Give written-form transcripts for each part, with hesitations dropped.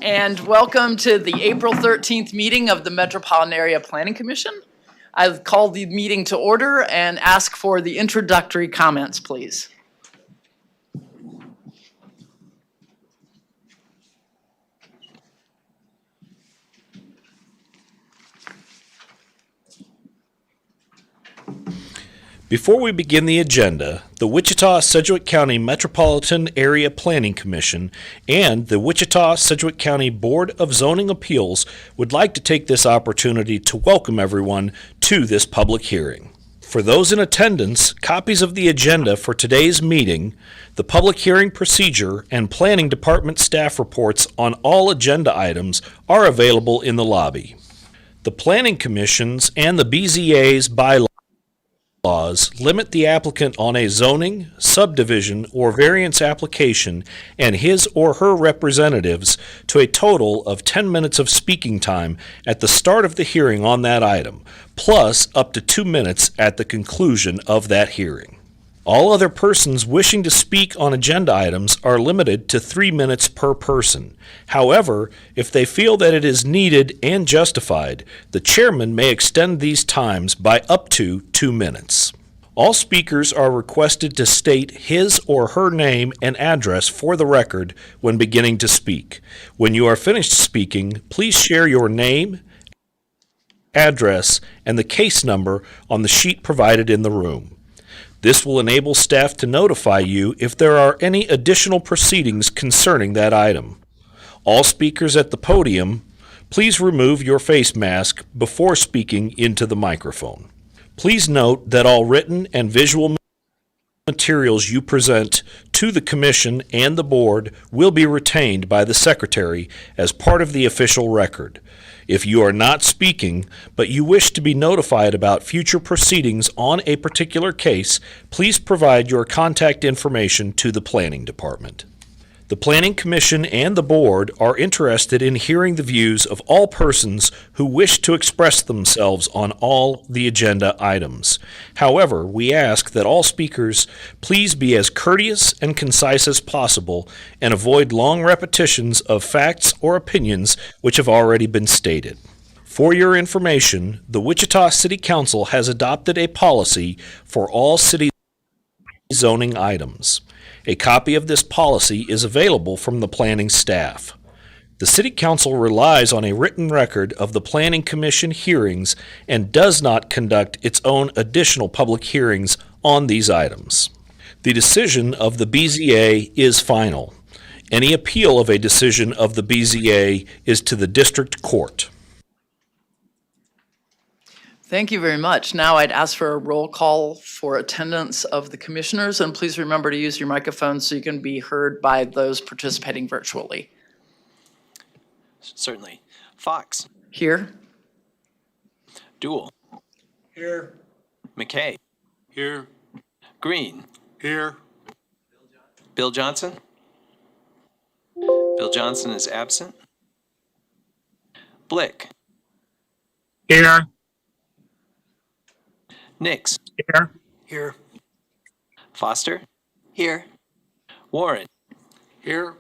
And welcome to the April 13th meeting of the Metropolitan Area Planning Commission. I've called the meeting to order and ask for the introductory comments, please. Before we begin the agenda, the Wichita-Sedgwick County Metropolitan Area Planning Commission and the Wichita-Sedgwick County Board of Zoning Appeals would like to take this opportunity to welcome everyone to this public hearing. For those in attendance, copies of the agenda for today's meeting, the public hearing procedure, and Planning Department staff reports on all agenda items are available in the lobby. The Planning Commission's and the BZA's bylaws limit the applicant on a zoning, subdivision, or variance application and his or her representatives to a total of 10 minutes of speaking time at the start of the hearing on that item, plus up to 2 minutes at the conclusion of that hearing. All other persons wishing to speak on agenda items are limited to 3 minutes per person. However, if they feel that it is needed and justified, the chairman may extend these times by up to 2 minutes. All speakers are requested to state his or her name and address for the record when beginning to speak. When you are finished speaking, please share your name, address, and the case number on the sheet provided in the room. This will enable staff to notify you if there are any additional proceedings concerning that item. All speakers at the podium, please remove your face mask before speaking into the microphone. Please note that all written and visual materials you present to the Commission and the Board will be retained by the Secretary as part of the official record. If you are not speaking, but you wish to be notified about future proceedings on a particular case, please provide your contact information to the Planning Department. The Planning Commission and the Board are interested in hearing the views of all persons who wish to express themselves on all the agenda items. However, we ask that all speakers please be as courteous and concise as possible and avoid long repetitions of facts or opinions which have already been stated. For your information, the Wichita City Council has adopted a policy for all city zoning items. A copy of this policy is available from the planning staff. The City Council relies on a written record of the Planning Commission hearings and does not conduct its own additional public hearings on these items. The decision of the BZA is final. Any appeal of a decision of the BZA is to the district court. Thank you very much. Now I'd ask for a roll call for attendance of the commissioners, and please remember to use your microphone so you can be heard by those participating virtually. Certainly. Fox. Here. Duell. Here. McKay. Here. Green. Here. Bill Johnson. Bill Johnson is absent. Blick. Here. Nix. Here. Here. Foster. Here. Warren. Here.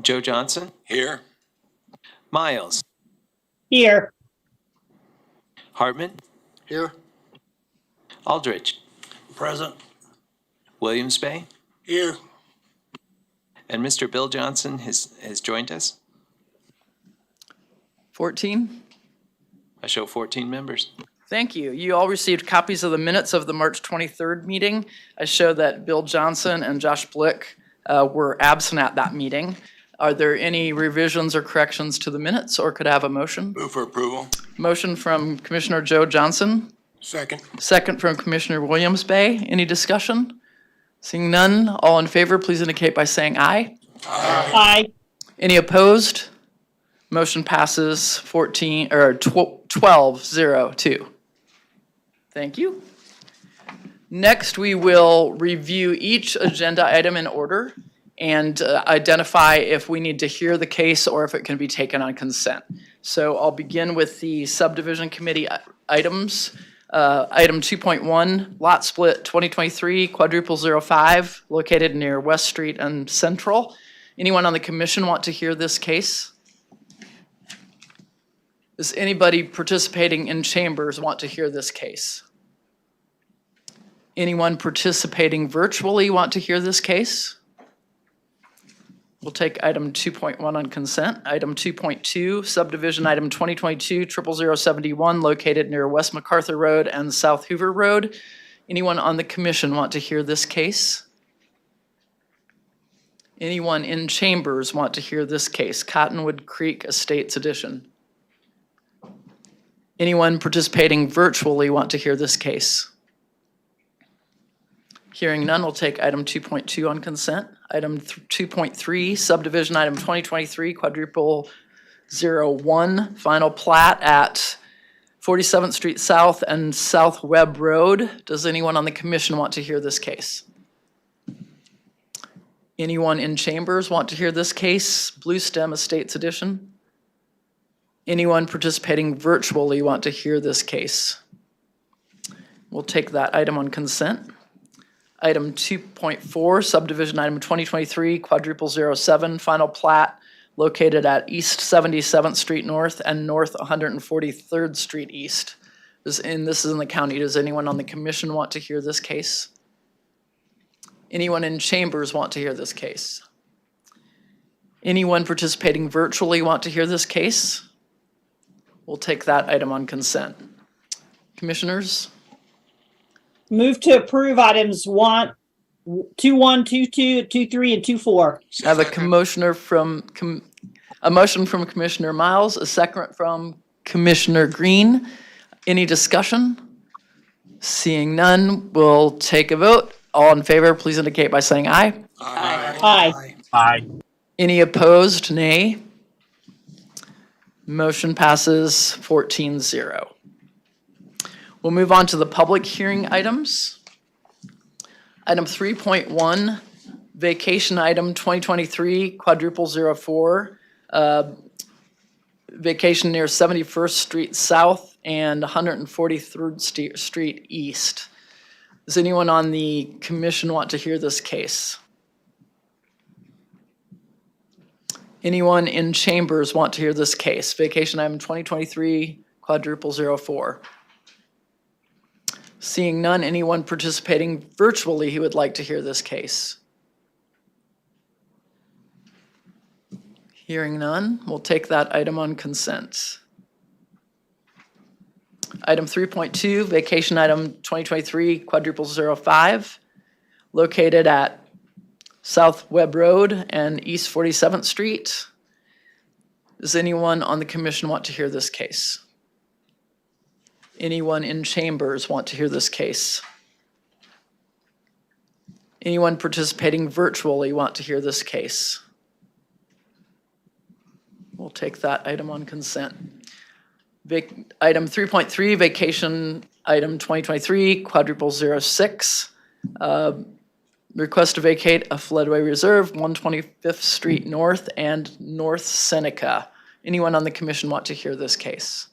Joe Johnson. Here. Miles. Here. Hartman. Here. Aldrich. Present. Williams Bay. Here. And Mr. Bill Johnson has joined us. 14. I show 14 members. Thank you. You all received copies of the minutes of the March 23rd meeting. I show that Bill Johnson and Josh Blick were absent at that meeting. Are there any revisions or corrections to the minutes, or could I have a motion? Move for approval. Motion from Commissioner Joe Johnson. Second. Second from Commissioner Williams Bay. Any discussion? Seeing none, all in favor, please indicate by saying aye. Aye. Aye. Any opposed? Motion passes 12-0-2. Thank you. Next, we will review each agenda item in order and identify if we need to hear the case or if it can be taken on consent. So I'll begin with the subdivision committee items. Item 2.1, lot split 2023 quadruple 05, located near West Street and Central. Anyone on the commission want to hear this case? Does anybody participating in chambers want to hear this case? Anyone participating virtually want to hear this case? We'll take item 2.1 on consent. Item 2.2, subdivision item 2022-00071, located near West MacArthur Road and South Hoover Road. Anyone on the commission want to hear this case? Anyone in chambers want to hear this case? Cottonwood Creek Estates Edition. Anyone participating virtually want to hear this case? Hearing none, we'll take item 2.2 on consent. Item 2.3, subdivision item 2023 quadruple 01, final plat at 47th Street South and South Webb Road. Does anyone on the commission want to hear this case? Anyone in chambers want to hear this case? Blue Stem Estates Edition. Anyone participating virtually want to hear this case? We'll take that item on consent. Item 2.4, subdivision item 2023, quadruple 07, final plat located at East 77th Street North and North 143rd Street East. This is in the county. Does anyone on the commission want to hear this case? Anyone in chambers want to hear this case? Anyone participating virtually want to hear this case? We'll take that item on consent. Commissioners? Move to approve items 21, 22, 23, and 24. I have a motion from Commissioner Miles, a second from Commissioner Green. Any discussion? Seeing none, we'll take a vote. All in favor, please indicate by saying aye. Aye. Aye. Any opposed, nay. Motion passes 14-0. We'll move on to the public hearing items. Item 3.1, vacation item 2023 quadruple 04, vacation near 71st Street South and 143rd Street East. Does anyone on the commission want to hear this case? Anyone in chambers want to hear this case? Vacation item 2023 quadruple 04. Seeing none, anyone participating virtually who would like to hear this case? Hearing none, we'll take that item on consent. Item 3.2, vacation item 2023 quadruple 05, located at South Webb Road and East 47th Street. Does anyone on the commission want to hear this case? Anyone in chambers want to hear this case? Anyone participating virtually want to hear this case? We'll take that item on consent. Item 3.3, vacation item 2023, quadruple 06. Request to vacate a floodway reserve, 125th Street North and North Seneca. Anyone on the commission want to hear this case?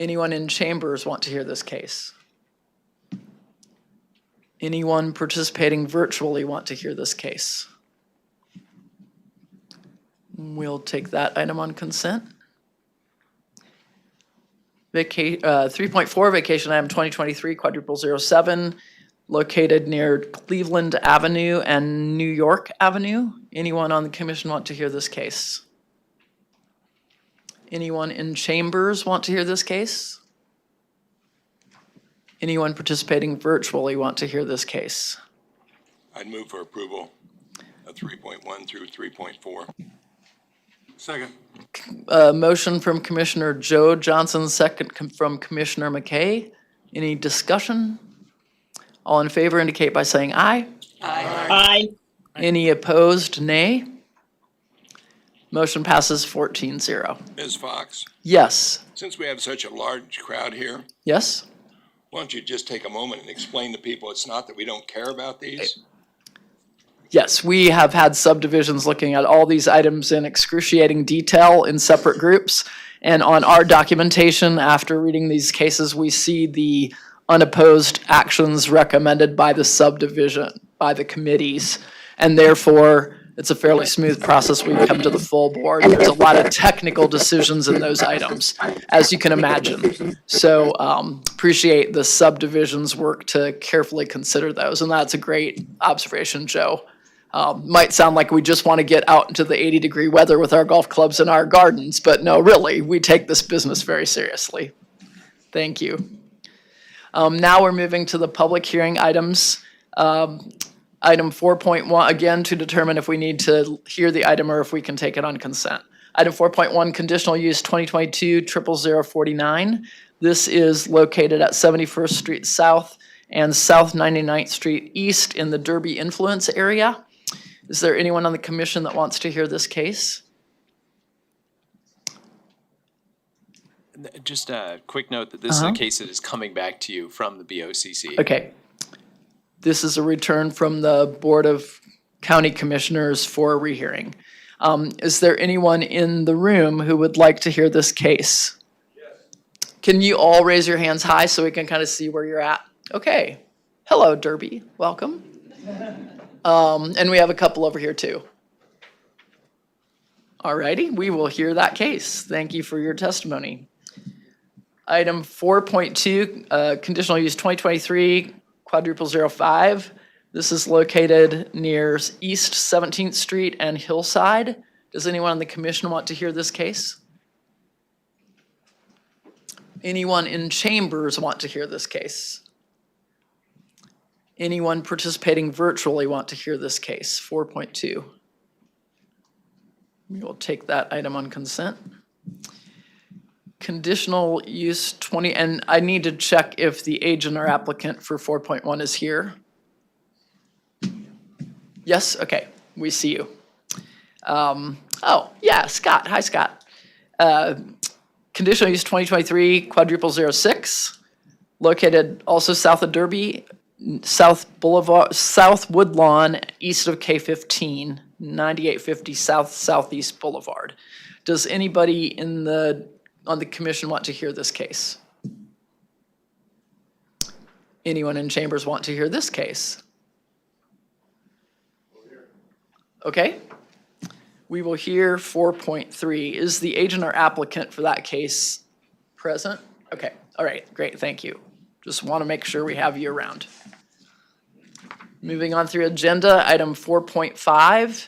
Anyone in chambers want to hear this case? Anyone participating virtually want to hear this case? We'll take that item on consent. 3.4, vacation item 2023, quadruple 07, located near Cleveland Avenue and New York Avenue. Anyone on the commission want to hear this case? Anyone in chambers want to hear this case? Anyone participating virtually want to hear this case? I'd move for approval of 3.1 through 3.4. Second. Motion from Commissioner Joe Johnson, second from Commissioner McKay. Any discussion? All in favor indicate by saying aye. Aye. Any opposed, nay. Motion passes 14-0. Ms. Fox, Yes. since we have such a large crowd here, Yes? why don't you just take a moment and explain to people it's not that we don't care about these? Yes, we have had subdivisions looking at all these items in excruciating detail in separate groups. And on our documentation, after reading these cases, we see the unopposed actions recommended by the subdivision, by the committees. And therefore, It's a fairly smooth process. We come to the full board. There's a lot of technical decisions in those items, as you can imagine. So appreciate the subdivisions work to carefully consider those. And that's a great observation, Joe. Might sound like we just want to get out into the 80-degree weather with our golf clubs and our gardens, but no, really, we take this business very seriously. Thank you. Now we're moving to the public hearing items. Item 4.1, again, to determine if we need to hear the item or if we can take it on consent. Item 4.1, conditional use 2022-0049. This is located at 71st Street South and South 99th Street East in the Derby influence area. Is there anyone on the commission that wants to hear this case? Just a quick note that this is a case that is coming back to you from the BOCC. Okay. This is a return from the Board of County Commissioners for a rehearing. Is there anyone in the room who would like to hear this case? Yes. Can you all raise your hands high so we can kind of see where you're at? Okay. Hello, Derby. Welcome. And we have a couple over here too. All righty, we will hear that case. Thank you for your testimony. Item 4.2, conditional use 2023-05. This is located near East 17th Street and Hillside. Does anyone on the commission want to hear this case? Anyone in chambers want to hear this case? Anyone participating virtually want to hear this case? 4.2. We will take that item on consent. Conditional use 20, and I need to check if the agent or applicant for 4.1 is here. Yes, okay, we see you. Oh, yeah, Scott, hi Scott. Conditional use 2023-06, located also south of Derby, South Boulevard, South Woodlawn, east of K15, 9850 South Southeast Boulevard. Does anybody on the commission want to hear this case? Anyone in chambers want to hear this case? Okay. We will hear 4.3. Is the agent or applicant for that case present? Okay, all right, great, thank you. Just want to make sure we have you around. Moving on through agenda, item 4.5,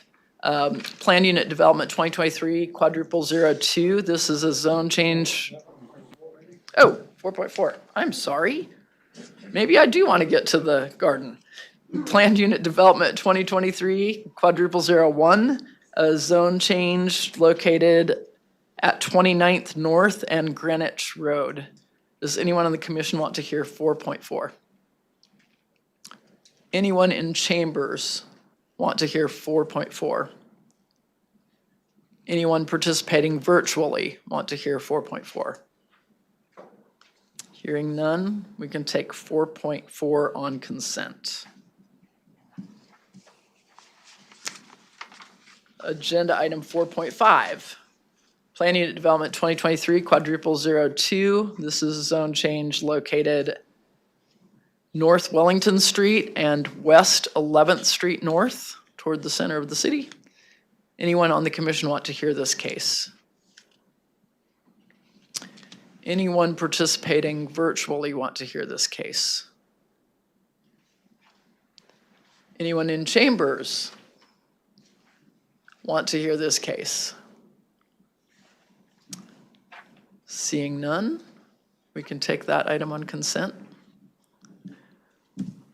Plan Unit Development 2023-02. This is a zone change. Oh, 4.4, I'm sorry. Maybe I do want to get to the garden. Planned Unit Development 2023-01, a zone change located at 29th North and Greenwich Road. Does anyone on the commission want to hear 4.4? Anyone in chambers want to hear 4.4? Anyone participating virtually want to hear 4.4? Hearing none, we can take 4.4 on consent. Agenda item 4.5, Plan Unit Development 2023-02. This is a zone change located North Wellington Street and West 11th Street North toward the center of the city. Anyone on the commission want to hear this case? Anyone participating virtually want to hear this case? Anyone in chambers want to hear this case? Seeing none, we can take that item on consent.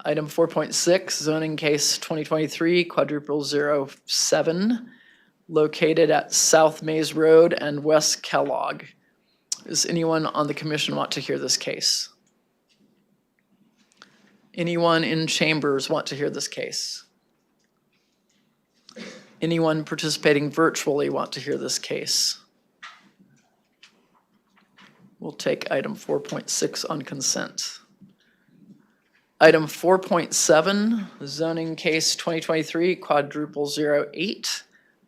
Item 4.6, zoning case 2023-07, located at South Maze Road and West Kellogg. Does anyone on the commission want to hear this case? Anyone in chambers want to hear this case? Anyone participating virtually want to hear this case? We'll take item 4.6 on consent. Item 4.7, zoning case 2023-08,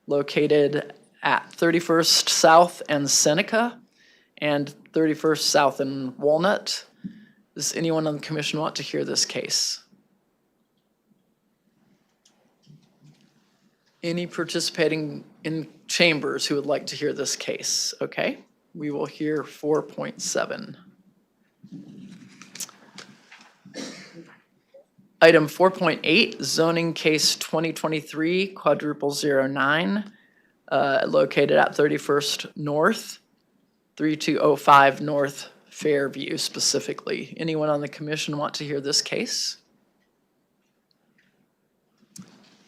located at 31st South and Seneca and 31st South and Walnut. Does anyone on the commission want to hear this case? Any participating in chambers who would like to hear this case? Okay, we will hear 4.7. Item 4.8, zoning case 2023-09, located at 31st North, 3205 North Fairview specifically. Anyone on the commission want to hear this case?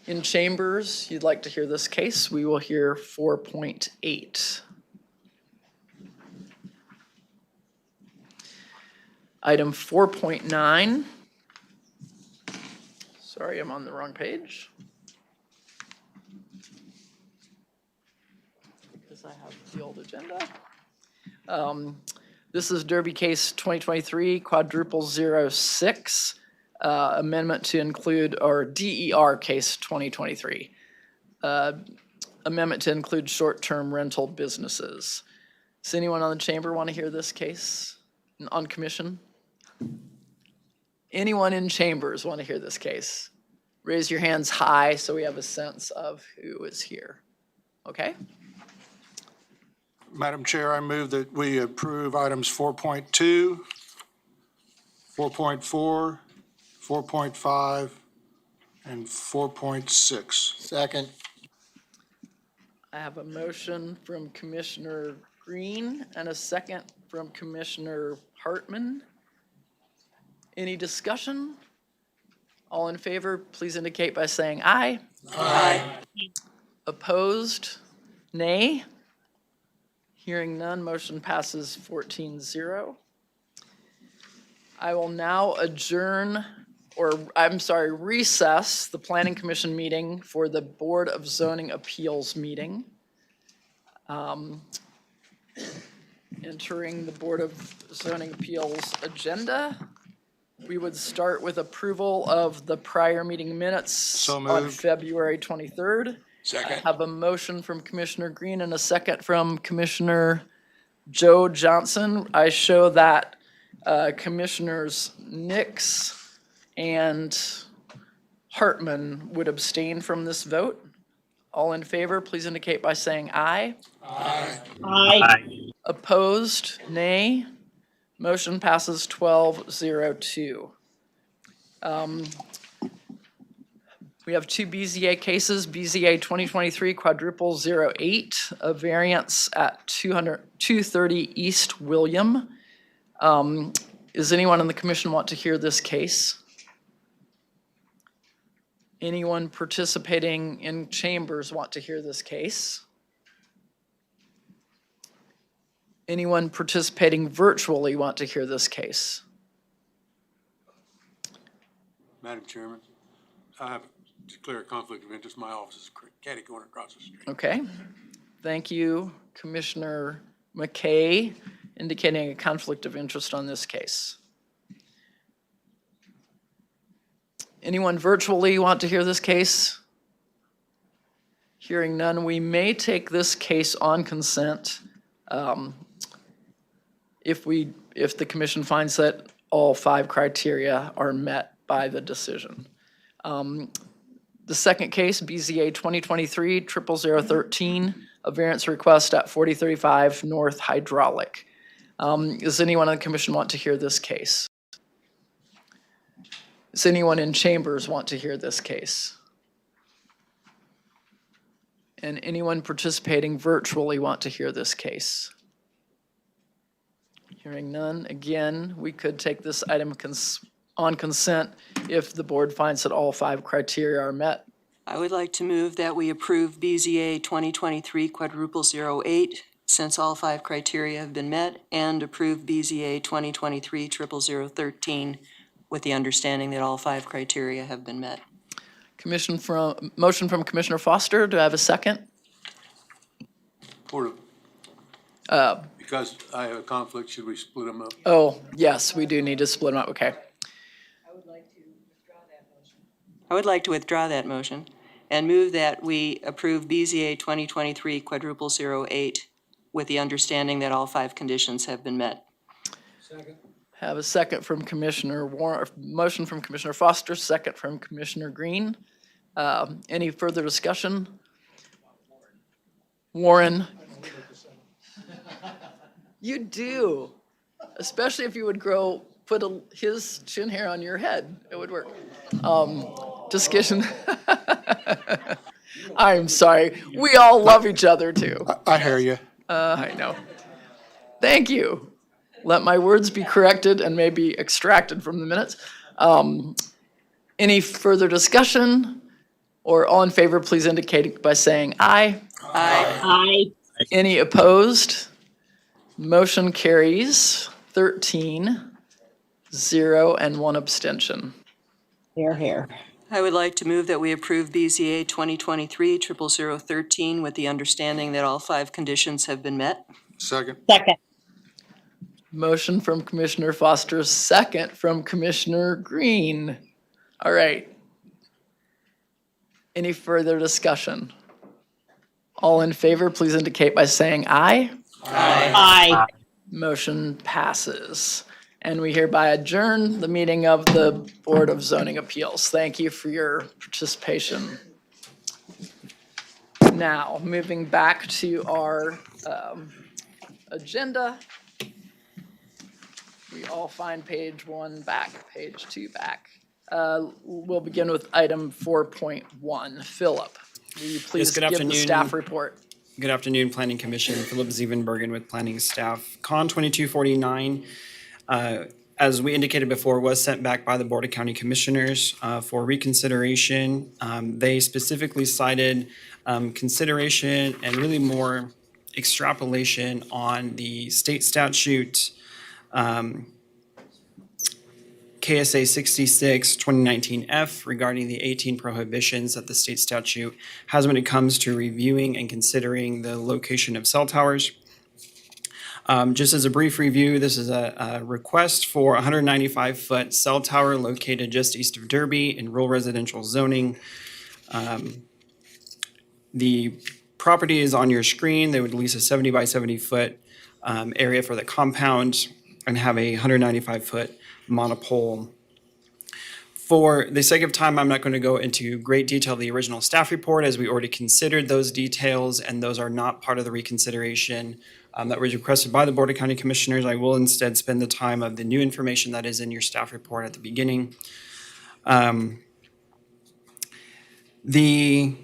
In chambers, you'd like to hear this case, we will hear 4.8. Item 4.9. Sorry, I'm on the wrong page. Because I have the old agenda. This is Derby case 2023-06, amendment to include, or DER case 2023. Amendment to include short-term rental businesses. Does anyone on the chamber want to hear this case on commission? Anyone in chambers want to hear this case? Raise your hands high so we have a sense of who is here. Okay? Madam Chair, I move that we approve items 4.2, 4.4, 4.5, and 4.6. Second. I have a motion from Commissioner Green and a second from Commissioner Hartman. Any discussion? All in favor, please indicate by saying aye. Aye. Opposed? Nay? Hearing none, motion passes 14-0. I will now recess the Planning Commission meeting for the Board of Zoning Appeals meeting. Entering the Board of Zoning Appeals agenda, we would start with approval of the prior meeting minutes So on moved. February 23rd. I Second. have a motion from Commissioner Green and a second from Commissioner Joe Johnson. I show that Commissioners Nix and Hartman would abstain from this vote. All in favor, please indicate by saying aye. Aye. Opposed, nay. Motion passes 12-02. We have two BZA cases, BZA 2023-08, a variance at 230 East William. Does anyone on the commission want to hear this case? Anyone participating in chambers want to hear this case? Anyone participating virtually want to hear this case? Madam Chairman, I have to declare a conflict of interest. My office is catty corner across the street. Okay. Thank you, Commissioner McKay, indicating a conflict of interest on this case. Anyone virtually want to hear this case? Hearing none, we may take this case on consent if the commission finds that all 5 criteria are met by the decision. The second case, BZA 2023-00013, a variance request at 4035 North Hydraulic. Does anyone on the commission want to hear this case? Does anyone in chambers want to hear this case? And anyone participating virtually want to hear this case? Hearing none, again, we could take this item on consent if the board finds that all 5 criteria are met. I would like to move that we approve BZA 2023-08, since all 5 criteria have been met, and approve BZA 2023-00013 with the understanding that all 5 criteria have been met. Motion from Commissioner Foster. Do I have a second? Because I have a conflict, should we split them up? Oh, yes, we do need to split them up. Okay. I would like to withdraw that motion and move that we approve BZA 2023-08 with the understanding that all 5 conditions have been met. Have a second from Commissioner Warren, motion from Commissioner Foster, second from Commissioner Green. Any further discussion? Warren. You do, especially if you would put his chin hair on your head, it would work. Just kidding. I'm sorry. We all love each other too. I hear you. I know. Thank you. Let my words be corrected and maybe extracted from the minutes. Any further discussion? Or all in favor, please indicate by saying aye. Aye. Any opposed? Motion carries 13, 0, and 1 abstention. Here. I would like to move that we approve BZA 2023-00013 with the understanding that all 5 conditions have been met. Second. Second. Motion from Commissioner Foster, second from Commissioner Green. All right. Any further discussion? All in favor, please indicate by saying aye. Aye. Motion passes. And we hereby adjourn the meeting of the Board of Zoning Appeals. Thank you for your participation. Now, moving back to our agenda. We all find page 1 back, page 2 back. We'll begin with item 4.1. Philip, will you please good give the afternoon. staff report? Good afternoon, Planning Commission. Philip Zievenbergen with Planning Staff. Con 2249, as we indicated before, was sent back by the Board of County Commissioners for reconsideration. They specifically cited consideration and really more extrapolation on the state statute KSA 66 2019F regarding the 18 prohibitions that the state statute has when it comes to reviewing and considering the location of cell towers. Just as a brief review, this is a request for a 195-foot cell tower located just east of Derby in rural residential zoning. The property is on your screen. They would lease a 70 by 70 foot area for the compound and have a 195-foot monopole. For the sake of time, I'm not going to go into great detail of the original staff report, as we already considered those details, and those are not part of the reconsideration that was requested by the Board of County Commissioners. I will instead spend the time of the new information that is in your staff report at the beginning. The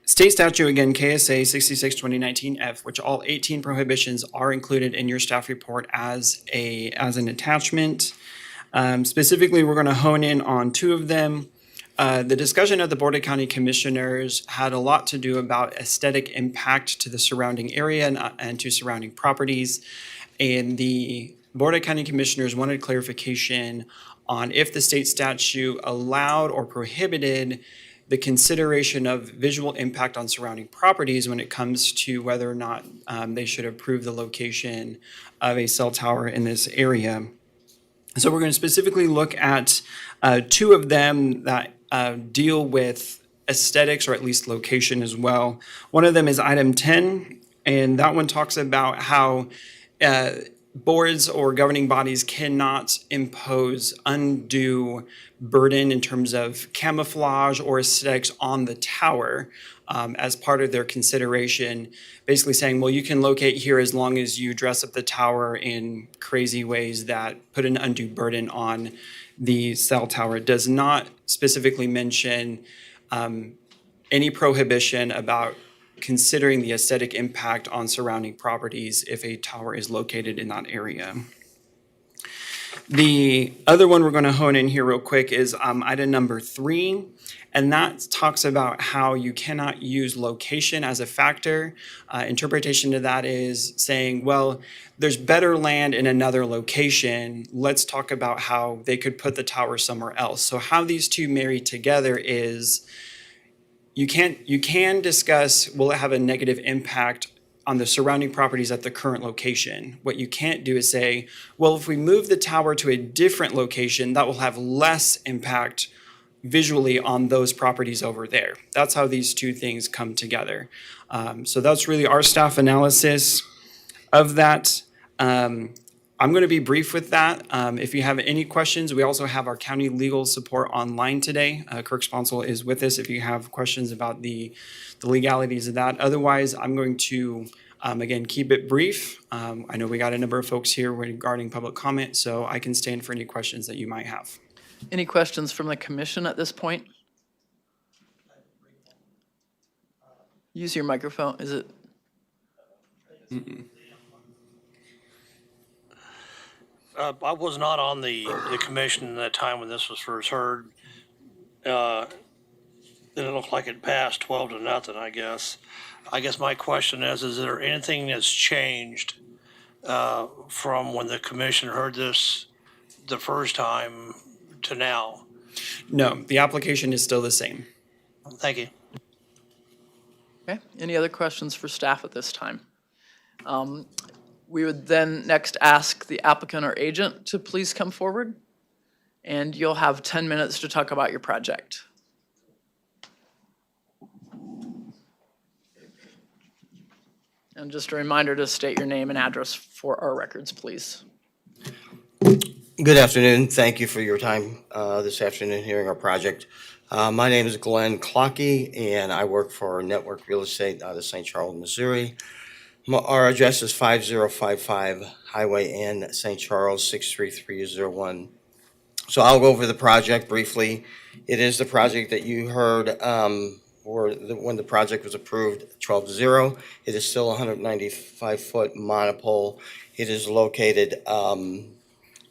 state statute, again, KSA 66 2019F, which all 18 prohibitions are included in your staff report as an attachment. Specifically, we're going to hone in on 2 of them. The discussion of the Board of County Commissioners had a lot to do about aesthetic impact to the surrounding area and to surrounding properties. And the Board of County Commissioners wanted clarification on if the state statute allowed or prohibited the consideration of visual impact on surrounding properties when it comes to whether or not they should approve the location of a cell tower in this area. So we're going to specifically look at 2 of them that deal with aesthetics, or at least location as well. One of them is item 10, and that one talks about how boards or governing bodies cannot impose undue burden in terms of camouflage or aesthetics on the tower as part of their consideration, basically saying, well, you can locate here as long as you dress up the tower in crazy ways that put an undue burden on the cell tower. It does not specifically mention any prohibition about considering the aesthetic impact on surrounding properties if a tower is located in that area. The other one we're going to hone in here real quick is item number 3, and that talks about how you cannot use location as a factor. Interpretation to that is saying, well, there's better land in another location. Let's talk about how they could put the tower somewhere else. So how these 2 marry together is you can discuss, will it have a negative impact on the surrounding properties at the current location? What you can't do is say, well, if we move the tower to a different location, that will have less impact visually on those properties over there. That's how these 2 things come together. So that's really our staff analysis of that. I'm going to be brief with that. If you have any questions, we also have our county legal support online today. Kirk Sponsel is with us if you have questions about the legalities of that. Otherwise, I'm going to, again, keep it brief. I know we got a number of folks here regarding public comment, so I can stand for any questions that you might have. Any questions from the commission at this point? Use your microphone. Is it? I was not on the commission at that time when this was first heard. Then it looked like it passed 12-0, I guess. I guess my question is there anything that's changed from when the commission heard this the first time to now? No, the application is still the same. Thank you. Okay, any other questions for staff at this time? We would then next ask the applicant or agent to please come forward, and you'll have 10 minutes to talk about your project. And just a reminder to state your name and address for our records, please. Good afternoon. Thank you for your time this afternoon hearing our project. My name is Glenn Clockey, and I work for Network Real Estate out of St. Charles, Missouri. Our address is 5055 Highway N, St. Charles, 63301. So I'll go over the project briefly. It is the project that you heard when the project was approved, 12-0. It is still a 195-foot monopole. It is located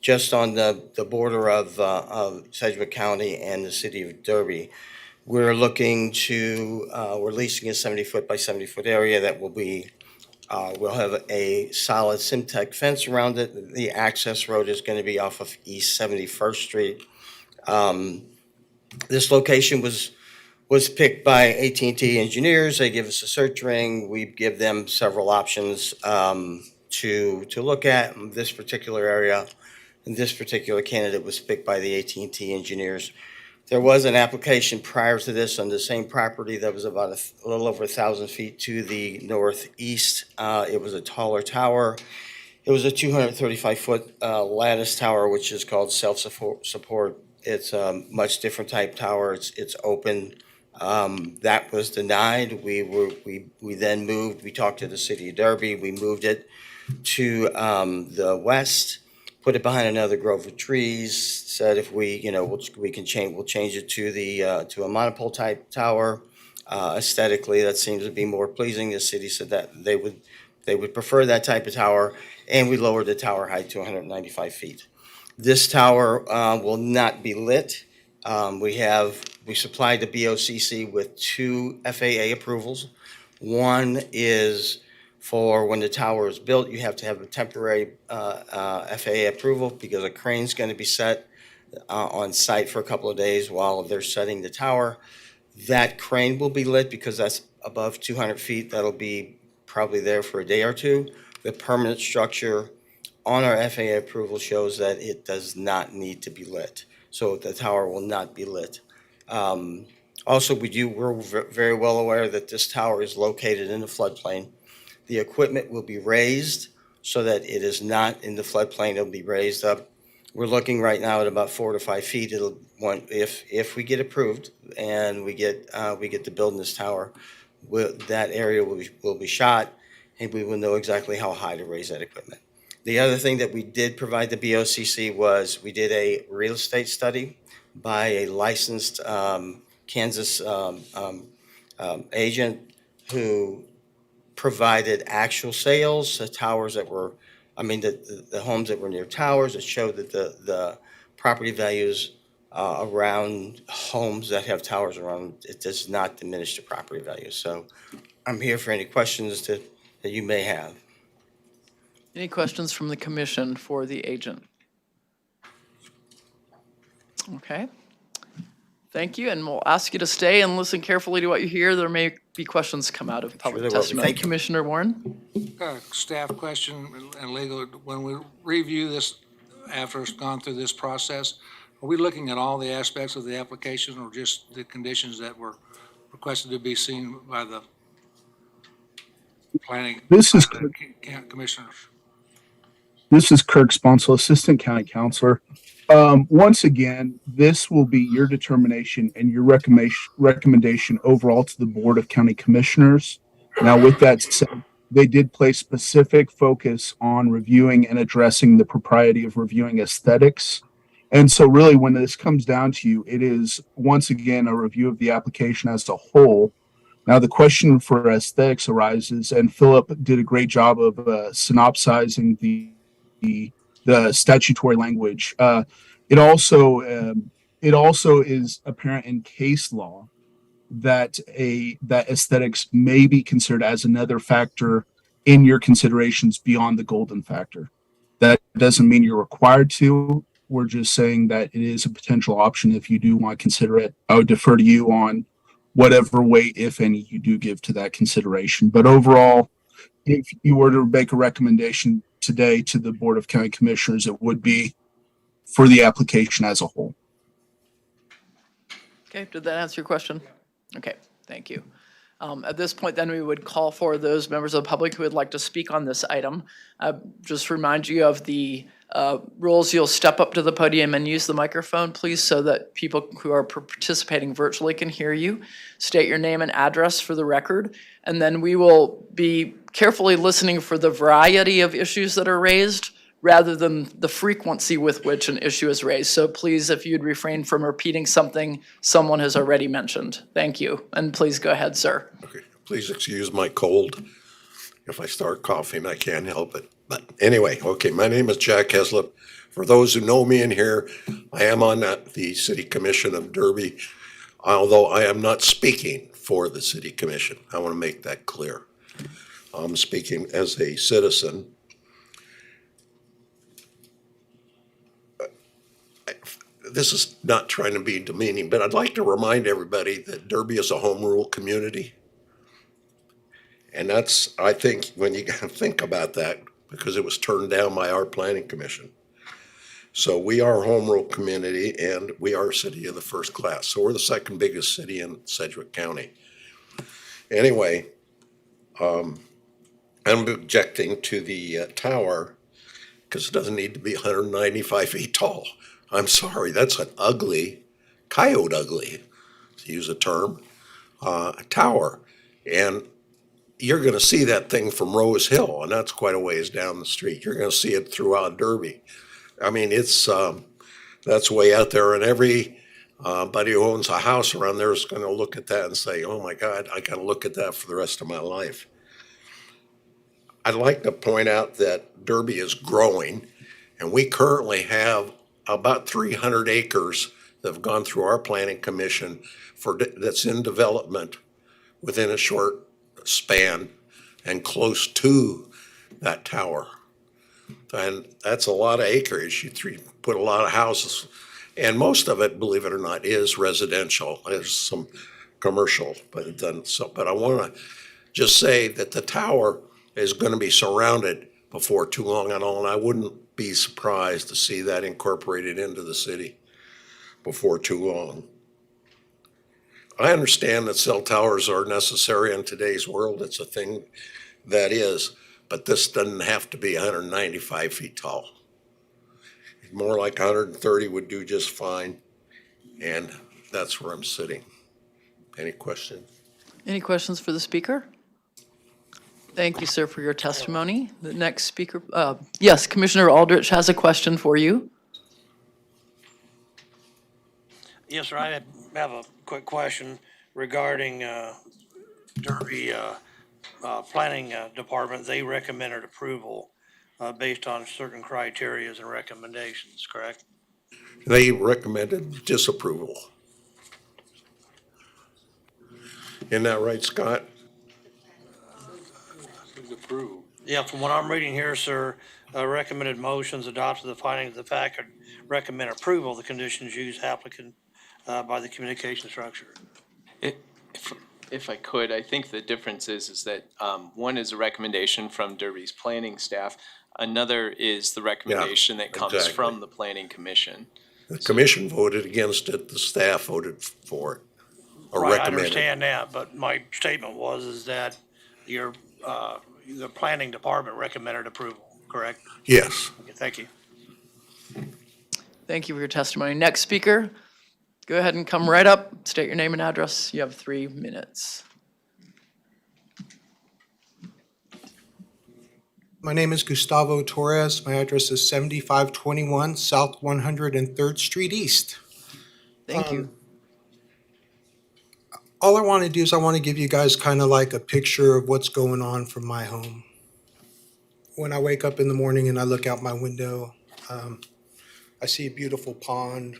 just on the border of Sedgwick County and the city of Derby. We're looking to, we're leasing a 70-foot by 70-foot area that will be, we'll have a solid Simtech fence around it. The access road is going to be off of East 71st Street. This location was picked by AT&T engineers. They give us a search ring. We give them several options to look at. This particular area and this particular candidate was picked by the AT&T engineers. There was an application prior to this on the same property that was about a little over 1,000 feet to the northeast. It was a taller tower. It was a 235-foot lattice tower, which is called self-support. It's a much different type tower. It's open. That was denied. We then moved. We talked to the city of Derby. We moved it to the west, put it behind another grove of trees. Said if we can change, we'll change it to a monopole type tower. Aesthetically, that seems to be more pleasing. The city said that they would prefer that type of tower, and we lowered the tower height to 195 feet. This tower will not be lit. We supplied the BOCC with 2 FAA approvals. One is for when the tower is built, you have to have a temporary FAA approval because a crane's going to be set on site for a couple of days while they're setting the tower. That crane will be lit because that's above 200 feet. That'll be probably there for a day or two. The permanent structure on our FAA approval shows that it does not need to be lit. So the tower will not be lit. Also, we're very well aware that this tower is located in the floodplain. The equipment will be raised so that it is not in the floodplain. It'll be raised up. We're looking right now at about 4 to 5 feet. If we get approved and we get to building this tower, that area will be shot, and we will know exactly how high to raise that equipment. The other thing that we did provide the BOCC was we did a real estate study by a licensed Kansas agent who provided actual sales, the towers that were, the homes that were near towers. It showed that the property values around homes that have towers around, it does not diminish the property value. So I'm here for any questions that you may have. Any questions from the commission for the agent? Okay. Thank you, and we'll ask you to stay and listen carefully to what you hear. There may be questions come out of public there will be. testimony. Thank you. Commissioner Warren? Got a staff question and legal. When we review this after it's gone through this process, are we looking at all the aspects of the application or just the conditions that were requested to be seen by the planning This is commissioners? This is Kirk Sponsel, Assistant County Counselor. Once again, this will be your determination and your recommendation overall to the Board of County Commissioners. Now, with that said, they did place specific focus on reviewing and addressing the propriety of reviewing aesthetics. And so really, when this comes down to you, it is once again a review of the application as a whole. Now, the question for aesthetics arises, and Philip did a great job of synopsizing the statutory language. It also is apparent in case law that aesthetics may be considered as another factor in your considerations beyond the golden factor. That doesn't mean you're required to. We're just saying that it is a potential option if you do want to consider it. I would defer to you on whatever weight, if any, you do give to that consideration. But overall, if you were to make a recommendation today to the Board of County Commissioners, it would be for the application as a whole. Okay, did that answer your question? Okay, thank you. At this point, then, we would call for those members of the public who would like to speak on this item. Just remind you of the rules. You'll step up to the podium and use the microphone, please, so that people who are participating virtually can hear you. State your name and address for the record, and then we will be carefully listening for the variety of issues that are raised rather than the frequency with which an issue is raised. So please, if you'd refrain from repeating something someone has already mentioned. Thank you. And please go ahead, sir. Okay, please excuse my cold. If I start coughing, I can't help it. But anyway, okay, my name is Jack Heslop. For those who know me in here, I am on the City Commission of Derby, although I am not speaking for the City Commission. I want to make that clear. I'm speaking as a citizen. This is not trying to be demeaning, but I'd like to remind everybody that Derby is a home rule community. And that's, I think, when you think about that, because it was turned down by our planning commission. So we are a home rule community, and we are a city of the first class. So we're the second biggest city in Sedgwick County. Anyway, I'm objecting to the tower because it doesn't need to be 195 feet tall. I'm sorry, that's an ugly, coyote ugly, to use a term, tower. And you're going to see that thing from Rose Hill, and that's quite a ways down the street. You're going to see it throughout Derby. I mean, it's that's way out there, and every buddy who owns a house around there is going to look at that and say, oh my God, I got to look at that for the rest of my life. I'd like to point out that Derby is growing, and we currently have about 300 acres that have gone through our planning commission that's in development within a short span and close to that tower. And that's a lot of acreage. You put a lot of houses, and most of it, believe it or not, is residential. There's some commercial, but it doesn't. So, but I want to just say that the tower is going to be surrounded before too long at all, and I wouldn't be surprised to see that incorporated into the city before too long. I understand that cell towers are necessary in today's world. It's a thing that is, but this doesn't have to be 195 feet tall. More like 130 would do just fine, and that's where I'm sitting. Any questions? Any questions for the speaker? Thank you, sir, for your testimony. The next speaker, yes, Commissioner Aldrich has a question for you. Yes, sir, I have a quick question regarding Derby Planning Department. They recommended approval based on certain criterias and recommendations, correct? They recommended disapproval. Isn't that right, Scott? Approved. Yeah, from what I'm reading here, sir, recommended motions adopted the findings of the fact and recommend approval of the conditions used applicant by the communication structure. If I could, I think the difference is that one is a recommendation from Derby's planning staff. Another is the recommendation that comes exactly. from the planning commission. The commission voted against it, the staff voted for it, or Right, I recommended. understand that, but my statement is that the planning department recommended approval. correct? Yes. Okay, thank you. Thank you for your testimony. Next speaker, go ahead and come right up, state your name and address. You have 3 minutes. My name is Gustavo Torres. My address is 7521 South 103rd Street East. Thank you. All I want to do is I want to give you guys kind of like a picture of what's going on from my home. When I wake up in the morning and I look out my window, I see a beautiful pond,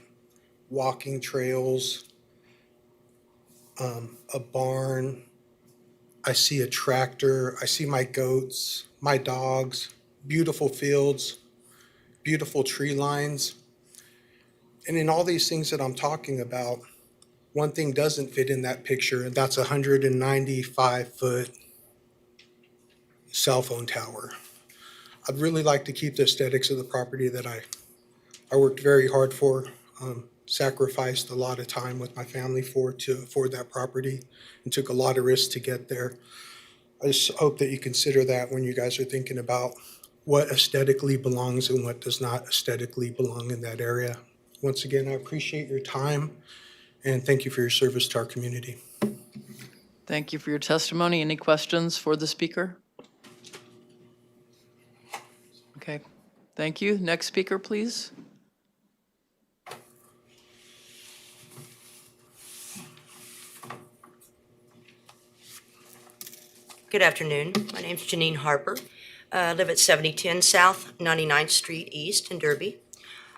walking trails, a barn. I see a tractor. I see my goats, my dogs, beautiful fields, beautiful tree lines. And in all these things that I'm talking about, one thing doesn't fit in that picture, and that's a 195-foot cell phone tower. I'd really like to keep the aesthetics of the property that I worked very hard for, sacrificed a lot of time with my family to afford that property, and took a lot of risks to get there. I just hope that you consider that when you guys are thinking about what aesthetically belongs and what does not aesthetically belong in that area. Once again, I appreciate your time, and thank you for your service to our community. Thank you for your testimony. Any questions for the speaker? Okay, thank you. Next speaker, please. Good afternoon. My name's Janine Harper. I live at 7010 South 99th Street East in Derby.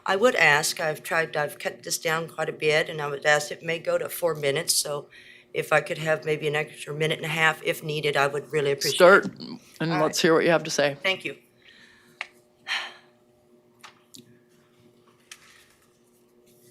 I would ask, I've cut this down quite a bit, and I would ask it may go to 4 minutes, so if I could have maybe an extra minute and a half if needed, I would really appreciate it. Start, and All let's hear what you have to say. Thank you.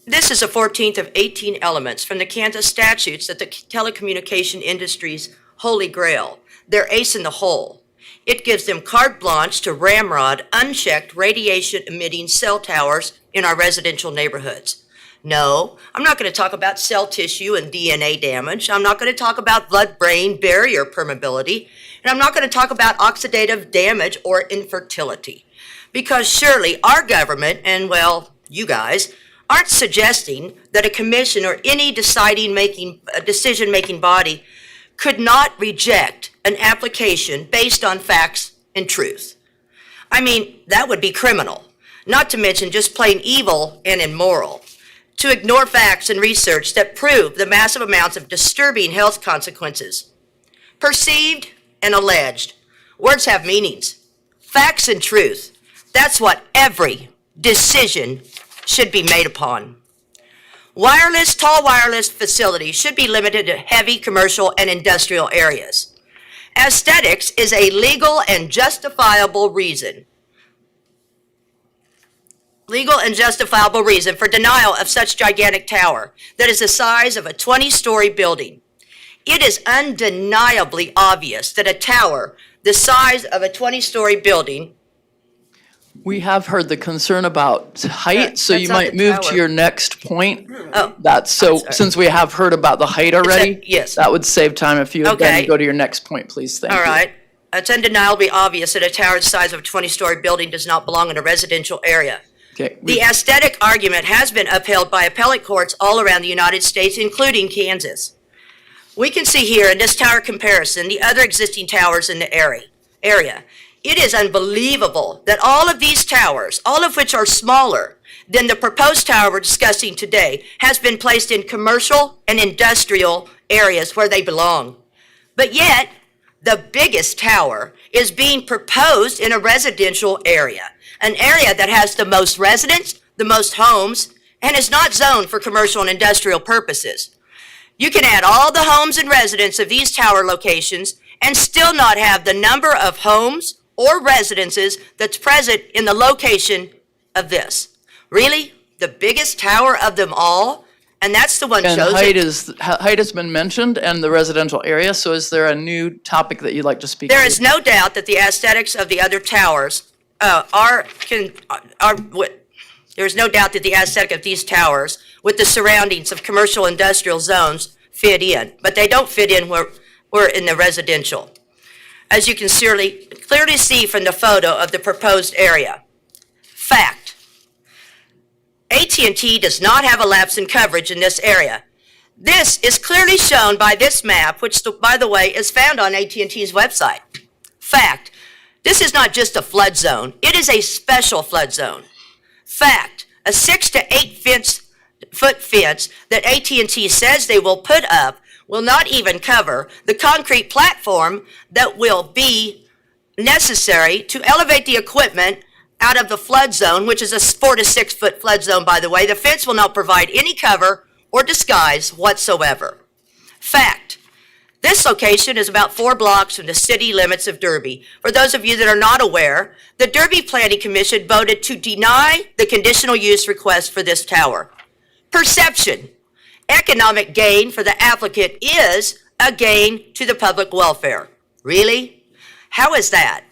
This is the 14th of 18 elements from the Kansas statutes that the telecommunication industry's holy grail. They're ace in the hole. It gives them carte blanche to ramrod unchecked radiation-emitting cell towers in our residential neighborhoods. No, I'm not going to talk about cell tissue and DNA damage. I'm not going to talk about blood-brain barrier permeability. And I'm not going to talk about oxidative damage or infertility. Because surely our government, and well, you guys, aren't suggesting that a commission or any decision-making body could not reject an application based on facts and truth. I mean, that would be criminal, not to mention just plain evil and immoral. To ignore facts and research that prove the massive amounts of disturbing health consequences. Perceived and alleged. Words have meanings. Facts and truth. That's what every decision should be made upon. Tall wireless facilities should be limited to heavy commercial and industrial areas. Aesthetics is a legal and justifiable reason for denial of such gigantic tower that is the size of a 20-story building. It is undeniably obvious that a tower the size of a 20-story building. We have heard the concern about height, so you that's not might the move to tower. your next point. Oh, So since we have heard about the height already, yes. that would save time if you would then Okay. go to your next point, please. Thank you. All right. It's undeniably obvious that a tower the size of a 20-story building does not belong in a residential area. Okay. The aesthetic argument has been upheld by appellate courts all around the United States, including Kansas. We can see here in this tower comparison the other existing towers in the area. It is unbelievable that all of these towers, all of which are smaller than the proposed tower we're discussing today, has been placed in commercial and industrial areas where they belong. But yet, the biggest tower is being proposed in a residential area, an area that has the most residents, the most homes, and is not zoned for commercial and industrial purposes. You can add all the homes and residents of these tower locations and still not have the number of homes or residences that's present in the location of this. Really? The biggest tower of them all? And that's the one And chosen? height has been mentioned and the residential area, so is there a new topic that you'd like to speak to? There is no doubt that the aesthetics of the other towers there's no doubt that the aesthetic of these towers with the surroundings of commercial industrial zones fit in, but they don't fit in where we're in the residential. as you can clearly see from the photo of the proposed area. Fact. AT&T does not have a lapse in coverage in this area. This is clearly shown by this map, which, by the way, is found on AT&T's website. Fact. This is not just a flood zone. It is a special flood zone. Fact. A 6 to 8 foot fence that AT&T says they will put up will not even cover the concrete platform that will be necessary to elevate the equipment out of the flood zone, which is a 4 to 6 foot flood zone, by the way. The fence will not provide any cover or disguise whatsoever. Fact. This location is about 4 blocks from the city limits of Derby. For those of you that are not aware, the Derby Planning Commission voted to deny the conditional use request for this tower. Perception. Economic gain for the applicant is a gain to the public welfare. Really? How is that?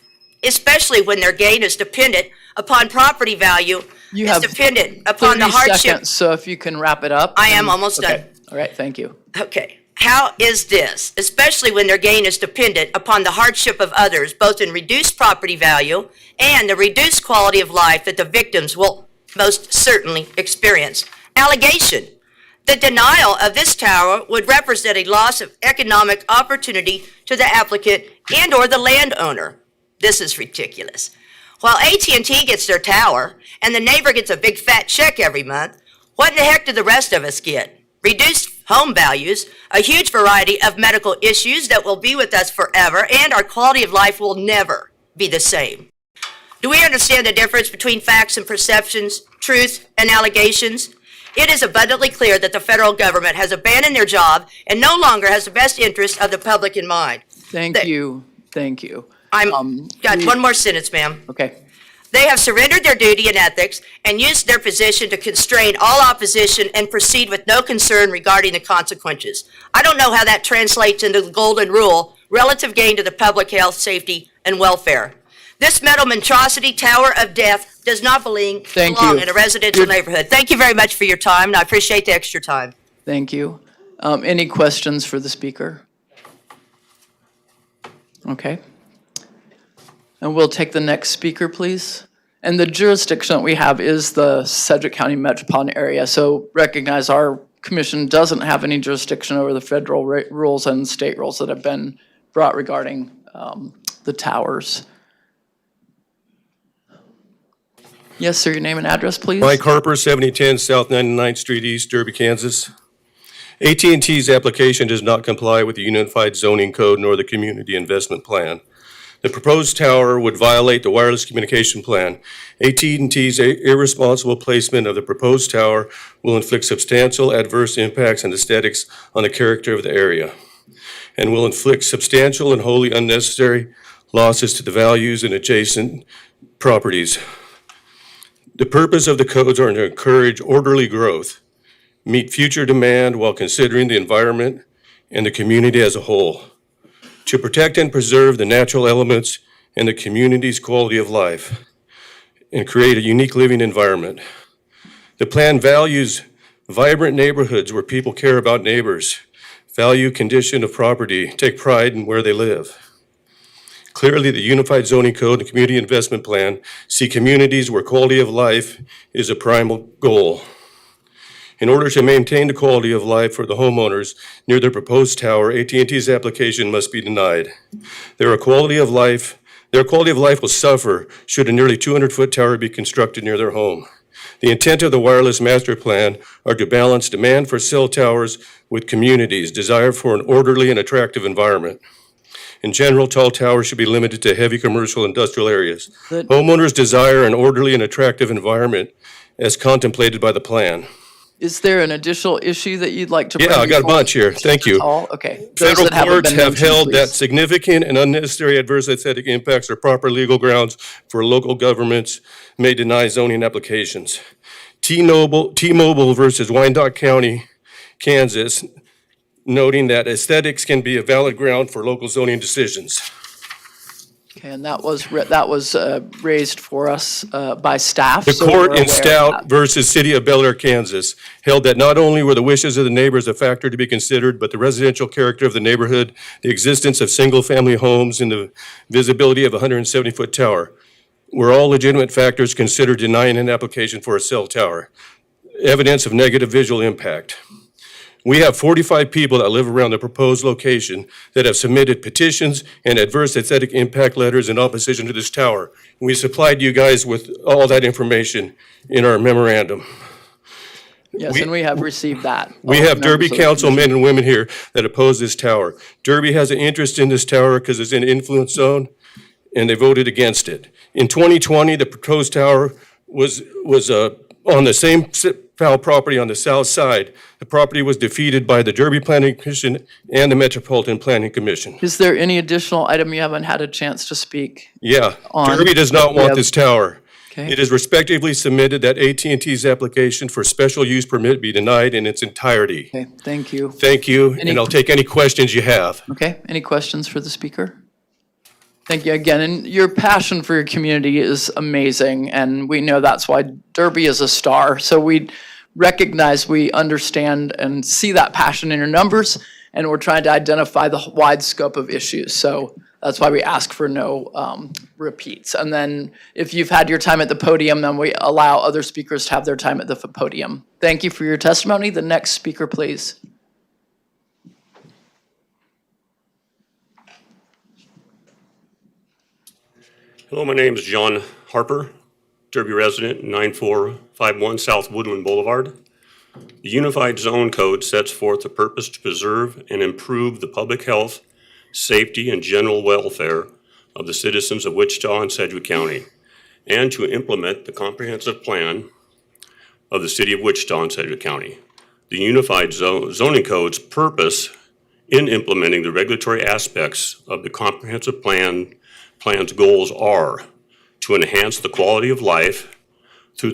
Especially when their gain is dependent upon property value, You is have dependent upon the 30 hardship. seconds, so if you can wrap it up. I am and- almost done. Okay. All right, thank you. Okay. How is this, especially when their gain is dependent upon the hardship of others, both in reduced property value and the reduced quality of life that the victims will most certainly experience? Allegation. The denial of this tower would represent a loss of economic opportunity to the applicant and or the landowner. This is ridiculous. While AT&T gets their tower and the neighbor gets a big fat check every month, what in the heck do the rest of us get? Reduced home values, a huge variety of medical issues that will be with us forever, and our quality of life will never be the same. Do we understand the difference between facts and perceptions, truth and allegations? It is abundantly clear that the federal government has abandoned their job and no longer has the best interest of the public in mind. Thank you. Got one more sentence, ma'am. Okay. They have surrendered their duty and ethics and used their position to constrain all opposition and proceed with no concern regarding the consequences. I don't know how that translates into the golden rule, relative gain to the public health, safety, and welfare. This metal monstrosity tower of death does not belong in a residential neighborhood. Thank you very much for your time, and I appreciate the extra time. Thank you. Any questions for the speaker? Okay. And we'll take the next speaker, please. And the jurisdiction that we have is the Sedgwick County metropolitan area. So recognize our commission doesn't have any jurisdiction over the federal rules and state rules that have been brought regarding the towers. Yes, sir, your name and address, please. Mike Harper, 7010 South 99th Street East, Derby, Kansas. AT&T's application does not comply with the Unified Zoning Code nor the Community Investment Plan. The proposed tower would violate the wireless communication plan. AT&T's irresponsible placement of the proposed tower will inflict substantial adverse impacts and aesthetics on the character of the area, and will inflict substantial and wholly unnecessary losses to the values and adjacent properties. The purpose of the codes are to encourage orderly growth, meet future demand while considering the environment and the community as a whole, to protect and preserve the natural elements and the community's quality of life, and create a unique living environment. The plan values vibrant neighborhoods where people care about neighbors, value condition of property, take pride in where they live. Clearly, the Unified Zoning Code and Community Investment Plan see communities where quality of life is a primal goal. In order to maintain the quality of life for the homeowners near their proposed tower, AT&T's application must be denied. Their quality of life will suffer should a nearly 200-foot tower be constructed near their home. The intent of the wireless master plan are to balance demand for cell towers with communities' desire for an orderly and attractive environment. In general, tall towers should be limited to heavy commercial industrial areas. Homeowners desire an orderly and attractive environment as contemplated by the plan. Is there an additional issue that you'd like to bring? Yeah, I got a bunch here. Thank you. Okay. Federal courts have held that significant and unnecessary adverse aesthetic impacts are proper legal grounds for local governments may deny zoning applications. T-Mobile versus Wyandotte County, Kansas, noting that aesthetics can be a valid ground for local zoning decisions. Okay, and that was raised for us by staff. The so court we're in aware of Stout that. versus City of Bel Air, Kansas, held that not only were the wishes of the neighbors a factor to be considered, but the residential character of the neighborhood, the existence of single-family homes, and the visibility of a 170-foot tower were all legitimate factors considered denying an application for a cell tower. Evidence of negative visual impact. We have 45 people that live around the proposed location that have submitted petitions and adverse aesthetic impact letters in opposition to this tower. We supplied you guys with all that information in our memorandum. Yes, and we have received that. We All have members Derby of the Council commission. men and women here that oppose this tower. Derby has an interest in this tower because it's in an influence zone, and they voted against it. In 2020, the proposed tower was on the same property on the south side. The property was defeated by the Derby Planning Commission and the Metropolitan Planning Commission. Is there any additional item you haven't had a chance to speak? Yeah, On- Derby does not we want have- this tower. Okay. It is respectively submitted that AT&T's application for special use permit be denied in its entirety. Okay, thank you. Thank you, Any- and I'll take any questions you have. Okay, any questions for the speaker? Thank you again, and your passion for your community is amazing, and we know that's why Derby is a star. So we recognize, we understand and see that passion in your numbers, and we're trying to identify the wide scope of issues. So that's why we ask for no repeats. And then if you've had your time at the podium, then we allow other speakers to have their time at the podium. Thank you for your testimony. The next speaker, please. Hello, my name is John Harper, Derby resident, 9451 South Woodland Boulevard. The Unified Zone Code sets forth the purpose to preserve and improve the public health, safety, and general welfare of the citizens of Wichita and Sedgwick County, and to implement the comprehensive plan of the City of Wichita and Sedgwick County. The Unified Zoning Code's purpose in implementing the regulatory aspects of the comprehensive plan's goals are to enhance the quality of life through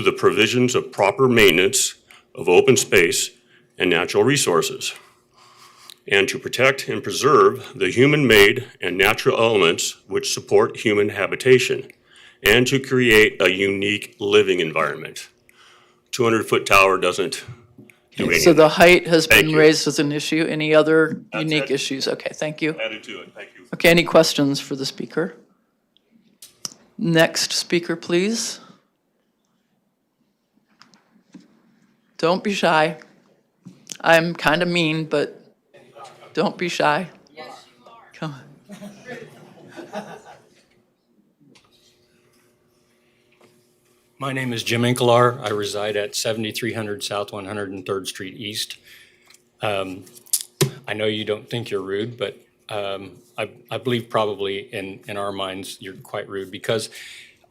the provisions of proper maintenance of open space and natural resources, and to protect and preserve the human-made and natural elements which support human habitation, and to create a unique living environment. 200-foot tower doesn't do anything. So the height has Thank been you. raised as an issue. Any other That's unique it. issues? Okay, thank you. Added to it, thank you. Okay, any questions for the speaker? Next speaker, please. Don't be shy. I'm kind of mean, but don't be shy. Yes, you are. Come on. My name is Jim Inkelar. I reside at 7300 South 103rd Street East. I know you don't think you're rude, but I believe probably in our minds you're quite rude because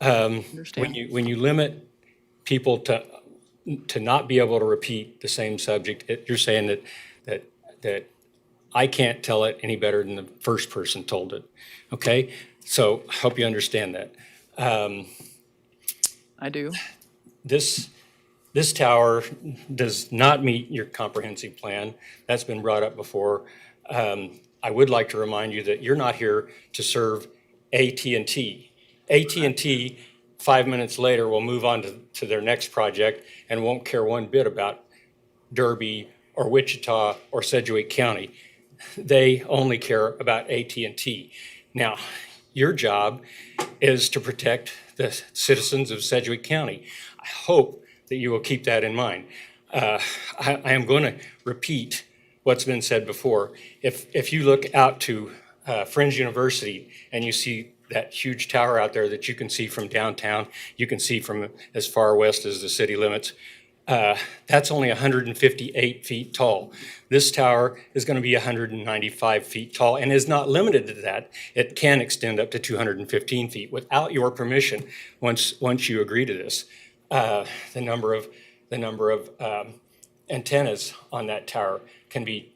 when you limit people to not be able to repeat the same subject, you're saying that I can't tell it any better than the first person told it. Okay, so I hope you understand that. I do. This tower does not meet your comprehensive plan. That's been brought up before. I would like to remind you that you're not here to serve AT&T. AT&T, 5 minutes later, will move on to their next project and won't care one bit about Derby or Wichita or Sedgwick County. They only care about AT&T. Now, your job is to protect the citizens of Sedgwick County. I hope that you will keep that in mind. I am going to repeat what's been said before. If you look out to Friends University and you see that huge tower out there that you can see from downtown, you can see from as far west as the city limits, that's only 158 feet tall. This tower is going to be 195 feet tall and is not limited to that. It can extend up to 215 feet without your permission once you agree to this. The number of antennas on that tower can be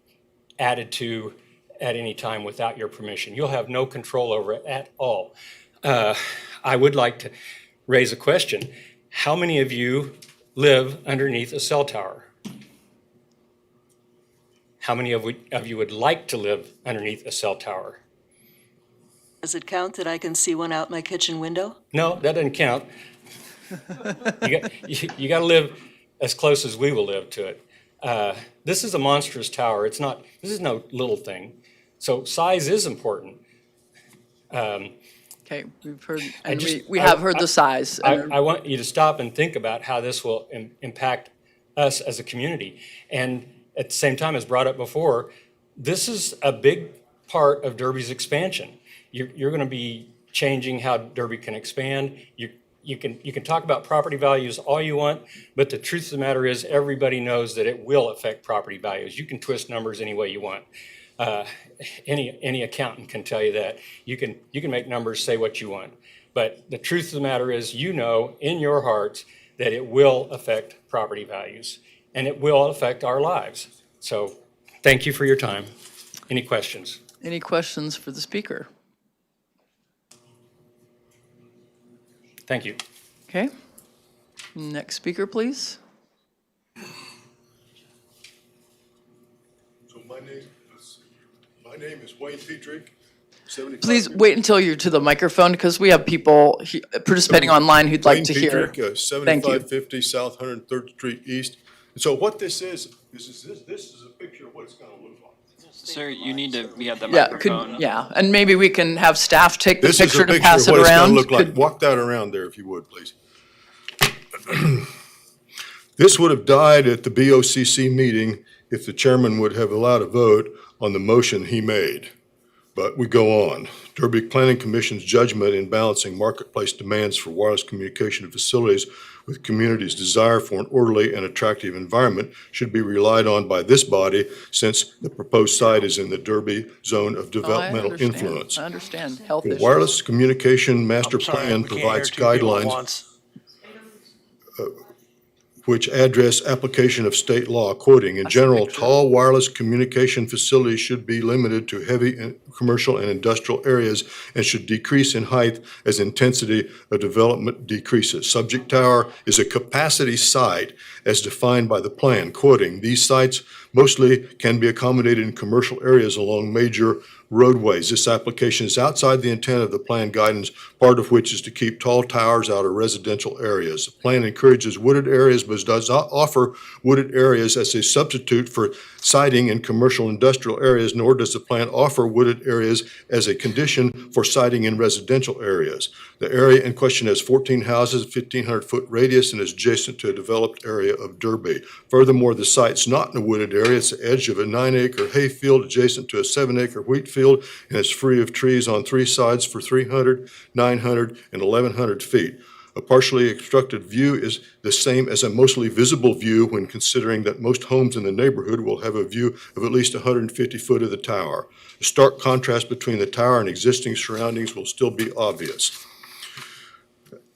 added to at any time without your permission. You'll have no control over it at all. I would like to raise a question. How many of you live underneath a cell tower? How many of you would like to live underneath a cell tower? Does it count that I can see one out my kitchen window? No, that doesn't count. You got to live as close as we will live to it. This is a monstrous tower. This is no little thing. So size is important. Okay, we've heard, and we have heard the size. I want you to stop and think about how this will impact us as a community. And at the same time, as brought up before, this is a big part of Derby's expansion. You're going to be changing how Derby can expand. You can talk about property values all you want, but the truth of the matter is everybody knows that it will affect property values. You can twist numbers any way you want. Any accountant can tell you that. You can make numbers say what you want. But the truth of the matter is, you know in your hearts that it will affect property values and it will affect our lives. So thank you for your time. Any questions? Any questions for the speaker? Thank you. Okay. Next speaker, please. So my name is Wayne Petrick. Please wait until you're to the microphone because we have people participating online who'd like to hear. Wayne Petrick, 7550 South 103rd Street East. And so what this is this is a picture of what it's going to look like. Sir, you need to be at the Yeah, microphone. and maybe we can have staff take the This is picture a to picture pass of it what it's going around. to look like. Walk that around there if you would, please. This would have died at the BOCC meeting if the chairman would have allowed a vote on the motion he made. But we go on. Derby Planning Commission's judgment in balancing marketplace demands for wireless communication facilities with community's desire for an orderly and attractive environment should be relied on by this body since the proposed site is in the Derby zone of developmental influence. I understand. Health The issues. wireless communication master Sorry, plan we can't hear provides two people at guidelines once. which address application of state law, quoting, "In general, tall wireless communication facilities should be limited to heavy commercial and industrial areas and should decrease in height as intensity of development decreases. Subject tower is a capacity site as defined by the plan," quoting, "These sites mostly can be accommodated in commercial areas along major roadways. This application is outside the intent of the plan guidance, part of which is to keep tall towers out of residential areas. The plan encourages wooded areas but does not offer wooded areas as a substitute for siting in commercial industrial areas, nor does the plan offer wooded areas as a condition for siting in residential areas. The area in question has 14 houses, 1,500-foot radius, and is adjacent to a developed area of Derby. Furthermore, the site's not in a wooded area. It's the edge of a 9-acre hayfield adjacent to a 7-acre wheat field, and it's free of trees on 3 sides for 300, 900, and 1,100 feet. A partially obstructed view is the same as a mostly visible view when considering that most homes in the neighborhood will have a view of at least 150 foot of the tower. The stark contrast between the tower and existing surroundings will still be obvious.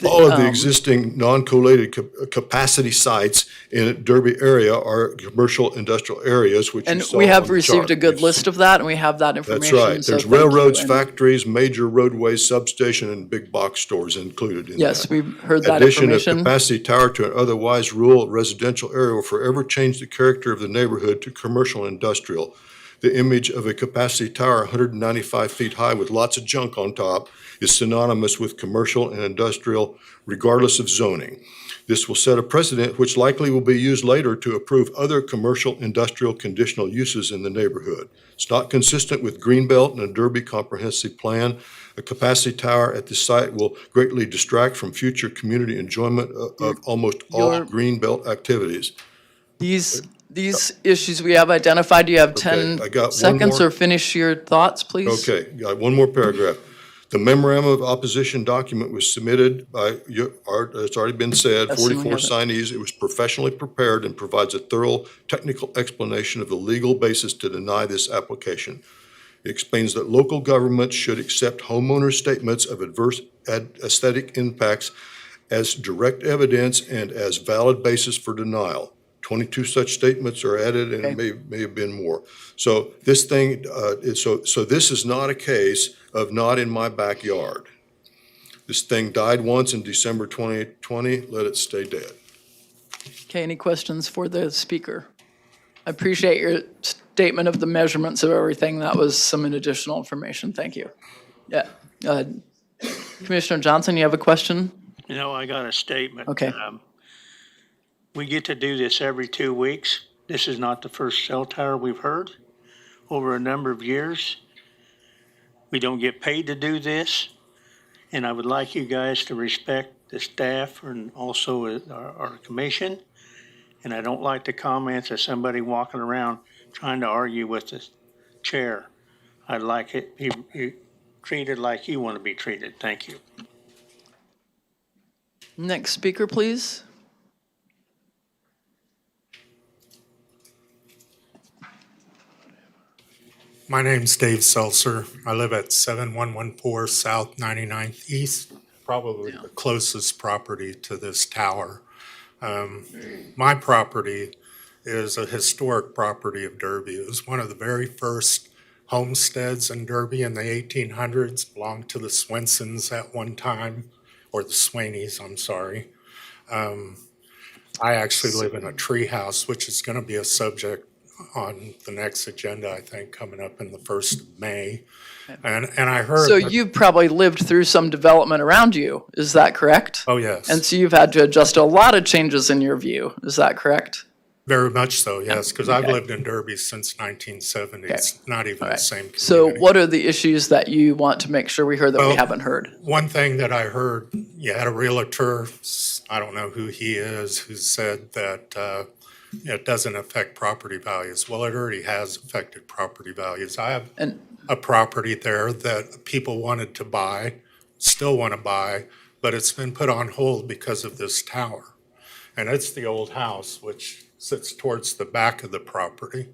All of the existing non-collated capacity sites in Derby area are commercial industrial areas, which you And saw we have on the received a chart. good list of that, and we have that That's information. right. so There's thank you, railroads, and- factories, major roadways, substation, and big box stores included in that. Yes, we've heard that Addition of information. capacity tower to an otherwise rural residential area will forever change the character of the neighborhood to commercial and industrial. The image of a capacity tower 195 feet high with lots of junk on top is synonymous with commercial and industrial regardless of zoning. This will set a precedent which likely will be used later to approve other commercial industrial conditional uses in the neighborhood. It's not consistent with Greenbelt and a Derby comprehensive plan. A capacity tower at the site will greatly distract from future community enjoyment of almost all Greenbelt activities. These issues we have identified, do you have 10 I got one seconds more. or finish your thoughts, please? Okay, got one more paragraph. The memorandum of opposition document was submitted by, it's already been said, Yes, and we 44 have it. signees. It was professionally prepared and provides a thorough technical explanation of the legal basis to deny this application. It explains that local governments should accept homeowners' statements of adverse aesthetic impacts as direct evidence and as valid basis for denial. 22 such statements are added, and it may have been more. So this thing, this is not a case of not in my backyard. This thing died once in December 2020. Let it stay dead. Okay, any questions for the speaker? I appreciate your statement of the measurements of everything. That was some additional information. Thank you. Yeah. Commissioner Johnson, you have a question? You know, I got a statement. Okay. We get to do this every 2 weeks. This is not the first cell tower we've heard over a number of years. We don't get paid to do this. And I would like you guys to respect the staff and also our commission. And I don't like the comments of somebody walking around trying to argue with the chair. I'd like it be treated like you want to be treated. Thank you. Next speaker, please. My name's Dave Seltzer. I live at 7114 South 99th East, probably the closest property to this tower. My property is a historic property of Derby. It was one of the very first homesteads in Derby in the 1800s, belonged to the Swensons at one time, or the Swainies, I'm sorry. I actually live in a tree house, which is going to be a subject on the next agenda, I think, coming up in the 1st of May. And I heard. So you've probably lived through some development around you, is that correct? Oh, yes. And so you've had to adjust a lot of changes in your view, is that correct? Very much so, yes, because I've lived in Derby since 1970. Okay. It's not even the same community. So what are the issues that you want to make sure we hear that we haven't heard? One thing that I heard, you had a realtor, I don't know who he is, who said that it doesn't affect property values. Well, it already has affected property values. I have a property there that people wanted to buy, still want to buy, but it's been put on hold because of this tower. And it's the old house, which sits towards the back of the property.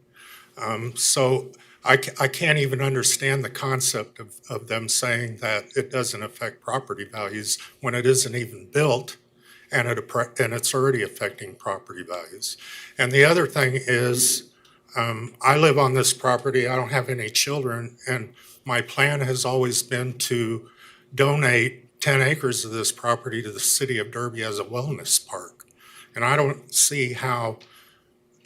So I can't even understand the concept of them saying that it doesn't affect property values when it isn't even built and it's already affecting property values. And the other thing is, I live on this property, I don't have any children, and my plan has always been to donate 10 acres of this property to the city of Derby as a wellness park. And I don't see how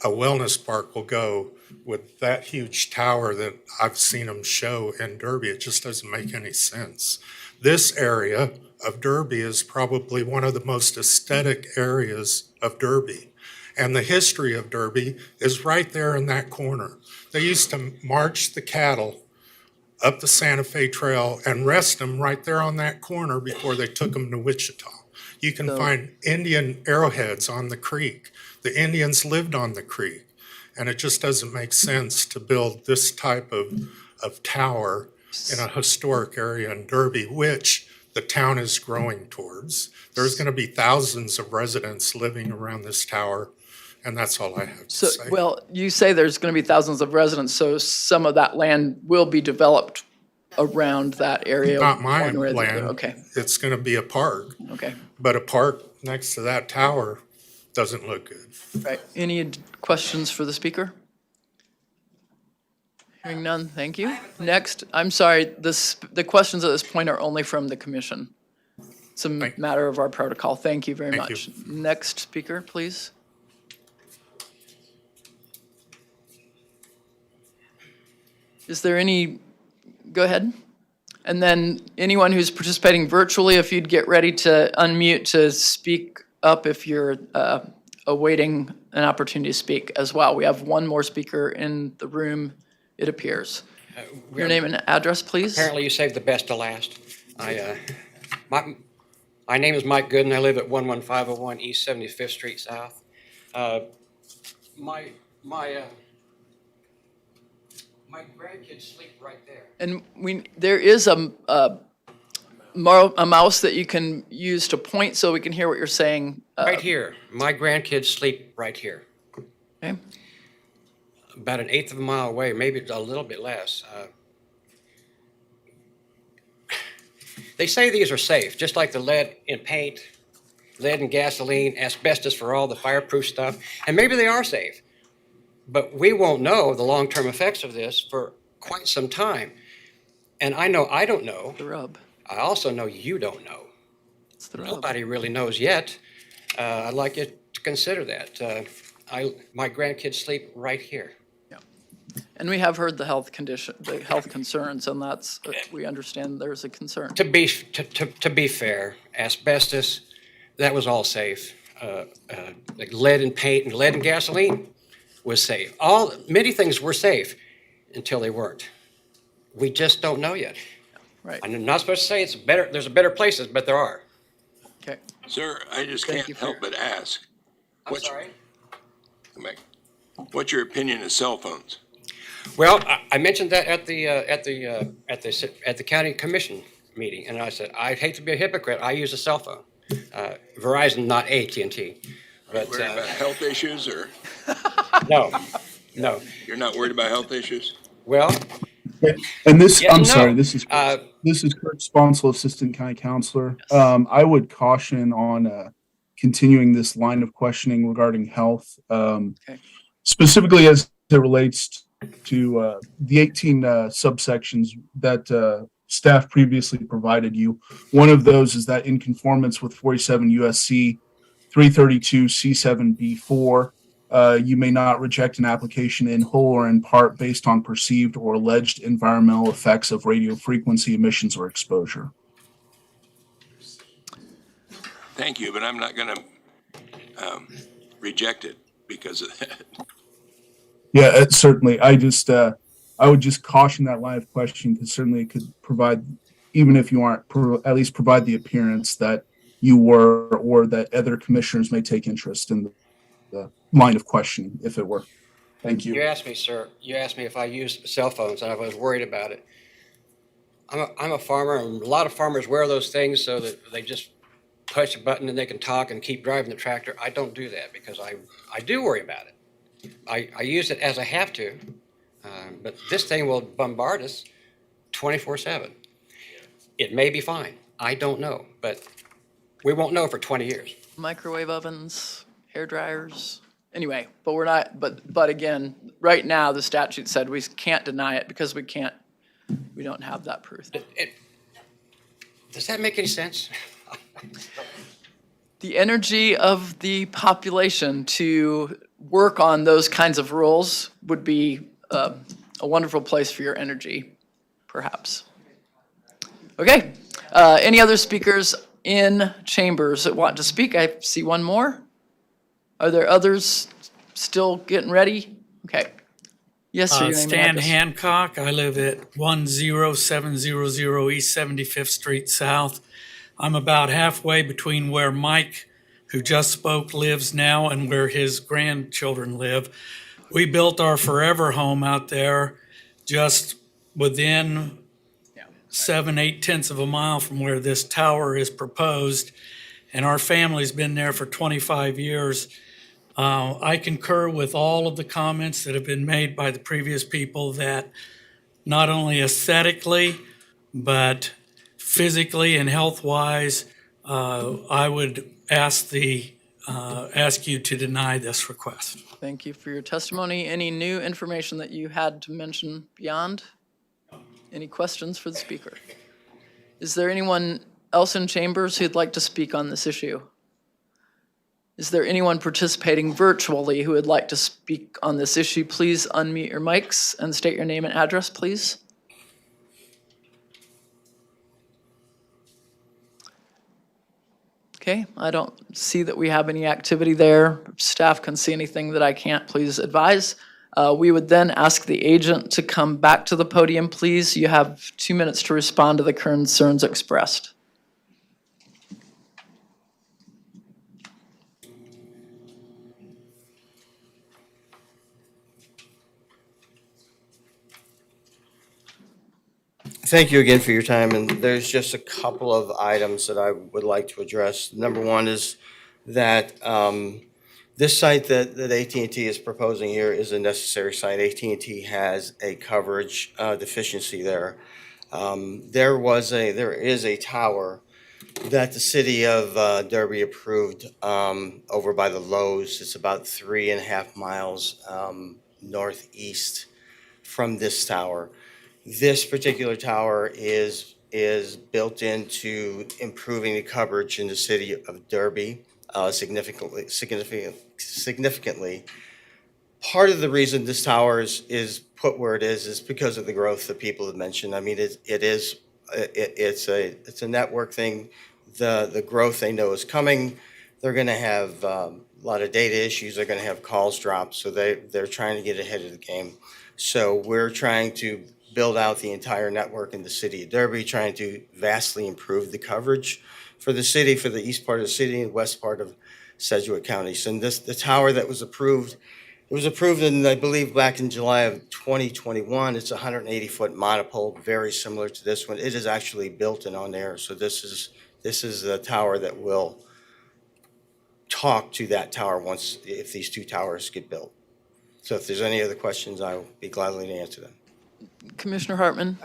a wellness park will go with that huge tower that I've seen them show in Derby. It just doesn't make any sense. This area of Derby is probably one of the most aesthetic areas of Derby. And the history of Derby is right there in that corner. They used to march the cattle up the Santa Fe Trail and rest them right there on that corner before they took them to Wichita. You can find Indian arrowheads on the creek. The Indians lived on the creek. And it just doesn't make sense to build this type of tower in a historic area in Derby, which the town is growing towards. There's going to be thousands of residents living around this tower, and that's all I have to say. Well, you say there's going to be thousands of residents, so some of that land will be developed around that area? Not my one way or the other. land. Okay, It's going to be a park, okay. but a park next to that tower doesn't look good. Right. Any questions for the speaker? Hearing none, thank you. Next, I'm sorry, the questions at this point are only from the commission. It's a matter of our protocol. Thank you very much. Next speaker, please. Is there any, go ahead. And then anyone who's participating virtually, if you'd get ready to unmute to speak up if you're awaiting an opportunity to speak as well. We have one more speaker in the room, it appears. Your name and address, please. Apparently you saved the best to last. My name is Mike Gooden. I live at 11501 East 75th Street South. My grandkids sleep right there. And there is a mouse that you can use to point so we can hear what you're saying. Right here. My grandkids sleep right here. Okay. About an eighth of a mile away, maybe a little bit less. They say these are safe, just like the lead in paint, lead in gasoline, asbestos for all the fireproof stuff, and maybe they are safe. But we won't know the long-term effects of this for quite some time. And I know I don't know. The rub. I also know you don't know. It's the rub. Nobody really knows yet. I'd like you to consider that. My grandkids sleep right here. And we have heard the health concerns, and that's, we understand there's a concern. To be fair, asbestos, that was all safe. Like lead and paint and lead and gasoline was safe. Many things were safe until they weren't. We just don't know yet. Right. I'm not supposed to say it's better, there's better places, but there are. Okay. Sir, I just can't help but ask. I'm sorry? What's your opinion of cell phones? Well, I mentioned that at the county commission meeting, and I said, I'd hate to be a hypocrite, I use a cell phone. Verizon, not AT&T. But, Worried about health issues or? No. You're not worried about health issues? Well. And this, yes I'm and no. sorry, this is Kurt Sponsel, Assistant County Counselor. I would caution on continuing this line of questioning regarding health, specifically as it relates to the 18 subsections that staff previously provided you. One of those is that in conformance with 47 USC 332 C7B4, you may not reject an application in whole or in part based on perceived or alleged environmental effects of radio frequency emissions or exposure. Thank you, but I'm not going to reject it because of that. Yeah, certainly. I would just caution that line of questioning because certainly it could provide, even if you aren't, at least provide the appearance that you were or that other commissioners may take interest in the line of questioning if it were. Thank you. You asked me, sir, if I use cell phones, and I was worried about it. I'm a farmer, and a lot of farmers wear those things so that they just push a button and they can talk and keep driving the tractor. I don't do that because I do worry about it. I use it as I have to, but this thing will bombard us 24/7. It may be fine. I don't know, but we won't know for 20 years. Microwave ovens, hair dryers. Anyway, but we're not, but again, right now, the statute said we can't deny it because we don't have that proof. Does that make any sense? The energy of the population to work on those kinds of rules would be a wonderful place for your energy, perhaps. Okay, any other speakers in chambers that want to speak? I see one more. Are there others still getting ready? Okay. Yes, sir. Your name and Stan address. Hancock. I live at 10700 East 75th Street South. I'm about halfway between where Mike, who just spoke, lives now and where his grandchildren live. We built our forever home out there just within 7/8 of a mile from where this tower is proposed, and our family's been there for 25 years. I concur with all of the comments that have been made by the previous people that not only aesthetically, but physically and health-wise, I would ask you to deny this request. Thank you for your testimony. Any new information that you had to mention beyond? Any questions for the speaker? Is there anyone else in chambers who'd like to speak on this issue? Is there anyone participating virtually who would like to speak on this issue? Please unmute your mics and state your name and address, please. Okay, I don't see that we have any activity there. If staff can see anything that I can't, please advise. We would then ask the agent to come back to the podium, please. You have 2 minutes to respond to the concerns expressed. Thank you again for your time, and there's just a couple of items that I would like to address. Number one is that this site that AT&T is proposing here is a necessary site. AT&T has a coverage deficiency there. There is a tower that the city of Derby approved over by the Lowe's. It's about 3.5 miles northeast from this tower. This particular tower is built into improving the coverage in the city of Derby significantly. Part of the reason this tower is put where it is because of the growth that people have mentioned. I mean, it's a network thing. The growth they know is coming. They're going to have a lot of data issues. They're going to have calls drop. So they're trying to get ahead of the game. So we're trying to build out the entire network in the city of Derby, trying to vastly improve the coverage for the city, for the east part of the city and west part of Sedgwick counties. And the tower that was approved, it was approved in, I believe, back in July of 2021. It's a 180-foot monopole, very similar to this one. It is actually built and on air. So this is the tower that will talk to that tower if these two towers get built. So if there's any other questions, I will be gladly to answer them. Commissioner Hartman?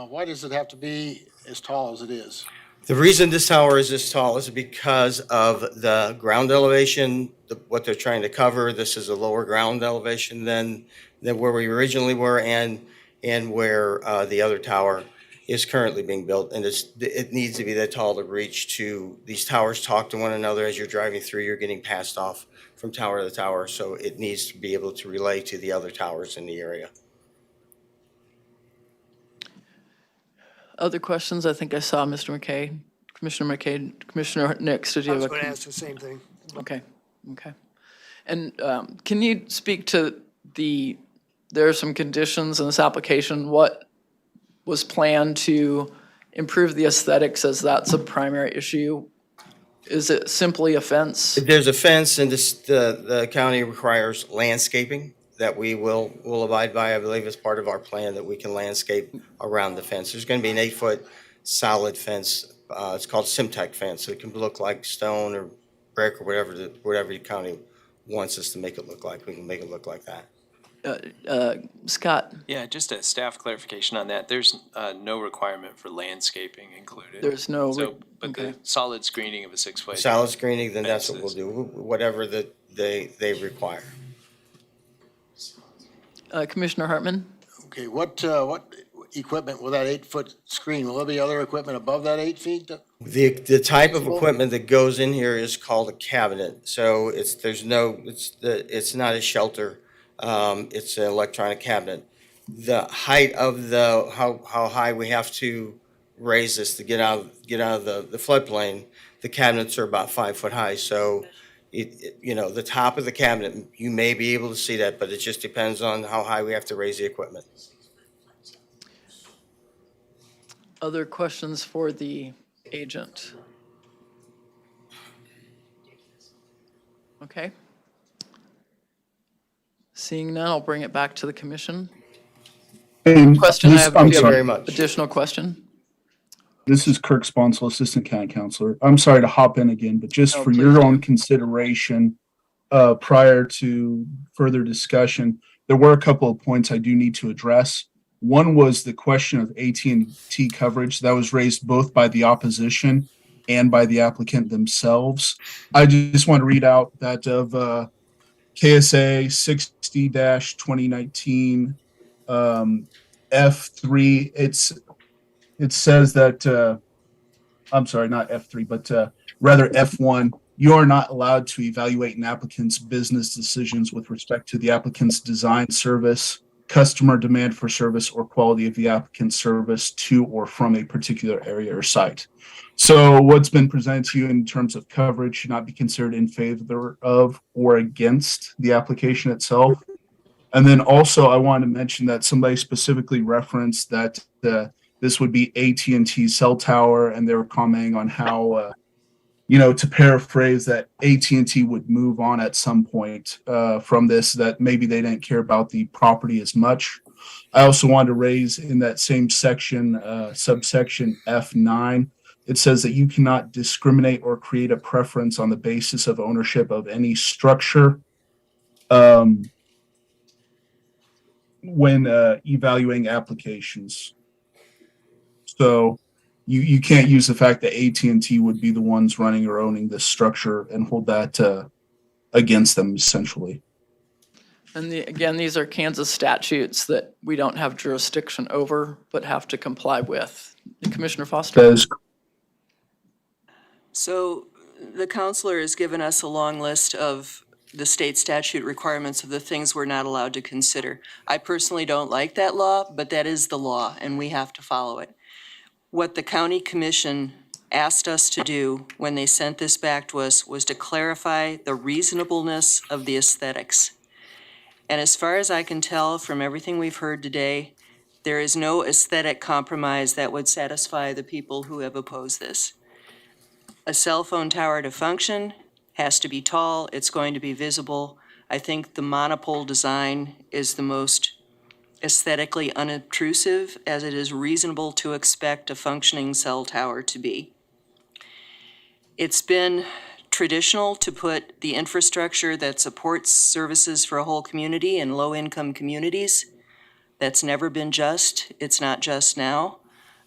Why does it have to be as tall as it is? The reason this tower is this tall is because of the ground elevation, what they're trying to cover. This is a lower ground elevation than where we originally were and where the other tower is currently being built. And it needs to be that tall to reach to, these towers talk to one another as you're driving through, you're getting passed off from tower to tower. So it needs to be able to relay to the other towers in the area. Other questions? I think I saw Mr. McKay. Commissioner McKay, Commissioner Nix, did you I have was a? going to ask the same thing. Okay. And can you speak to there are some conditions in this application. What was planned to improve the aesthetics, as that's a primary issue? Is it simply a fence? There's a fence, and the county requires landscaping that we will abide by. I believe as part of our plan that we can landscape around the fence. There's going to be an 8-foot solid fence. It's called Simtech fence. It can look like stone or brick or whatever the county wants us to make it look like. We can make it look like that. Scott? Yeah, just a staff clarification on that. There's no requirement for landscaping included. There's no. But the solid screening of a 6-foot. Solid screening, then that's what we'll do. Whatever that they require. Commissioner Hartman? Okay, what equipment will that 8-foot screen, will there be other equipment above that 8 feet? The type of equipment that goes in here is called a cabinet. So it's not a shelter. It's an electronic cabinet. The height of how high we have to raise this to get out of the floodplain, the cabinets are about 5 foot high. So the top of the cabinet, you may be able to see that, but it just depends on how high we have to raise the equipment. Other questions for the agent? Okay. Seeing none, I'll bring it back to the commission. And Question, this- I have I'm do you have sorry. an additional question? This is Kirk Sponsel, Assistant County Counselor. I'm sorry to hop in again, but just No, for please your do. own consideration, prior to further discussion, there were a couple of points I do need to address. One was the question of AT&T coverage that was raised both by the opposition and by the applicant themselves. I just want to read out that of KSA 60-2019 F3. It says that, I'm sorry, not F3, but rather F1, you are not allowed to evaluate an applicant's business decisions with respect to the applicant's design, service, customer demand for service, or quality of the applicant's service to or from a particular area or site. So what's been presented to you in terms of coverage should not be considered in favor of or against the application itself. And then also I wanted to mention that somebody specifically referenced that this would be AT&T cell tower, and they were commenting on how, to paraphrase, that AT&T would move on at some point from this, that maybe they didn't care about the property as much. I also wanted to raise in that same section, subsection F9, it says that you cannot discriminate or create a preference on the basis of ownership of any structure when evaluating applications. So you can't use the fact that AT&T would be the ones running or owning this structure and hold that against them, essentially. And again, these are Kansas statutes that we don't have jurisdiction over, but have to comply with. Commissioner Foster? That is So the counselor has given us a long list of the state statute requirements of the things we're not allowed to consider. I personally don't like that law, but that is the law, and we have to follow it. What the county commission asked us to do when they sent this back to us was to clarify the reasonableness of the aesthetics. And as far as I can tell from everything we've heard today, there is no aesthetic compromise that would satisfy the people who have opposed this. A cell phone tower to function has to be tall, it's going to be visible. I think the monopole design is the most aesthetically unobtrusive, as it is reasonable to expect a functioning cell tower to be. It's been traditional to put the infrastructure that supports services for a whole community in low-income communities. That's never been just. It's not just now.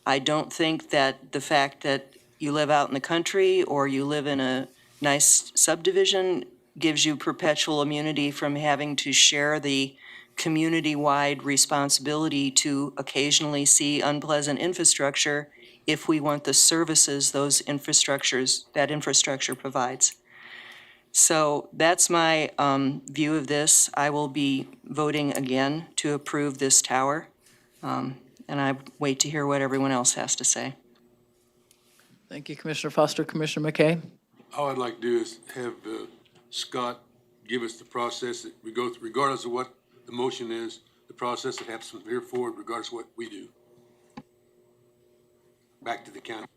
I don't think that the fact that you live out in the country or you live in a nice subdivision gives you perpetual immunity from having to share the community-wide responsibility to occasionally see unpleasant infrastructure if we want the services that infrastructure provides. So that's my view of this. I will be voting again to approve this tower, and I wait to hear what everyone else has to say. Thank you, Commissioner Foster. Commissioner McKay? All I'd like to do is have Scott give us the process that we go through, regardless of what the motion is, the process that happens from here forward, regardless of what we do. Back to the county.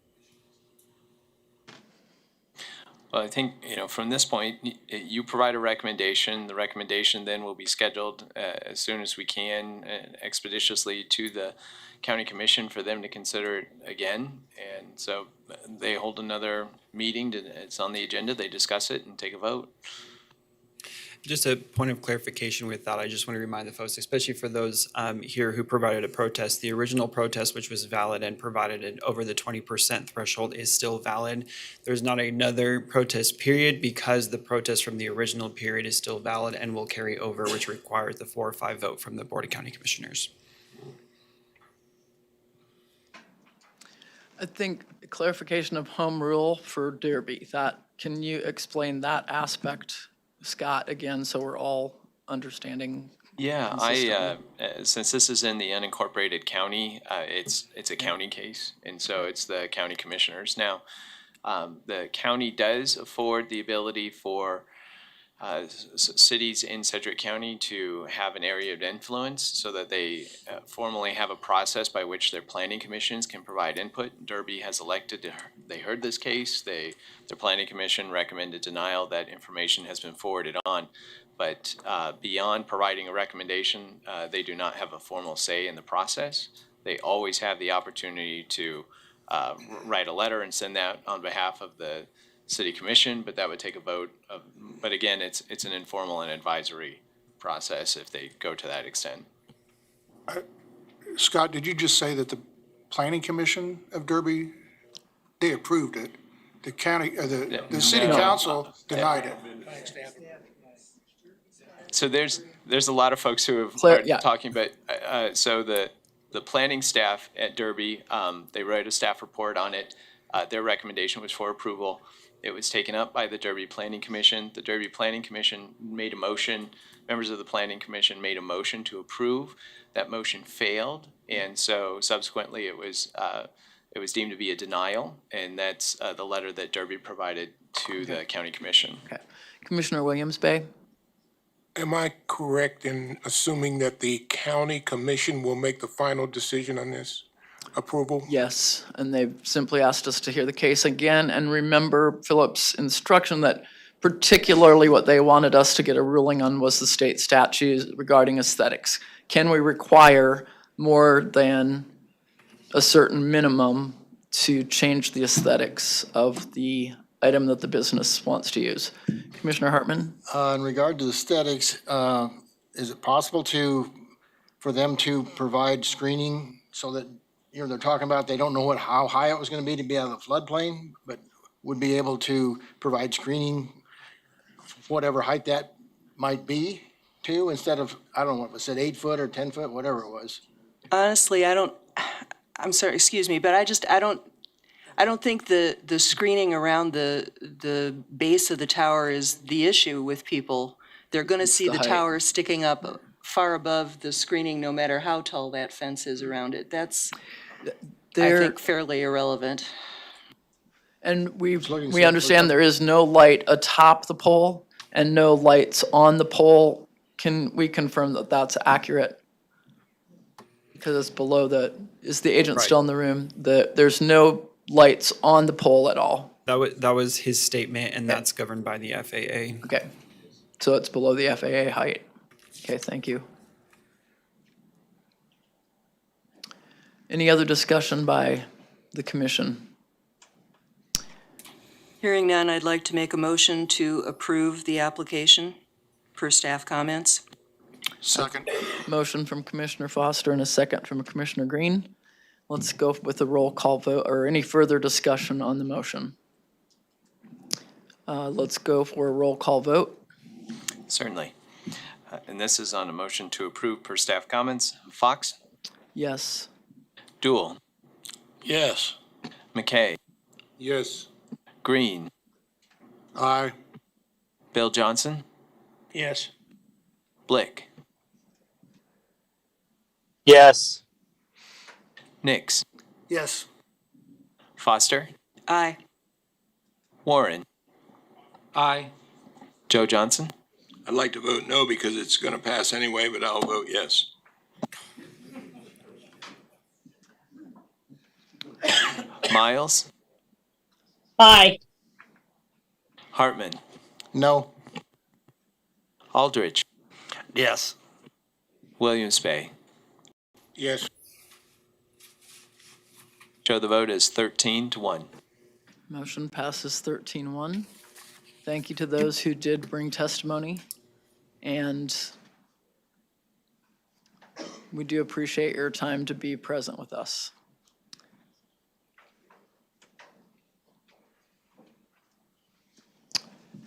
Well, I think, from this point, you provide a recommendation. The recommendation then will be scheduled as soon as we can expeditiously to the county commission for them to consider it again. And so they hold another meeting, it's on the agenda, they discuss it and take a vote. Just a point of clarification with that, I just want to remind the folks, especially for those here who provided a protest, the original protest, which was valid and provided it over the 20% threshold, is still valid. There's not another protest period because the protest from the original period is still valid and will carry over, which requires the 4 or 5 vote from the Board of County Commissioners. I think clarification of home rule for Derby, can you explain that aspect, Scott, again, so we're all understanding? Yeah, since this is in the unincorporated county, it's a county case, and so it's the county commissioners. Now, the county does afford the ability for cities in Sedgwick County to have an area of influence so that they formally have a process by which their planning commissions can provide input. Derby has elected, they heard this case, their planning commission recommended denial, that information has been forwarded on. But beyond providing a recommendation, they do not have a formal say in the process. They always have the opportunity to write a letter and send that on behalf of the city commission, but that would take a vote. But again, it's an informal and advisory process if they go to that extent. Scott, did you just say that the planning commission of Derby, they approved it? The county, the city council denied it. So there's a lot of folks who are talking, but so the planning staff at Derby, they wrote a staff report on it. Their recommendation was for approval. It was taken up by the Derby Planning Commission. The Derby Planning Commission made a motion. Members of the Planning Commission made a motion to approve. That motion failed, and so subsequently it was deemed to be a denial, and that's the letter that Derby provided to the County Commission. Okay. Commissioner Williams-Bay? Am I correct in assuming that the county commission will make the final decision on this approval? Yes, and they've simply asked us to hear the case again, and remember Philip's instruction that particularly what they wanted us to get a ruling on was the state statutes regarding aesthetics. Can we require more than a certain minimum to change the aesthetics of the item that the business wants to use? Commissioner Hartman? In regard to the aesthetics, is it possible for them to provide screening so that, they're talking about they don't know how high it was going to be out of the floodplain, but would be able to provide screening, whatever height that might be, too, instead of, I don't know what was said, 8 foot or 10 foot, whatever it was? Honestly, I'm sorry, excuse me, but I don't think the screening around the base of the tower is the issue with people. They're gonna see the the height. tower sticking up far above the screening, no matter how tall that fence is around it. That's, I There, think, fairly irrelevant. and we looking we so- understand there is no light atop the pole and no lights on the pole. Can we confirm that that's accurate? Because it's below the, is the agent still in the room? There's no lights on the pole at all. That was his statement, and that's governed by the FAA. Okay, so it's below the FAA height. Okay, thank you. Any other discussion by the commission? Hearing none, I'd like to make a motion to approve the application per staff comments. Second. Motion from Commissioner Foster and a second from Commissioner Green. Let's go with a roll call vote, or any further discussion on the motion. Let's go for a roll call vote. Certainly. And this is on a motion to approve per staff comments. Fox? Yes. Dool? Yes. McKay? Yes. Green? Aye. Bill Johnson? Yes. Blick? Yes. Nix? Yes. Foster? Aye. Warren? Aye. Joe Johnson? I'd like to vote no because it's going to pass anyway, but I'll vote yes. Miles? Aye. Hartman? No. Aldridge? Yes. Williams Bay? Yes. Show the vote is 13-1. Motion passes 13-1. Thank you to those who did bring testimony, and we do appreciate your time to be present with us.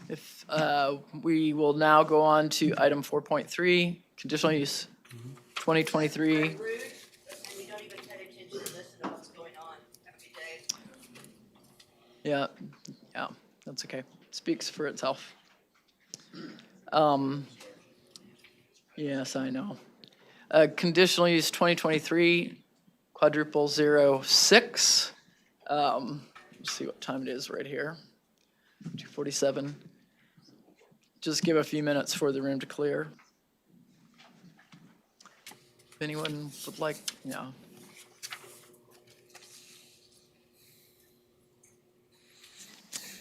If we will now go on to item 4.3, conditional use 2023. Yeah, yeah, that's okay. Speaks for itself. Yes, I know. Conditional use 2023, quadruple 06. Let's see what time it is right here. 2:47. Just give a few minutes for the room to clear. If anyone would like, yeah.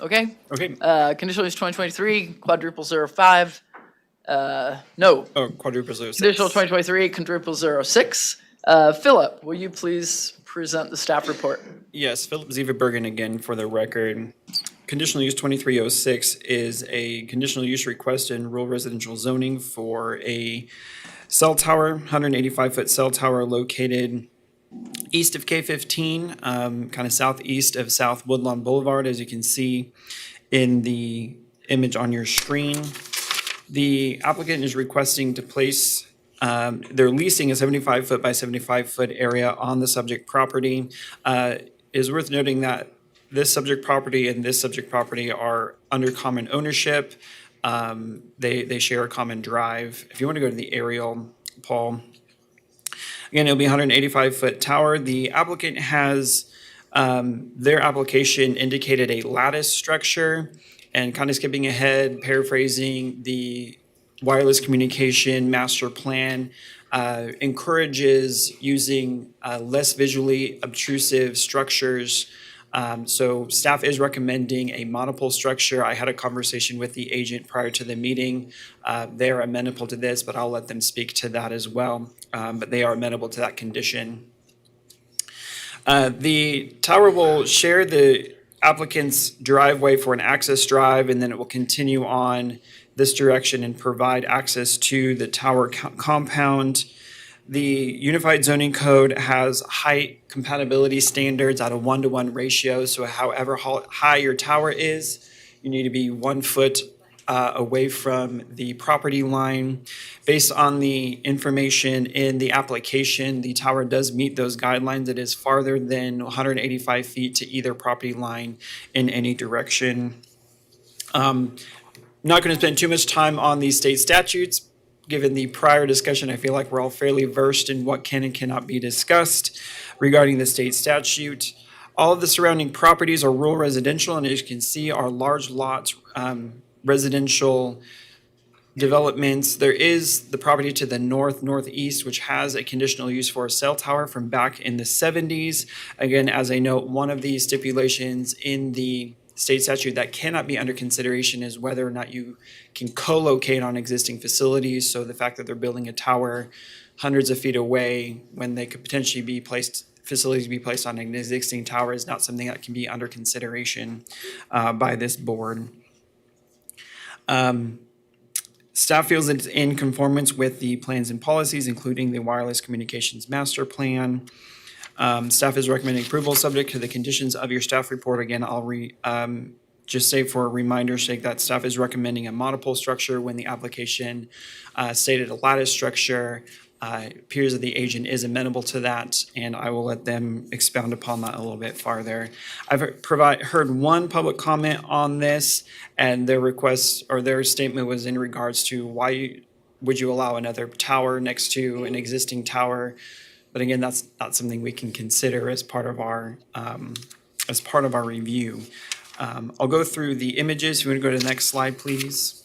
Okay. Okay. Conditional use 2023, quadruple 05. No. Oh, quadruple 06. Conditional 2023, quadruple 06. Philip, will you please present the staff report? Yes, Philip Zevabergen again for the record. Conditional use 2306 is a conditional use request in rural residential zoning for a cell tower, 185-foot cell tower located east of K-15, kind of southeast of South Woodlawn Boulevard, as you can see in the image on your screen. The applicant is requesting to place, they're leasing a 75-foot by 75-foot area on the subject property. It is worth noting that this subject property and this subject property are under common ownership. They share a common drive. If you want to go to the aerial, Paul. Again, it'll be a 185-foot tower. The applicant has, their application indicated a lattice structure, and kind of skipping ahead, paraphrasing, the wireless communication master plan encourages using less visually obtrusive structures. So staff is recommending a monopole structure. I had a conversation with the agent prior to the meeting. They're amenable to this, but I'll let them speak to that as well. But they are amenable to that condition. The tower will share the applicant's driveway for an access drive, and then it will continue on this direction and provide access to the tower compound. The Unified Zoning Code has height compatibility standards at a 1-to-1 ratio. So however high your tower is, you need to be 1 foot away from the property line. Based on the information in the application, the tower does meet those guidelines. It is farther than 185 feet to either property line in any direction. Not going to spend too much time on these state statutes. Given the prior discussion, I feel like we're all fairly versed in what can and cannot be discussed regarding the state statute. All of the surrounding properties are rural residential, and as you can see, are large lots, residential developments. There is the property to the northeast, which has a conditional use for a cell tower from back in the 70s. Again, as I note, one of the stipulations in the state statute that cannot be under consideration is whether or not you can co-locate on existing facilities. So the fact that they're building a tower hundreds of feet away when they could potentially be placed, facilities be placed on an existing tower, is not something that can be under consideration by this board. Staff feels it's in conformance with the plans and policies, including the wireless communications master plan. Staff is recommending approval subject to the conditions of your staff report. Again, I'll just say for a reminder's sake that staff is recommending a monopole structure when the application stated a lattice structure. Appears that the agent is amenable to that, and I will let them expound upon that a little bit farther. I've heard one public comment on this, and their request or their statement was in regards to why would you allow another tower next to an existing tower? But again, that's not something we can consider as part of our review. I'll go through the images. If you want to go to the next slide, please.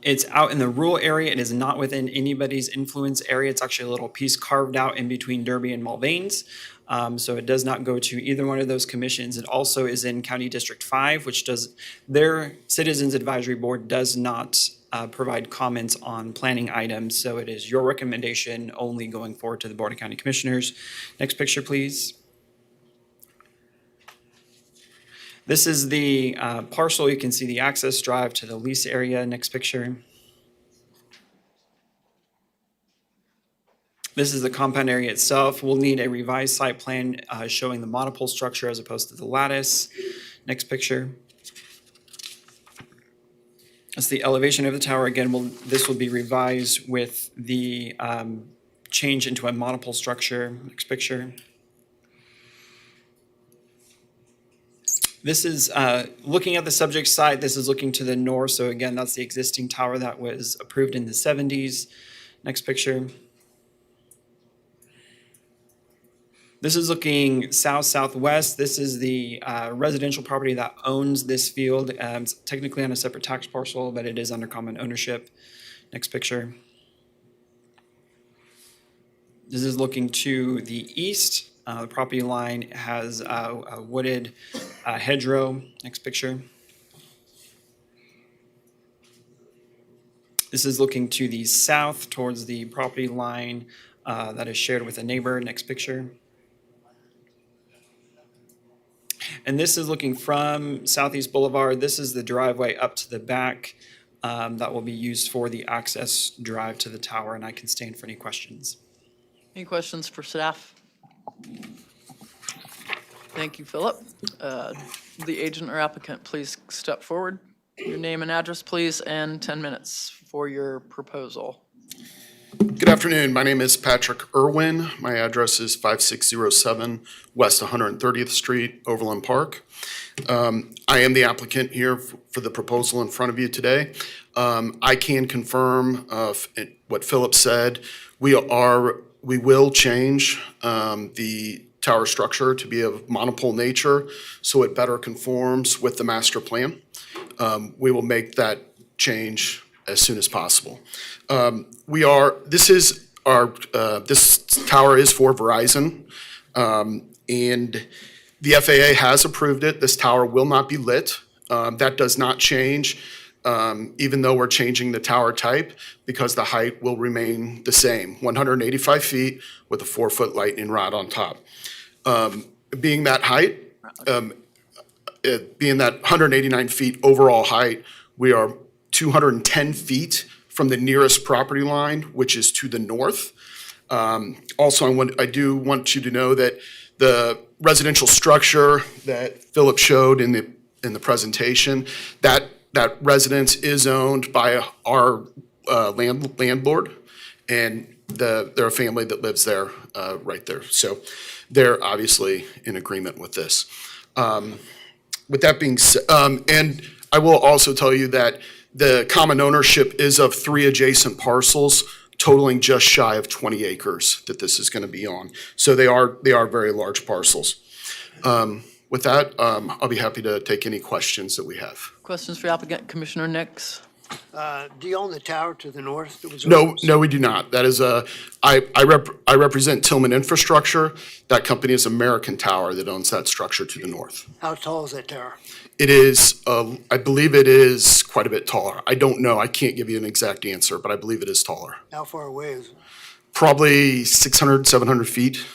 It's out in the rural area. It is not within anybody's influence area. It's actually a little piece carved out in between Derby and Mulvane's. So it does not go to either one of those commissions. It also is in County District 5, which their Citizens Advisory Board does not provide comments on planning items. So it is your recommendation only going forward to the Board of County Commissioners. Next picture, please. This is the parcel. You can see the access drive to the lease area. Next picture. This is the compound area itself. We'll need a revised site plan showing the monopole structure as opposed to the lattice. Next picture. That's the elevation of the tower. Again, this will be revised with the change into a monopole structure. Next picture. This is looking at the subject site. This is looking to the north. So again, that's the existing tower that was approved in the 70s. Next picture. This is looking south-southwest. This is the residential property that owns this field. It's technically on a separate tax parcel, but it is under common ownership. Next picture. This is looking to the east. The property line has a wooded hedgerow. Next picture. This is looking to the south towards the property line that is shared with a neighbor. Next picture. And this is looking from Southeast Boulevard. This is the driveway up to the back that will be used for the access drive to the tower, and I can stand for any questions. Any questions for staff? Thank you, Philip. The agent or applicant, please step forward. Your name and address, please, and 10 minutes for your proposal. Good afternoon. My name is Patrick Irwin. My address is 5607 West 130th Street, Overland Park. I am the applicant here for the proposal in front of you today. I can confirm what Philip said. We will change the tower structure to be of monopole nature so it better conforms with the master plan. We will make that change as soon as possible. This tower is for Verizon, and the FAA has approved it. This tower will not be lit. That does not change, even though we're changing the tower type, because the height will remain the same, 185 feet with a 4-foot lightning rod on top. Being that height, being that 189 feet overall height, we are 210 feet from the nearest property line, which is to the north. Also, I do want you to know that the residential structure that Philip showed in the presentation, that residence is owned by our landlord, and there are a family that lives there right there. So they're obviously in agreement with this. with that being said, and I will also tell you that the common ownership is of 3 adjacent parcels totaling just shy of 20 acres that this is going to be on. So they are very large parcels. With that, I'll be happy to take any questions that we have. Questions for applicant, Commissioner Nix? Do you own the tower to the north that was? No, we do not. That is I represent Tillman Infrastructure. That company is American Tower that owns that structure to the north. How tall is that tower? It is, I believe it is quite a bit taller. I don't know. I can't give you an exact answer, but I believe it is taller. How far away is it? Probably 600, 700 feet.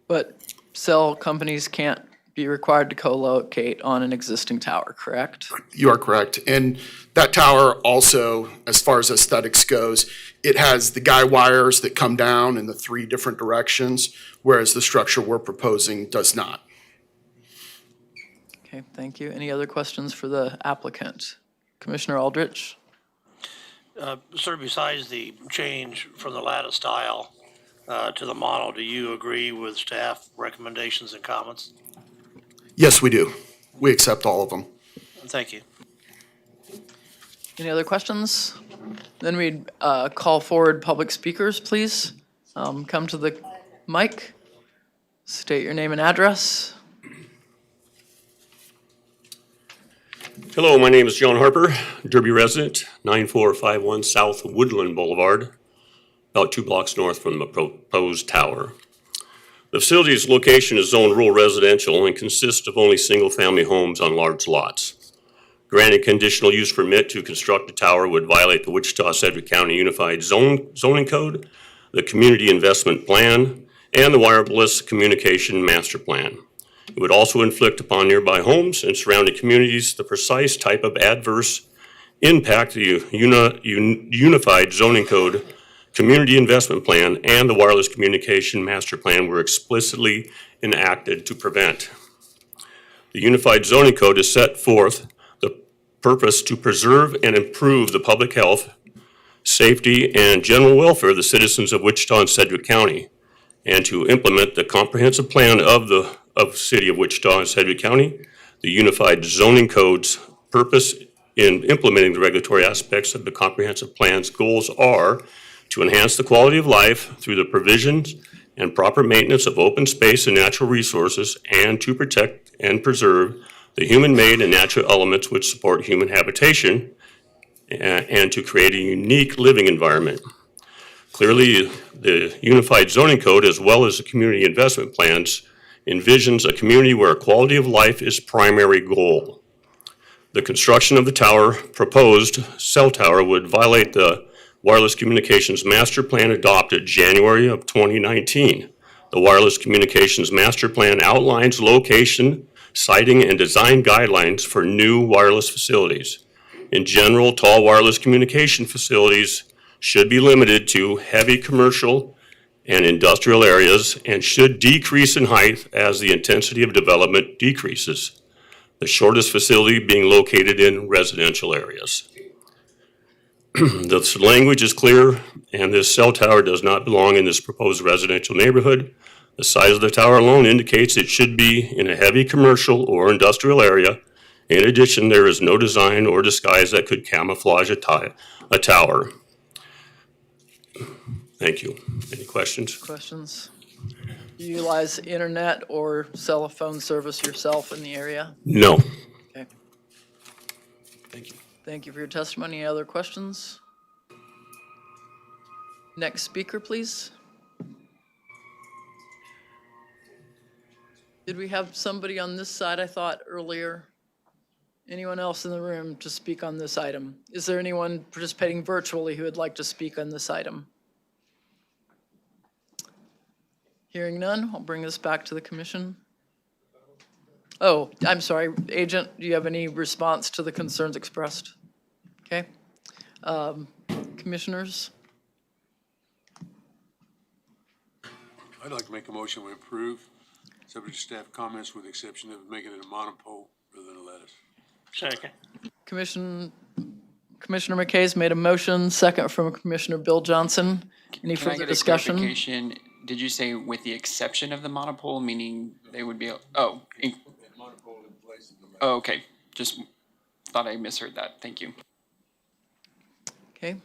But cell companies can't be required to co-locate on an existing tower, correct? You are correct. And that tower also, as far as aesthetics goes, it has the guy wires that come down in the 3 different directions, whereas the structure we're proposing does not. Okay, thank you. Any other questions for the applicant? Commissioner Aldrich? Sir, besides the change from the lattice style to the model, do you agree with staff recommendations and comments? Yes, we do. We accept all of them. Thank you. Any other questions? Then we'd call forward public speakers, please. Come to the mic, state your name and address. Hello, my name is John Harper, Derby resident, 9451 South Woodland Boulevard, about 2 blocks north from the proposed tower. The facility's location is zoned rural residential and consists of only single-family homes on large lots. Granting conditional use permit to construct a tower would violate the Wichita-Sedgwick County Unified Zoning Code, the Community Investment Plan, and the Wireless Communication Master Plan. It would also inflict upon nearby homes and surrounding communities the precise type of adverse impact the Unified Zoning Code, Community Investment Plan, and the Wireless Communication Master Plan were explicitly enacted to prevent. The Unified Zoning Code has set forth the purpose to preserve and improve the public health, safety, and general welfare of the citizens of Wichita and Sedgwick County, and to implement the comprehensive plan of the City of Wichita and Sedgwick County. The Unified Zoning Code's purpose in implementing the regulatory aspects of the comprehensive plan's goals are to enhance the quality of life through the provisions and proper maintenance of open space and natural resources, and to protect and preserve the human-made and natural elements which support human habitation, and to create a unique living environment. Clearly, the Unified Zoning Code, as well as the community investment plans, envisions a community where quality of life is primary goal. The construction of the proposed cell tower would violate the Wireless Communications Master Plan adopted January of 2019. The Wireless Communications Master Plan outlines location, siting, and design guidelines for new wireless facilities. In general, tall wireless communication facilities should be limited to heavy commercial and industrial areas and should decrease in height as the intensity of development decreases, the shortest facility being located in residential areas. The language is clear, and this cell tower does not belong in this proposed residential neighborhood. The size of the tower alone indicates it should be in a heavy commercial or industrial area. In addition, there is no design or disguise that could camouflage a tower. Thank you. Any questions? Questions? You utilize internet or cell phone service yourself in the area? No. Okay. Thank you. Thank you for your testimony. Any other questions? Next speaker, please. Did we have somebody on this side, I thought, earlier? Anyone else in the room to speak on this item? Is there anyone participating virtually who would like to speak on this item? Hearing none, I'll bring this back to the commission. Oh, I'm sorry, Agent, do you have any response to the concerns expressed? Okay. Commissioners? I'd like to make a motion to approve, subject to staff comments with the exception of making it a monopole rather than a lattice. Second. Commissioner McKay's made a motion, second from Commissioner Bill Johnson. Any Can I further get a discussion? clarification? did you say with the exception of the monopole, meaning they would be, oh, oh, okay, just thought I misheard that, thank you. Okay.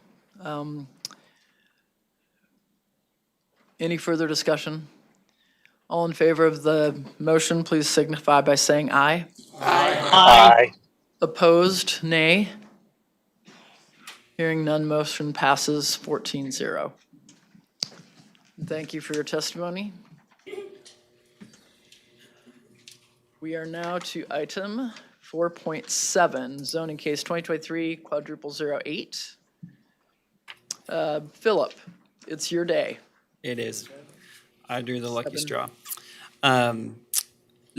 Any further discussion? All in favor of the motion, please signify by saying aye. Aye. Opposed, nay. Hearing none, motion passes 14-0. Thank you for your testimony. We are now to item 4.7, zoning case 2023-08. Philip, it's your day. It is. I drew the lucky 7. straw.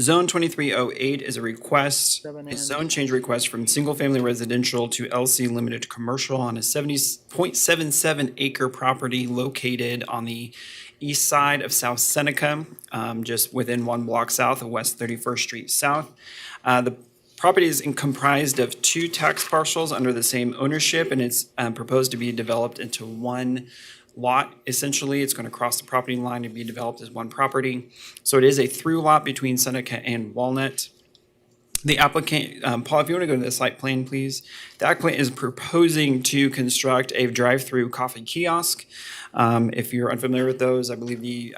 Zone 2308 is a request, 7 a and- zone change request from single-family residential to LC limited commercial on a 70.77 acre property located on the east side of South Seneca, just within 1 block south of West 31st Street South. The property is comprised of 2 tax parcels under the same ownership, and it's proposed to be developed into 1 lot. Essentially, it's going to cross the property line and be developed as 1 property. So it is a through lot between Seneca and Walnut. The applicant, Paul, if you want to go to the site plan, please. The applicant is proposing to construct a drive-through coffee kiosk. If you're unfamiliar with those, I believe the,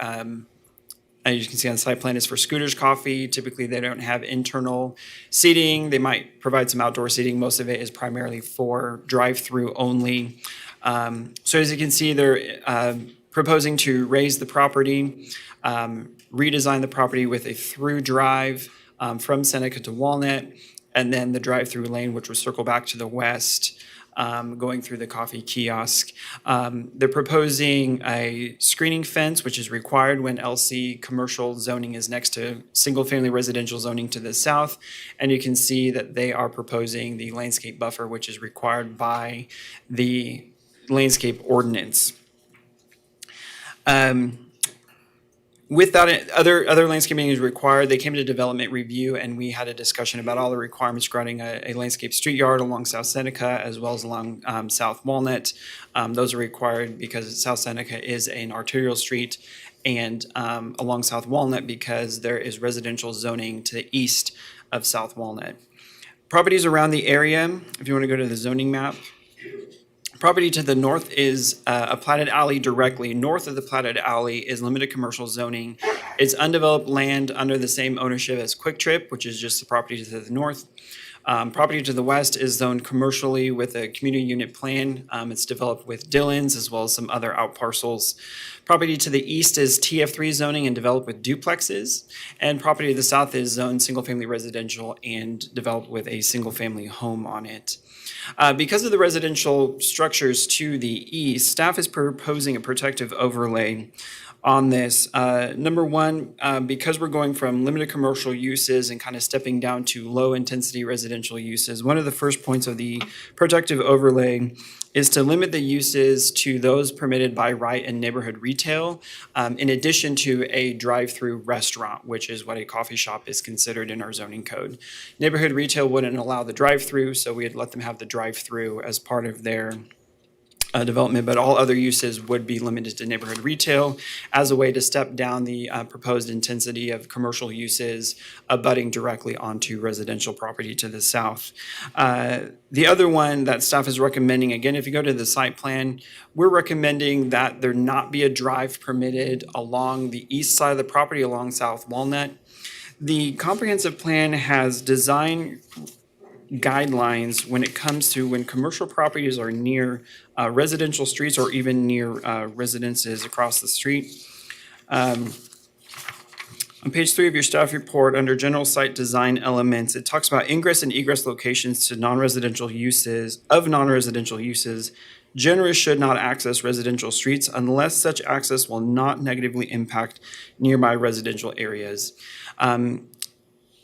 as you can see on the site plan, is for Scooters Coffee. Typically, they don't have internal seating. They might provide some outdoor seating. Most of it is primarily for drive-through only. So as you can see, they're proposing to raise the property, redesign the property with a through drive from Seneca to Walnut, and then the drive-through lane, which will circle back to the west, going through the coffee kiosk. They're proposing a screening fence, which is required when LC commercial zoning is next to single-family residential zoning to the south. And you can see that they are proposing the landscape buffer, which is required by the landscape ordinance. With that, other landscaping is required. They came to development review, and we had a discussion about all the requirements regarding a landscape street yard along South Seneca as well as along South Walnut. Those are required because South Seneca is an arterial street, and along South Walnut because there is residential zoning to the east of South Walnut. Properties around the area, if you want to go to the zoning map, property to the north is a platted alley directly. North of the platted alley is limited commercial zoning. It's undeveloped land under the same ownership as Quick Trip, which is just the property to the north. Property to the west is zoned commercially with a community unit plan. It's developed with Dillons as well as some other out parcels. Property to the east is TF3 zoning and developed with duplexes. And property to the south is zoned single-family residential and developed with a single-family home on it. Because of the residential structures to the east, staff is proposing a protective overlay on this. Number one, because we're going from limited commercial uses and kind of stepping down to low intensity residential uses, one of the first points of the protective overlay is to limit the uses to those permitted by right and neighborhood retail, in addition to a drive-through restaurant, which is what a coffee shop is considered in our zoning code. Neighborhood retail wouldn't allow the drive-through, so we'd let them have the drive-through as part of their development, but all other uses would be limited to neighborhood retail as a way to step down the proposed intensity of commercial uses abutting directly onto residential property to the south. The other one that staff is recommending, again, if you go to the site plan, we're recommending that there not be a drive permitted along the east side of the property along South Walnut. The comprehensive plan has design guidelines when it comes to when commercial properties are near residential streets or even near residences across the street. On page 3 of your staff report, under general site design elements, it talks about ingress and egress locations to non-residential uses. Generally should not access residential streets unless such access will not negatively impact nearby residential areas.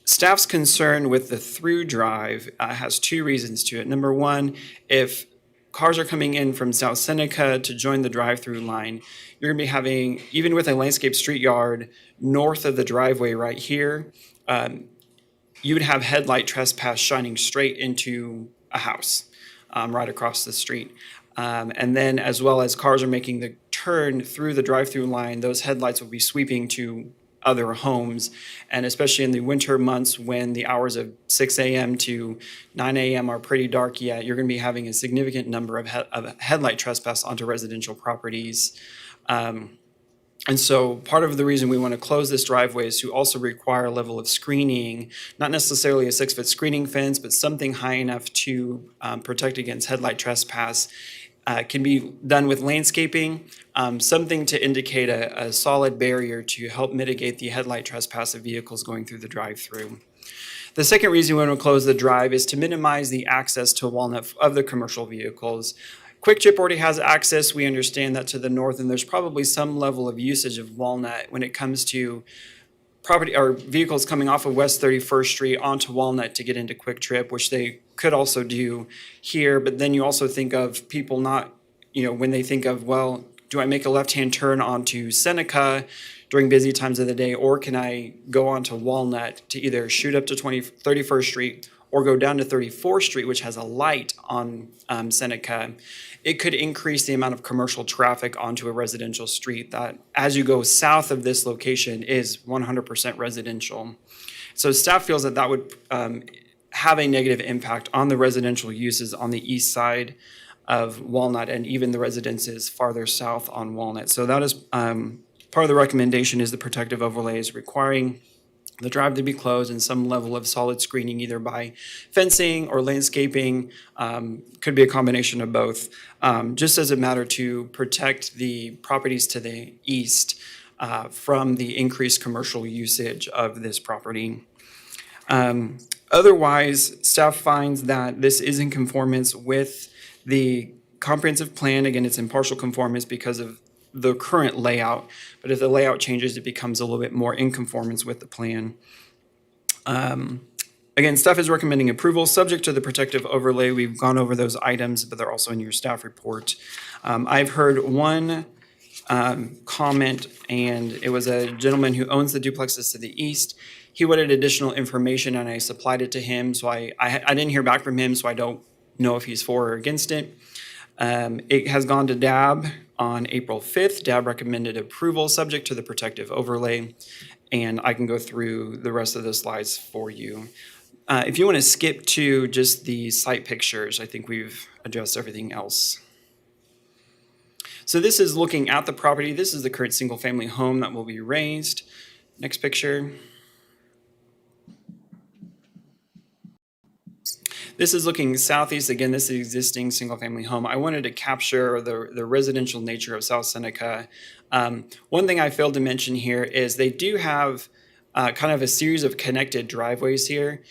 Staff's concern with the through drive has 2 reasons to it. Number one, if cars are coming in from South Seneca to join the drive-through line, you're gonna be having, even with a landscape street yard north of the driveway right here, you would have headlight trespass shining straight into a house right across the street. And then as well as cars are making the turn through the drive-through line, those headlights will be sweeping to other homes. And especially in the winter months when the hours of 6 a.m. to 9 a.m. are pretty dark yet, you're going to be having a significant number of headlight trespass onto residential properties. And so part of the reason we want to close this driveway is to also require a level of screening, not necessarily a 6-foot screening fence, but something high enough to protect against headlight trespass. Can be done with landscaping, something to indicate a solid barrier to help mitigate the headlight trespass of vehicles going through the drive-through. The second reason we want to close the drive is to minimize the access to Walnut of the commercial vehicles. Quick Trip already has access. We understand that to the north, and there's probably some level of usage of Walnut when it comes to property or vehicles coming off of West 31st Street onto Walnut to get into Quick Trip, which they could also do here. But then you also think of people not, when they think of, well, do I make a left-hand turn onto Seneca during busy times of the day, or can I go onto Walnut to either shoot up to 31st Street or go down to 34th Street, which has a light on Seneca? It could increase the amount of commercial traffic onto a residential street that, as you go south of this location, is 100% residential. So staff feels that would have a negative impact on the residential uses on the east side of Walnut and even the residences farther south on Walnut. So that is part of the recommendation is the protective overlay is requiring the drive to be closed and some level of solid screening, either by fencing or landscaping, could be a combination of both, just as a matter to protect the properties to the east from the increased commercial usage of this property. Otherwise, staff finds that this is in conformance with the comprehensive plan. Again, it's in partial conformance because of the current layout, but if the layout changes, it becomes a little bit more in conformance with the plan. Again, staff is recommending approval subject to the protective overlay. We've gone over those items, but they're also in your staff report. I've heard one comment, and it was a gentleman who owns the duplexes to the east. He wanted additional information, and I supplied it to him. So I didn't hear back from him, so I don't know if he's for or against it. It has gone to DAB on April 5th. DAB recommended approval subject to the protective overlay, and I can go through the rest of the slides for you. If you want to skip to just the site pictures, I think we've addressed everything else. So this is looking at the property. This is the current single-family home that will be raised. Next picture. This is looking southeast. Again, this is existing single-family home. I wanted to capture the residential nature of South Seneca. One thing I failed to mention here is they do have kind of a series of connected driveways here.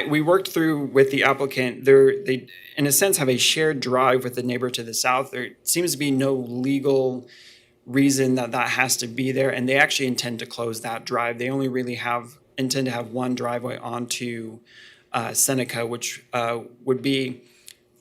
We worked through with the applicant. They, in a sense, have a shared drive with the neighbor to the south. There seems to be no legal reason that has to be there, and they actually intend to close that drive. They only really intend to have one driveway onto Seneca, which would be,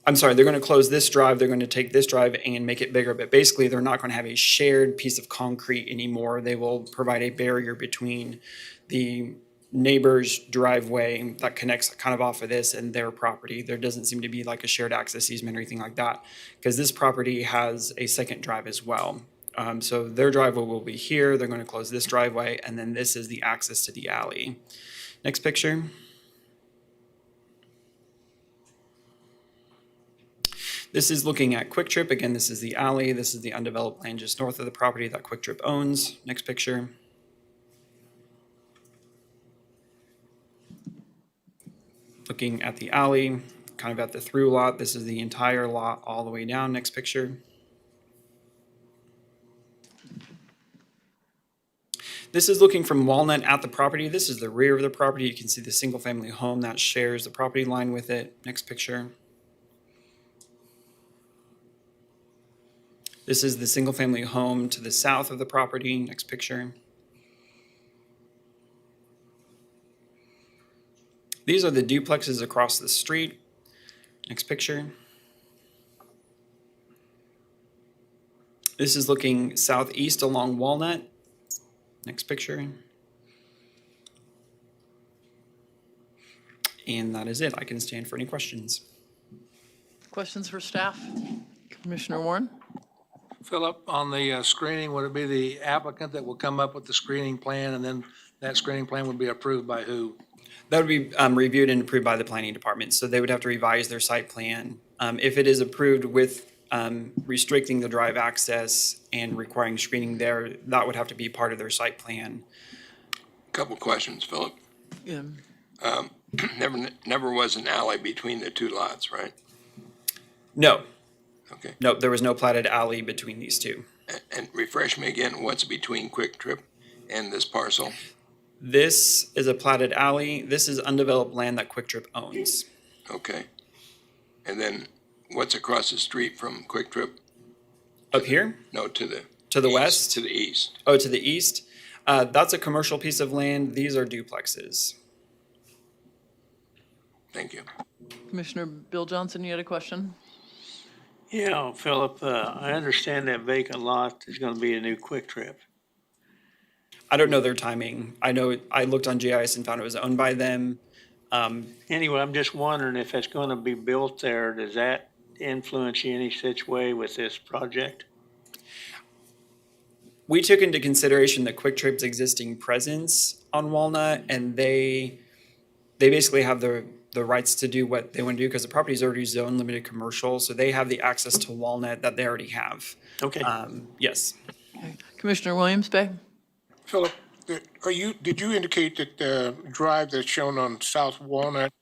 I'm sorry, they're going to close this drive, they're going to take this drive and make it bigger, but basically they're not going to have a shared piece of concrete anymore. They will provide a barrier between the neighbor's driveway that connects kind of off of this and their property. There doesn't seem to be like a shared access easement or anything like that, because this property has a second drive as well. So their driveway will be here, they're going to close this driveway, and then this is the access to the alley. Next picture. This is looking at Quick Trip. Again, this is the alley. This is the undeveloped land just north of the property that Quick Trip owns. Next picture. Looking at the alley, kind of at the through lot. This is the entire lot all the way down. Next picture. This is looking from Walnut at the property. This is the rear of the property. You can see the single family home that shares the property line with it. Next picture. This is the single-family home to the south of the property. Next picture. These are the duplexes across the street. Next picture. This is looking southeast along Walnut. Next picture. And that is it. I can stand for any questions. Questions for staff? Commissioner Warren? Philip, on the screening, would it be the applicant that will come up with the screening plan, and then that screening plan would be approved by who? That would be reviewed and approved by the planning department, so they would have to revise their site plan. If it is approved with restricting the drive access and requiring screening there, that would have to be part of their site plan. Couple questions, Philip. Yeah. Never was an alley between the two lots, right? No. Okay. No, there was no platted alley between these two. And refresh me again, what's between Quick Trip and this parcel? This is a platted alley. This is undeveloped land that Quick Trip owns. Okay. And then what's across the street from Quick Trip? Up here? No, to the east, west? To the east. Oh, to the east? That's a commercial piece of land. These are duplexes. Thank you. Commissioner Bill Johnson, you had a question? Yeah, Philip, I understand that vacant lot is gonna be a new Quick Trip. I don't know their timing. I know I looked on GIS and found it was owned by them. Anyway, I'm just wondering if it's gonna be built there, does that influence you any such way with this project? We took into consideration the Quick Trip's existing presence on Walnut, and they basically have the rights to do what they want to do because the property is already zone limited commercial, so they have the access to Walnut that they already have. Okay. Yes. Okay. Commissioner Williams, Bay? Philip, did you indicate that the drive that's shown on South Walnut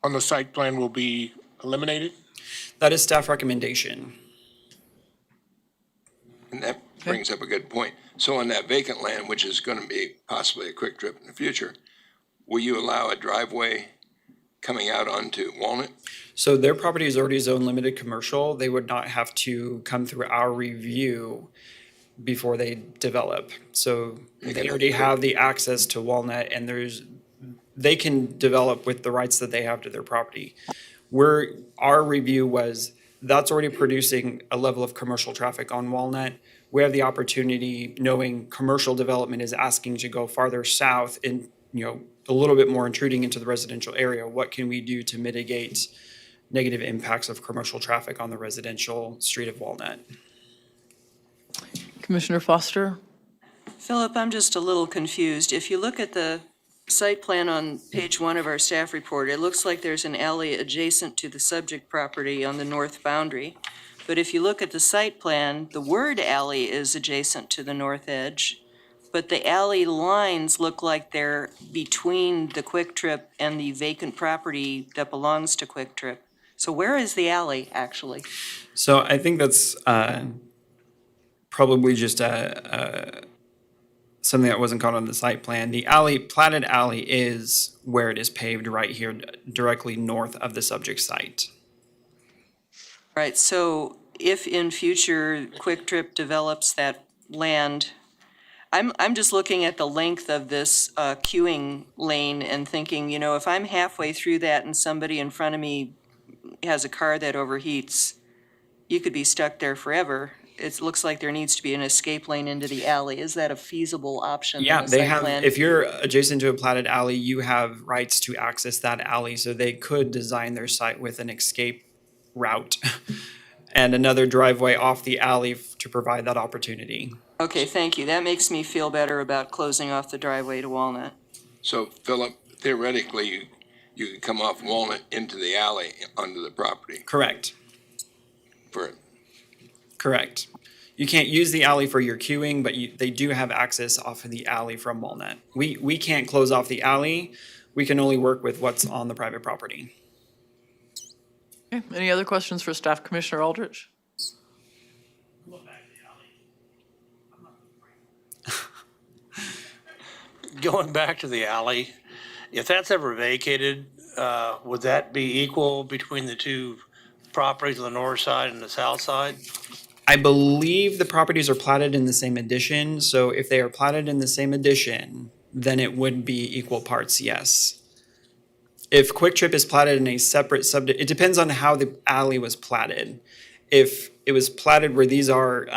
on the site plan will be eliminated? That is staff recommendation. And that brings up a good point. So on that vacant land, which is going to be possibly a Quick Trip in the future, will you allow a driveway coming out onto Walnut? So their property is already zone limited commercial. They would not have to come through our review before they develop. So they already have the access to Walnut, and they can develop with the rights that they have to their property. Our review was that's already producing a level of commercial traffic on Walnut. We have the opportunity, knowing commercial development is asking to go farther south and, a little bit more intruding into the residential area. What can we do to mitigate negative impacts of commercial traffic on the residential street of Walnut? Commissioner Foster? Philip, I'm just a little confused. If you look at the site plan on page 1 of our staff report, it looks like there's an alley adjacent to the subject property on the north boundary. But if you look at the site plan, the word alley is adjacent to the north edge, but the alley lines look like they're between the Quick Trip and the vacant property that belongs to Quick Trip. So where is the alley, actually? So I think that's probably just something that wasn't caught on the site plan. The platted alley is where it is paved right here, directly north of the subject site. Right, so if in future Quick Trip develops that land, I'm just looking at the length of this queuing lane and thinking, if I'm halfway through that and somebody in front of me has a car that overheats, you could be stuck there forever. It looks like there needs to be an escape lane into the alley. Is that a feasible option? Yeah, in the they site have, plan? if you're adjacent to a platted alley, you have rights to access that alley, so they could design their site with an escape route and another driveway off the alley to provide that opportunity. Okay, thank you. That makes me feel better about closing off the driveway to Walnut. So Philip, theoretically, you could come off Walnut into the alley onto the property. Correct. For Correct. You can't use the alley for your queuing, but they do have access off of the alley from Walnut. We can't close off the alley. We can only work with what's on the private property. Okay, any other questions for staff? Commissioner Aldrich? Going back to the alley, if that's ever vacated, would that be equal between the two properties on the north side and the south side? I believe the properties are platted in the same addition, so if they are platted in the same addition, then it would be equal parts, yes. If Quick Trip is platted in a separate it depends on how the alley was platted. If it was platted where these are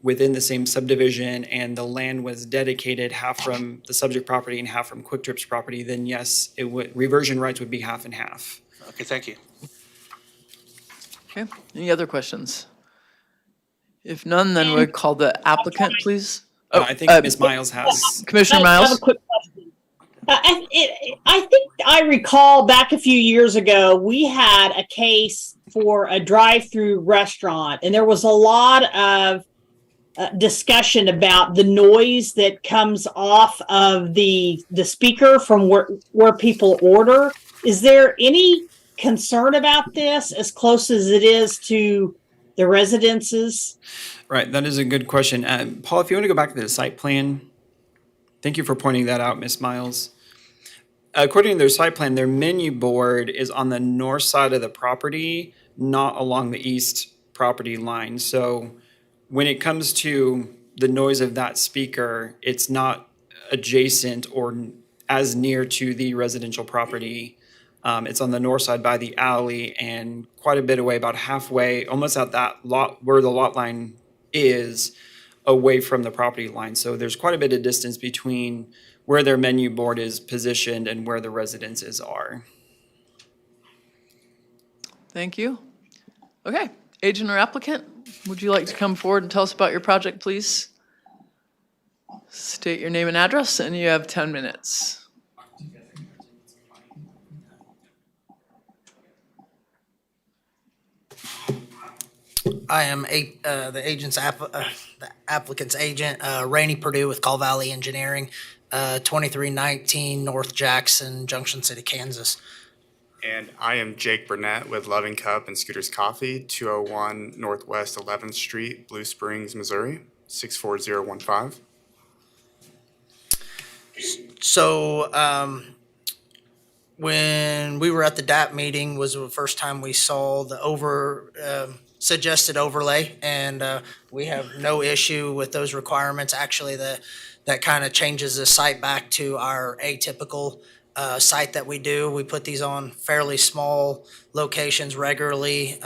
within the same subdivision and the land was dedicated half from the subject property and half from Quick Trip's property, then yes, reversion rights would be half and half. Okay, thank you. Okay, any other questions? If none, then we call the applicant, please. I think Ms. Miles has. Commissioner I have Miles? a quick question. I think I recall back a few years ago, we had a case for a drive-through restaurant, and there was a lot of discussion about the noise that comes off of the speaker from where people order. Is there any concern about this as close as it is to the residences? Right, that is a good question. Paul, if you want to go back to the site plan, thank you for pointing that out, Ms. Miles. According to their site plan, their menu board is on the north side of the property, not along the east property line. So when it comes to the noise of that speaker, it's not adjacent or as near to the residential property. It's on the north side by the alley and quite a bit away, about halfway, almost at that lot where the lot line is, away from the property line. So there's quite a bit of distance between where their menu board is positioned and where the residences are. Thank you. Okay, agent or applicant, would you like to come forward and tell us about your project, please? State your name and address, and you have 10 minutes. I am the applicant's agent, Rainey Purdue with Call Valley Engineering, 2319 North Jackson, Junction City, Kansas. And I am Jake Burnett with Loving Cup and Scooters Coffee, 201 Northwest 11th Street, Blue Springs, Missouri, 64015. So when we were at the DAP meeting was the first time we saw the suggested overlay, and we have no issue with those requirements. Actually, that kind of changes the site back to our atypical site that we do. We put these on fairly small locations regularly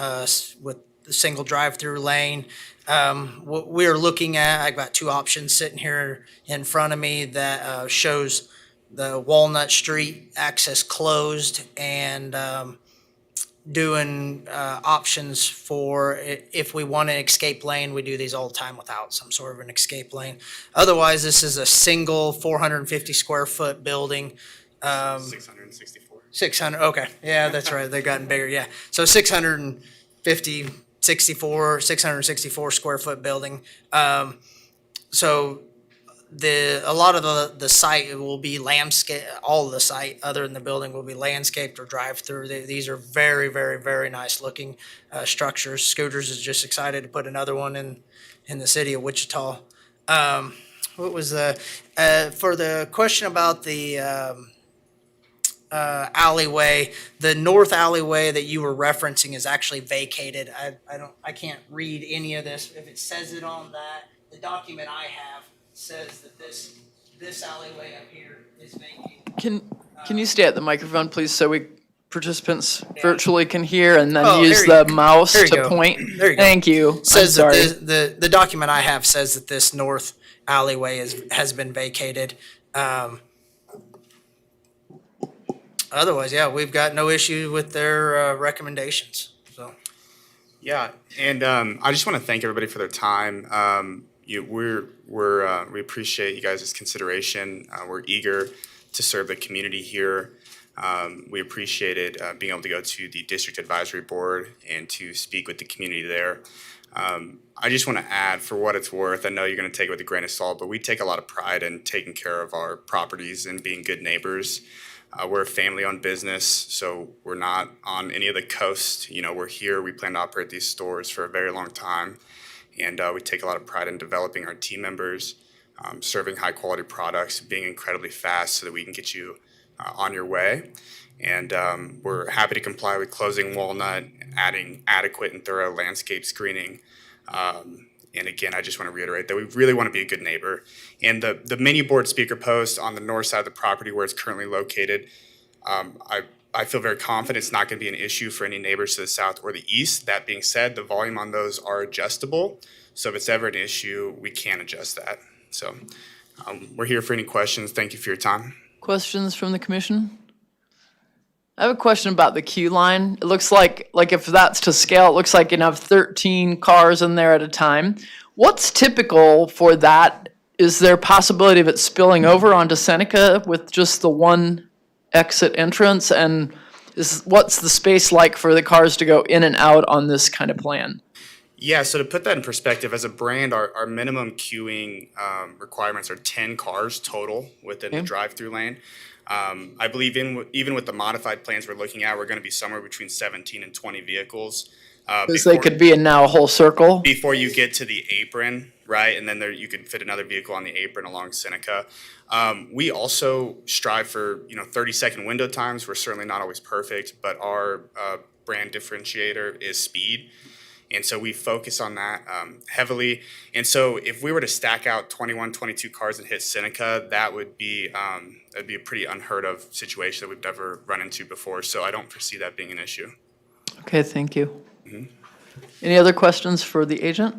with a single drive-through lane. What we're looking at, I've got two options sitting here in front of me that shows the Walnut Street access closed and doing options for if we want an escape lane. We do these all the time without some sort of an escape lane. Otherwise, this is a single 450 square foot building. 664. 600, okay. Yeah, that's right. They've gotten bigger, yeah. So 664 square foot building. So a lot of the site will be landscape, all of the site other than the building will be landscaped or drive through. These are very, very, very nice looking structures. Scooters is just excited to put another one in the city of Wichita. What was for the question about the alleyway, the north alleyway that you were referencing is actually vacated. I can't read any of this. If it says it on the document I have says that this alleyway up here is vacated. Can you stay at the microphone, please, so participants virtually can hear, and then use there the mouse There you to go. point? There you go. Thank you. Says I'm that sorry. the document I have says that this north alleyway has been vacated. Otherwise, yeah, we've got no issue with their recommendations. So, Yeah, and I just want to thank everybody for their time. We appreciate you guys' consideration. We're eager to serve the community here. We appreciated being able to go to the district advisory board and to speak with the community there. I just want to add, for what it's worth, I know you're going to take it with a grain of salt, but we take a lot of pride in taking care of our properties and being good neighbors. We're a family-owned business, so we're not on any of the coast. We're here. We plan to operate these stores for a very long time, and we take a lot of pride in developing our team members, serving high-quality products, being incredibly fast so that we can get you on your way. And we're happy to comply with closing Walnut, adding adequate and thorough landscape screening. And again, I just want to reiterate that we really want to be a good neighbor. And the menu board speaker post on the north side of the property where it's currently located, I feel very confident it's not going to be an issue for any neighbors to the south or the east. That being said, the volume on those are adjustable. So if it's ever an issue, we can adjust that. So we're here for any questions. Thank you for your time. Questions from the commission? I have a question about the queue line. It looks like if that's to scale, it looks like you have 13 cars in there at a time. What's typical for that? Is there a possibility of it spilling over onto Seneca with just the one exit entrance? And what's the space like for the cars to go in and out on this kind of plan? Yeah, so to put that in perspective, as a brand, our minimum queuing requirements are 10 cars total within the drive-through lane. I believe even with the modified plans we're looking at, we're going to be somewhere between 17 and 20 vehicles. Because they could be in now a whole circle? Before you get to the apron, right? And then you can fit another vehicle on the apron along Seneca. We also strive for 30-second window times. We're certainly not always perfect, but our brand differentiator is speed. And so we focus on that heavily. And so if we were to stack out 21, 22 cars and hit Seneca, that would be that'd be a pretty unheard of situation that we've never run into before. So I don't foresee that being an issue. Okay, thank you. Any other questions for the agent?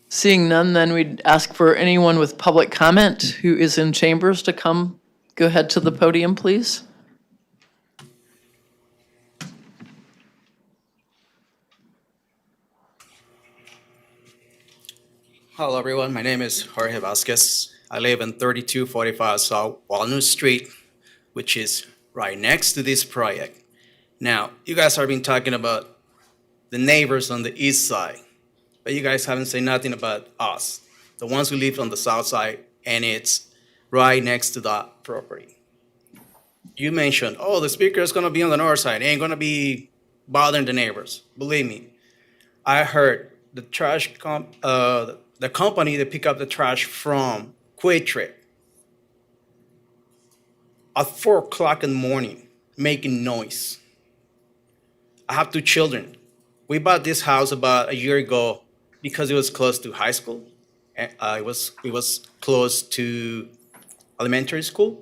Seeing none, then we'd ask for anyone with public comment who is in chambers to come. Go ahead to the podium, please. Hello, everyone. My name is Jorge Vasquez. I live in 3245 South Walnut Street, which is right next to this project. Now, you guys have been talking about the neighbors on the east side, but you guys haven't said nothing about us, the ones who live on the south side, and it's right next to that property. You mentioned, oh, the speaker is gonna be on the north side, it ain't gonna be bothering the neighbors. Believe me, I heard the the company that pick up the trash from Quick Trip at 4 o'clock in the morning, making noise. I have 2 children. We bought this house about a year ago because it was close to high school. It was close to elementary school.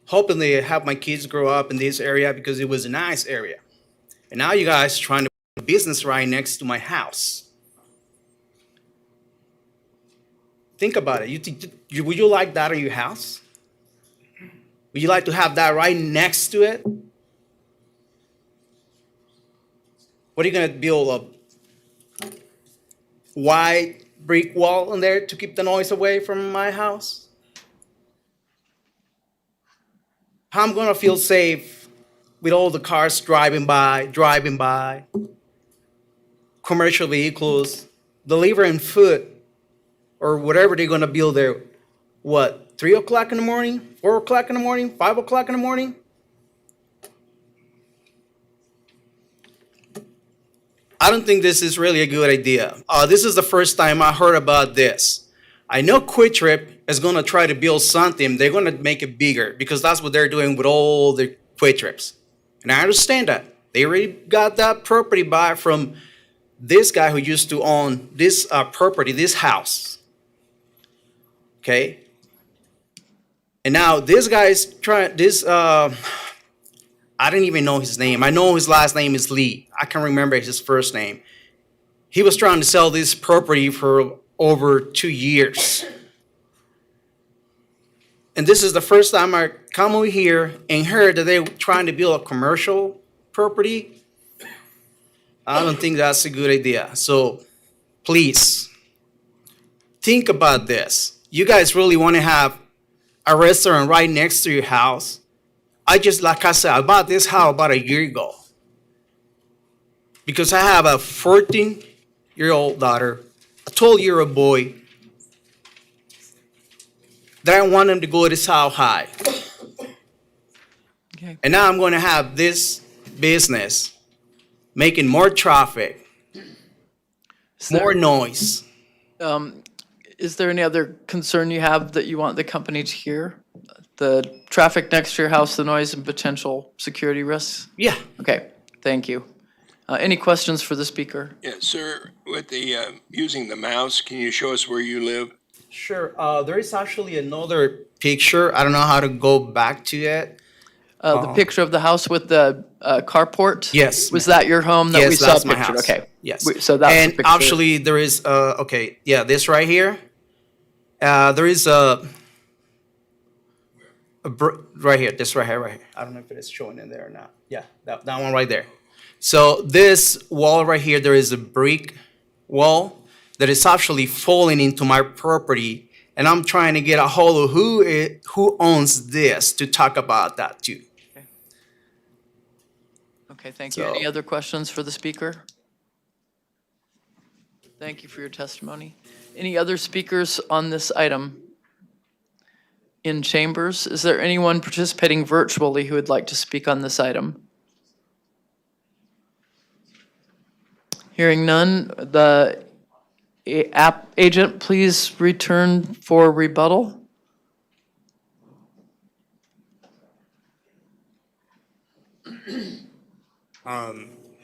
Hoping to have my kids grow up in this area because it was a nice area. And now you guys trying to put a business right next to my house. Think about it. Would you like that in your house? Would you like to have that right next to it? What are you going to build, a white brick wall in there to keep the noise away from my house? How am I going to feel safe with all the cars driving by, commercial vehicles, delivering food, or whatever they're going to build there? What, 3 o'clock in the morning, 4 o'clock in the morning, 5 o'clock in the morning? I don't think this is really a good idea. This is the first time I heard about this. I know Quick Trip is going to try to build something. They're going to make it bigger because that's what they're doing with all the Quick Trips. And I understand that. They already got that property buy from this guy who used to own this property, this house. Okay? And now this guy's trying, I didn't even know his name. I know his last name is Lee. I can't remember his first name. He was trying to sell this property for over 2 years. And this is the first time I come over here and heard that they're trying to build a commercial property. I don't think that's a good idea. So please, think about this. You guys really want to have a restaurant right next to your house? Like I said, I bought this house about a year ago because I have a 14-year-old daughter, a 12-year-old boy, that I want them to go to South High. Okay. And now I'm going to have this business making more traffic, more noise. Is there any other concern you have that you want the company to hear? The traffic next to your house, the noise, and potential security risks? Yeah. Okay, thank you. Any questions for the speaker? Yeah, sir, with the, using the mouse, can you show us where you live? Sure. There is actually another picture. I don't know how to go back to it. The picture of the house with the carport? Yes. Was that your home that Yes, we saw that's my pictured? house. Okay. Yes. So that's the And picture. actually, there is, okay, yeah, this right here. There is a, Right here, this right here. I don't know if it is showing in there or not. Yeah, that one right there. So this wall right here, there is a brick wall that is actually falling into my property, and I'm trying to get a hold of who owns this to talk about that too. Okay, thank you. Any So- other questions for the speaker? Thank you for your testimony. Any other speakers on this item? In chambers, is there anyone participating virtually who would like to speak on this item? Hearing none, the app agent, please return for rebuttal.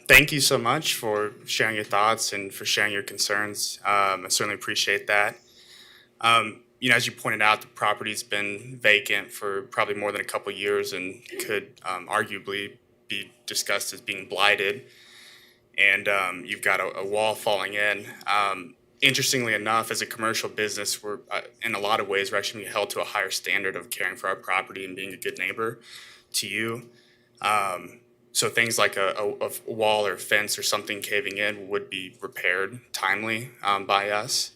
Thank you so much for sharing your thoughts and for sharing your concerns. I certainly appreciate that. As you pointed out, the property's been vacant for probably more than a couple years and could arguably be discussed as being blighted. And you've got a wall falling in. Interestingly enough, as a commercial business, we're in a lot of ways, we're actually being held to a higher standard of caring for our property and being a good neighbor to you. So things like a wall or fence or something caving in would be repaired timely by us.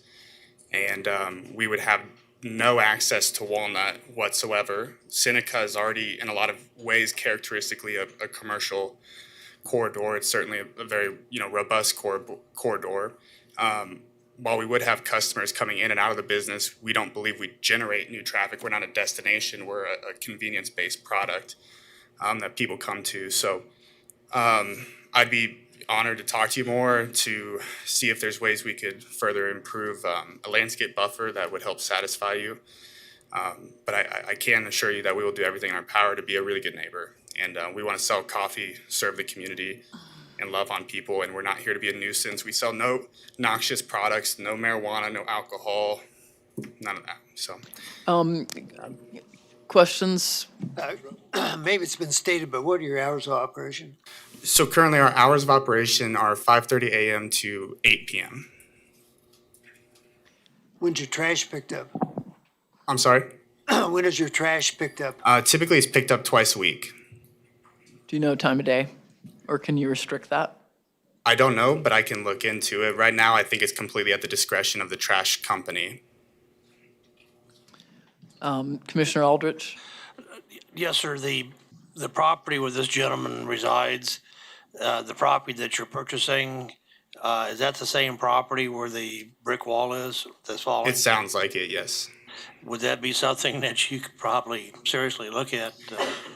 And we would have no access to Walnut whatsoever. Seneca is already, in a lot of ways, characteristically a commercial corridor. It's certainly a very robust corridor. While we would have customers coming in and out of the business, we don't believe we generate new traffic. We're not a destination. We're a convenience-based product that people come to. So I'd be honored to talk to you more to see if there's ways we could further improve a landscape buffer that would help satisfy you. But I can assure you that we will do everything in our power to be a really good neighbor. And we want to sell coffee, serve the community, and love on people. And we're not here to be a nuisance. We sell no noxious products, no marijuana, no alcohol, none of that. So. Questions? Maybe it's been stated, but what are your hours of operation? So currently our hours of operation are 5:30 a.m. to 8 p.m. When's your trash picked up? I'm sorry? When is your trash picked up? Typically it's picked up twice a week. Do you know time of day? Or can you restrict that? I don't know, but I can look into it. Right now, I think it's completely at the discretion of the trash company. Commissioner Aldrich? Yes, sir. The property where this gentleman resides, the property that you're purchasing, is that the same property where the brick wall is that's falling? It sounds like it, yes. Would that be something that you could probably seriously look at?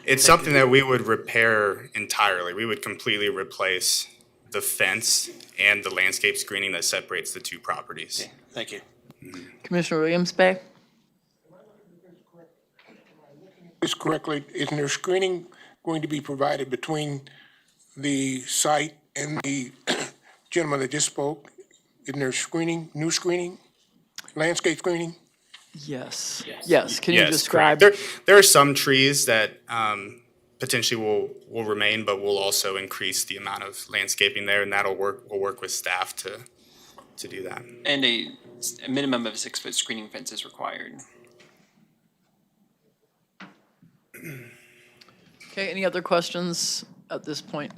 It's something that we would repair entirely. We would completely replace the fence and the landscape screening that separates the two properties. Okay, thank you. Commissioner Williams-Bay? This correctly, isn't there screening going to be provided between the site and the gentleman that just spoke? Isn't there screening, new screening, landscape screening? Yes. Yes. Can you Yes, describe? correct. There are some trees that potentially will remain, but we'll also increase the amount of landscaping there, and we'll work with staff to do that. And a minimum of 6-foot screening fence is required. Okay, any other questions at this point?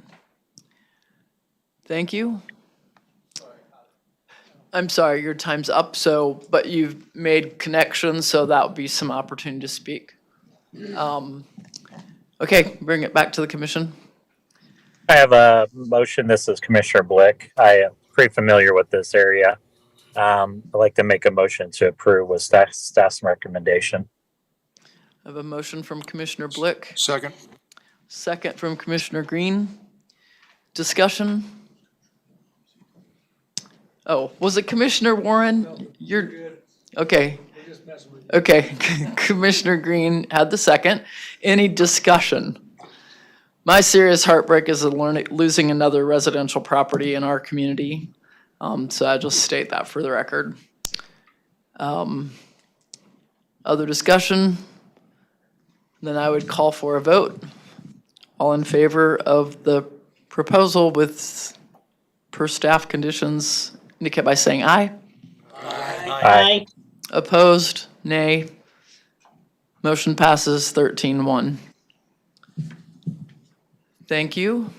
Thank you. I'm sorry, your time's up, but you've made connections, so that would be some opportunity to speak. Okay, bring it back to the commission. I have a motion. This is Commissioner Blick. I am pretty familiar with this area. I'd like to make a motion to approve with staff's recommendation. I have a motion from Commissioner Blick. Second. Second from Commissioner Green. Discussion? Oh, was it Commissioner Warren? You're, okay. Okay, Commissioner Green had the second. Any discussion? My serious heartbreak is losing another residential property in our community. So I just state that for the record. Other discussion? Then I would call for a vote. All in favor of the proposal with per staff conditions indicate by saying aye. Aye. Opposed? Nay. Motion passes 13-1. Thank you.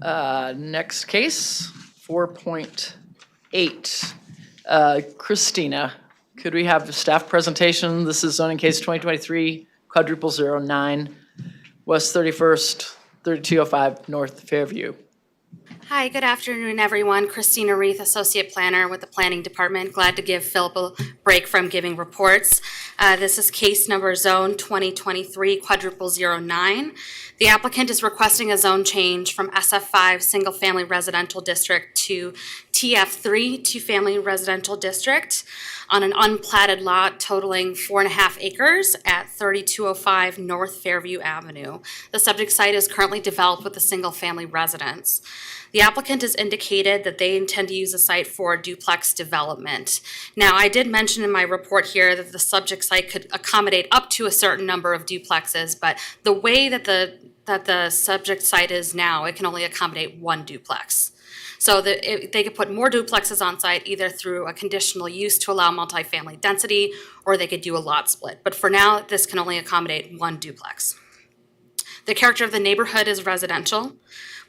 Next case, 4.8. Christina, could we have a staff presentation? This is zoning case 2023-09, West 31st, 3205 North Fairview. Hi, good afternoon, everyone. Christina Reith, Associate Planner with the Planning Department. Glad to give Philip a break from giving reports. This is case number zone 2023-09. The applicant is requesting a zone change from SF5 Single Family Residential District to TF3 Two Family Residential District on an unplatted lot totaling 4.5 acres at 3205 North Fairview Avenue. The subject site is currently developed with a single family residence. The applicant has indicated that they intend to use the site for duplex development. Now, I did mention in my report here that the subject site could accommodate up to a certain number of duplexes, but the way that the subject site is now, it can only accommodate one duplex. So they could put more duplexes on site either through a conditional use to allow multifamily density, or they could do a lot split. But for now, this can only accommodate one duplex. The character of the neighborhood is residential.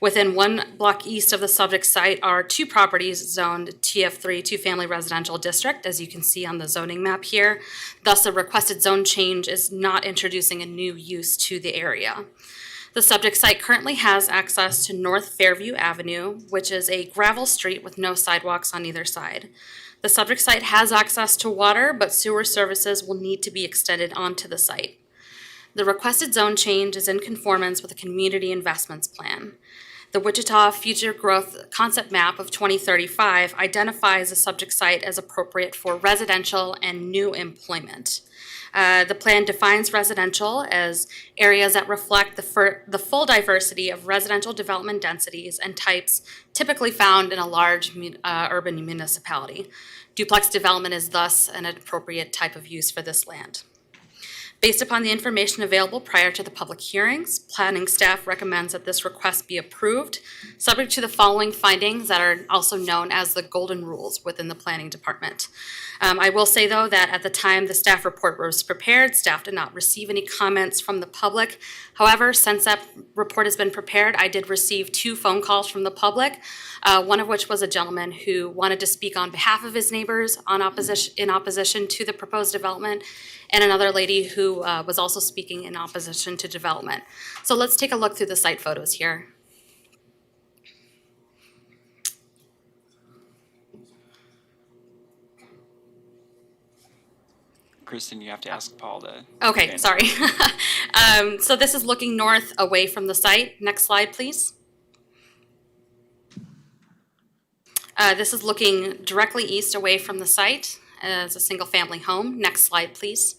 Within 1 block east of the subject site are 2 properties zoned TF3 Two Family Residential District, as you can see on the zoning map here. Thus, the requested zone change is not introducing a new use to the area. The subject site currently has access to North Fairview Avenue, which is a gravel street with no sidewalks on either side. The subject site has access to water, but sewer services will need to be extended onto the site. The requested zone change is in conformance with the Community Investments Plan. The Wichita Future Growth Concept Map of 2035 identifies the subject site as appropriate for residential and new employment. The plan defines residential as areas that reflect the full diversity of residential development densities and types typically found in a large urban municipality. Duplex development is thus an appropriate type of use for this land. Based upon the information available prior to the public hearings, planning staff recommends that this request be approved, subject to the following findings that are also known as the golden rules within the planning department. I will say, though, that at the time the staff report was prepared, staff did not receive any comments from the public. However, since that report has been prepared, I did receive 2 phone calls from the public, one of which was a gentleman who wanted to speak on behalf of his neighbors in opposition to the proposed development, and another lady who was also speaking in opposition to development. So let's take a look through the site photos here. Kristen, you have to ask Paul to. Okay, sorry. So this is looking north away from the site. Next slide, please. This is looking directly east away from the site as a single family home. Next slide, please.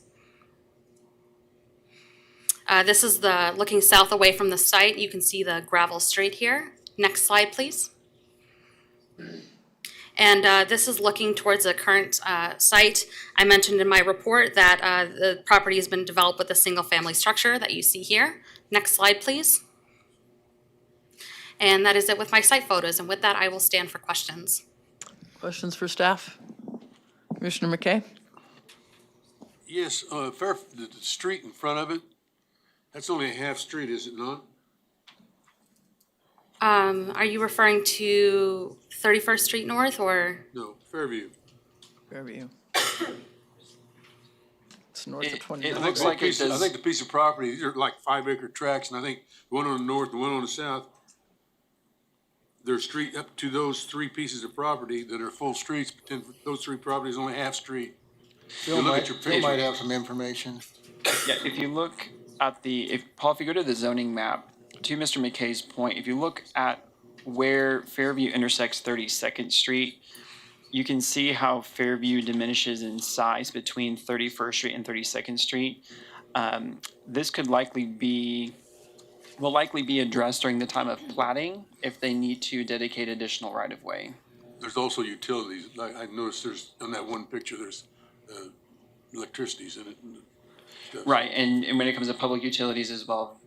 This is looking south away from the site. You can see the gravel street here. Next slide, please. And this is looking towards the current site. I mentioned in my report that the property has been developed with a single family structure that you see here. Next slide, please. And that is it with my site photos. And with that, I will stand for questions. Questions for staff? Commissioner McKay? Yes, the street in front of it, that's only a half street, is it not? Are you referring to 31st Street North or? No, Fairview. Fairview. It's north of 20. It looks like it does. I think the piece of property, they're like 5-acre tracts, and I think the one on the north and one on the south, they're street up to those 3 pieces of property that are full streets, but then those 3 properties only half street. Phil might have some information. Yeah, if you look at Paul, if you go to the zoning map, to Mr. McKay's point, if you look at where Fairview intersects 32nd Street, you can see how Fairview diminishes in size between 31st Street and 32nd Street. This will likely be addressed during the time of platting if they need to dedicate additional right-of-way. There's also utilities. Like I noticed there's, on that one picture, there's electricities in it. Right, and when it comes to public utilities as well,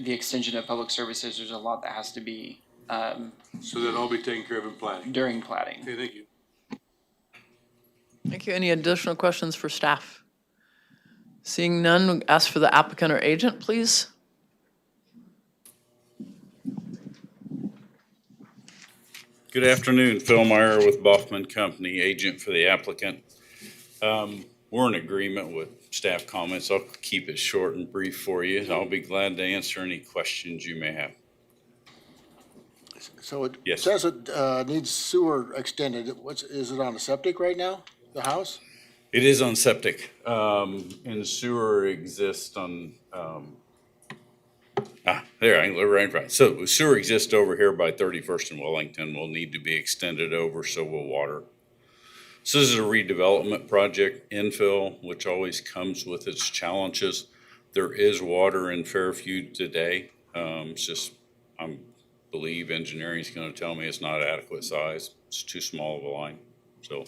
the extension of public services, there's a lot that has to be. So that'll all be taken care of in platting? During platting. Okay, thank you. Thank you. Any additional questions for staff? Seeing none, ask for the applicant or agent, please. Good afternoon, Phil Meyer with Baughman Company, agent for the applicant. We're in agreement with staff comments. I'll keep it short and brief for you. I'll be glad to answer any questions you may have. So it Yes. says it needs sewer extended. Is it on a septic right now, the house? It is on septic, and sewer exists on, there, I can live right in front. So sewer exists over here by 31st and Wellington, will need to be extended over, so will water. So this is a redevelopment project, infill, which always comes with its challenges. There is water in Fairview today. It's just, I believe engineering is gonna tell me it's not adequate size. It's too small of a line, so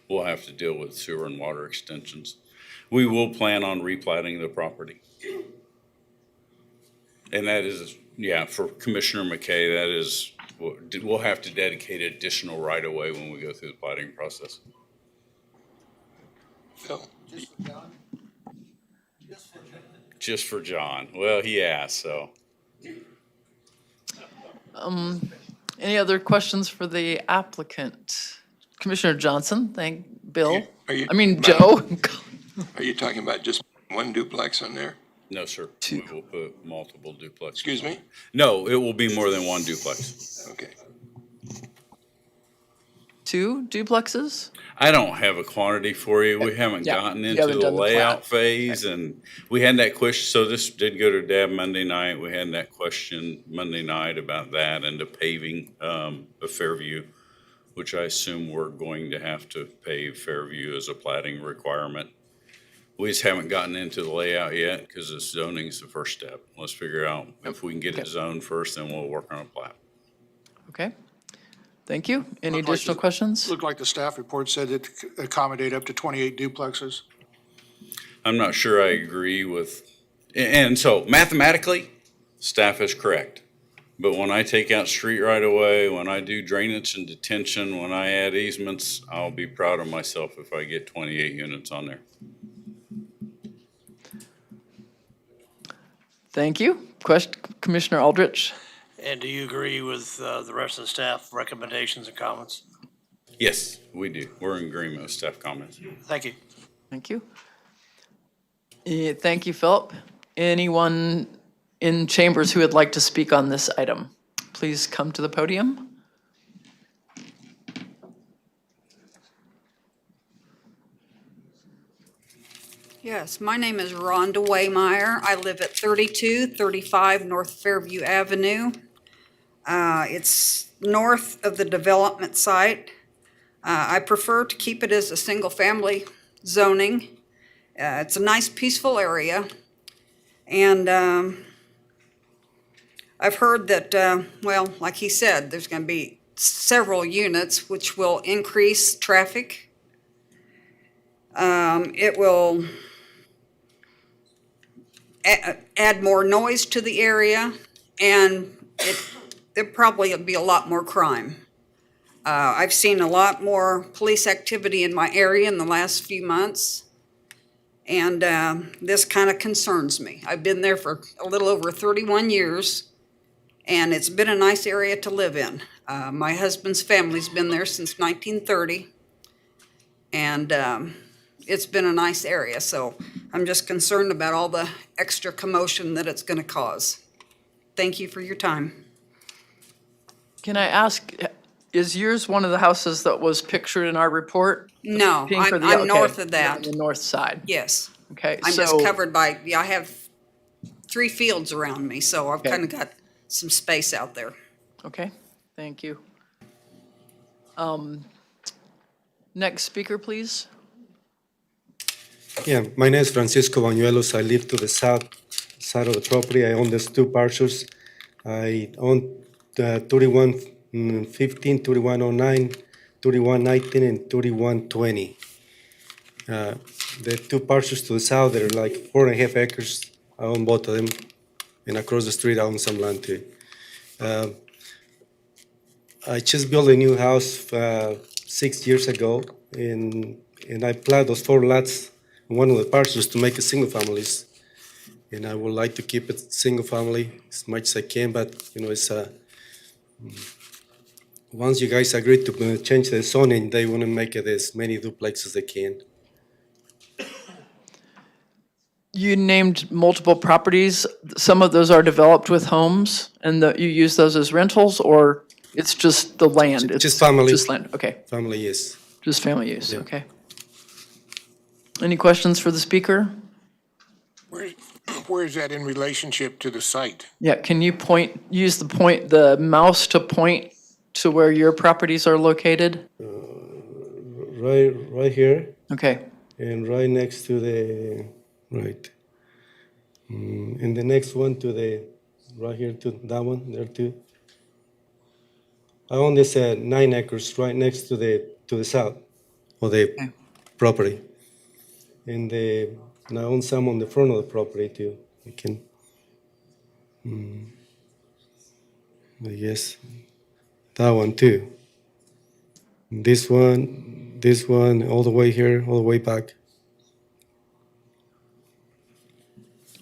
we'll have to deal with sewer and water extensions. We will plan on replatting the property. And that is, yeah, for Commissioner McKay, that is, we'll have to dedicate additional right-of-way when we go through the plating process. Phil? Just for John. Well, he asked, so. Any other questions for the applicant? Commissioner Johnson, Bill. Joe. Are you talking about just one duplex on there? No, sir. We will put multiple duplexes. Excuse me? No, it will be more than one duplex. Okay. 2 duplexes? I don't have a quantity for you. We haven't gotten you into haven't the done the layout plat. phase, and we had that question, so this did go to Deb Monday night. We had that question Monday night about that and the paving of Fairview, which I assume we're going to have to pave Fairview as a plating requirement. We just haven't gotten into the layout yet because the zoning is the first step. Let's figure out if we can get it zoned first, then we'll work on a plat. Okay. Thank you. Any Looked like additional the- questions? Looked like the staff report said it could accommodate up to 28 duplexes. I'm not sure I agree with, and so mathematically, staff is correct. But when I take out street right away, when I do drainage and detention, when I add easements, I'll be proud of myself if I get 28 units on there. Thank you. Commissioner Aldrich? And do you agree with the rest of the staff recommendations and comments? Yes, we do. We're in agreement with staff comments. Thank you. Thank you. Thank you, Philip. Anyone in chambers who would like to speak on this item, please come to the podium. Yes, my name is Rhonda Waymeyer. I live at 3235 North Fairview Avenue. It's north of the development site. I prefer to keep it as a single-family zoning. It's a nice, peaceful area. And I've heard that, well, like he said, there's going to be several units which will increase traffic. It will add more noise to the area, and there'll probably be a lot more crime. I've seen a lot more police activity in my area in the last few months, and this kind of concerns me. I've been there for a little over 31 years, and it's been a nice area to live in. My husband's family's been there since 1930, and it's been a nice area, so I'm just concerned about all the extra commotion that it's going to cause. Thank you for your time. Can I ask, is yours one of the houses that was pictured in our report? No, Pink or I'm okay, north of you're that. on the north side. Yes. Okay, I'm just so, covered by, I have 3 fields around me, so I've Okay. kind of got some space out there. okay, thank you. Next speaker, please. Yeah, my name is Francisco Bañuelos. I live to the south side of the property. I own these 2 parcels. I own 3115, 3109, 3119, and 3120. The 2 parcels to the south, they're like 4.5 acres. I own both of them. And across the street, I own some land too. I just built a new house 6 years ago. and I planned those 4 lots in one of the parcels to make a single families. And I would like to keep it single family as much as I can, but it's once you guys agree to change the zoning, they want to make it as many duplexes as they can. You named multiple properties. Some of those are developed with homes, and you use those as rentals, or it's just the land? It's Just family. Just land, okay. Family, yes. Just family use, Yeah. okay. Any questions for the speaker? Where is that in relationship to the site? Yeah, can you use the mouse to point to where your properties are located? Right here. Okay. And right next to the, right. And the next one to the, right here to that one, there too. I own this 9 acres right next to the south of the property. And I own some on the front of the property too. I can, I guess, that one too. This one, all the way here, all the way back.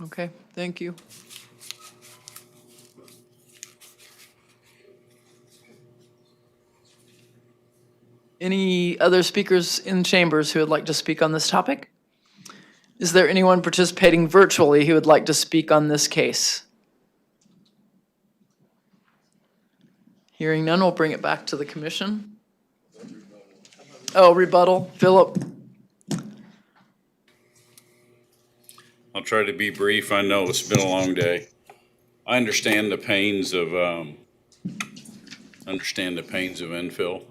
Okay, thank you. Any other speakers in chambers who would like to speak on this topic? Is there anyone participating virtually who would like to speak on this case? Hearing none, we'll bring it back to the commission. Oh, rebuttal, Philip. I'll try to be brief. I know it's been a long day. I understand the pains of infill.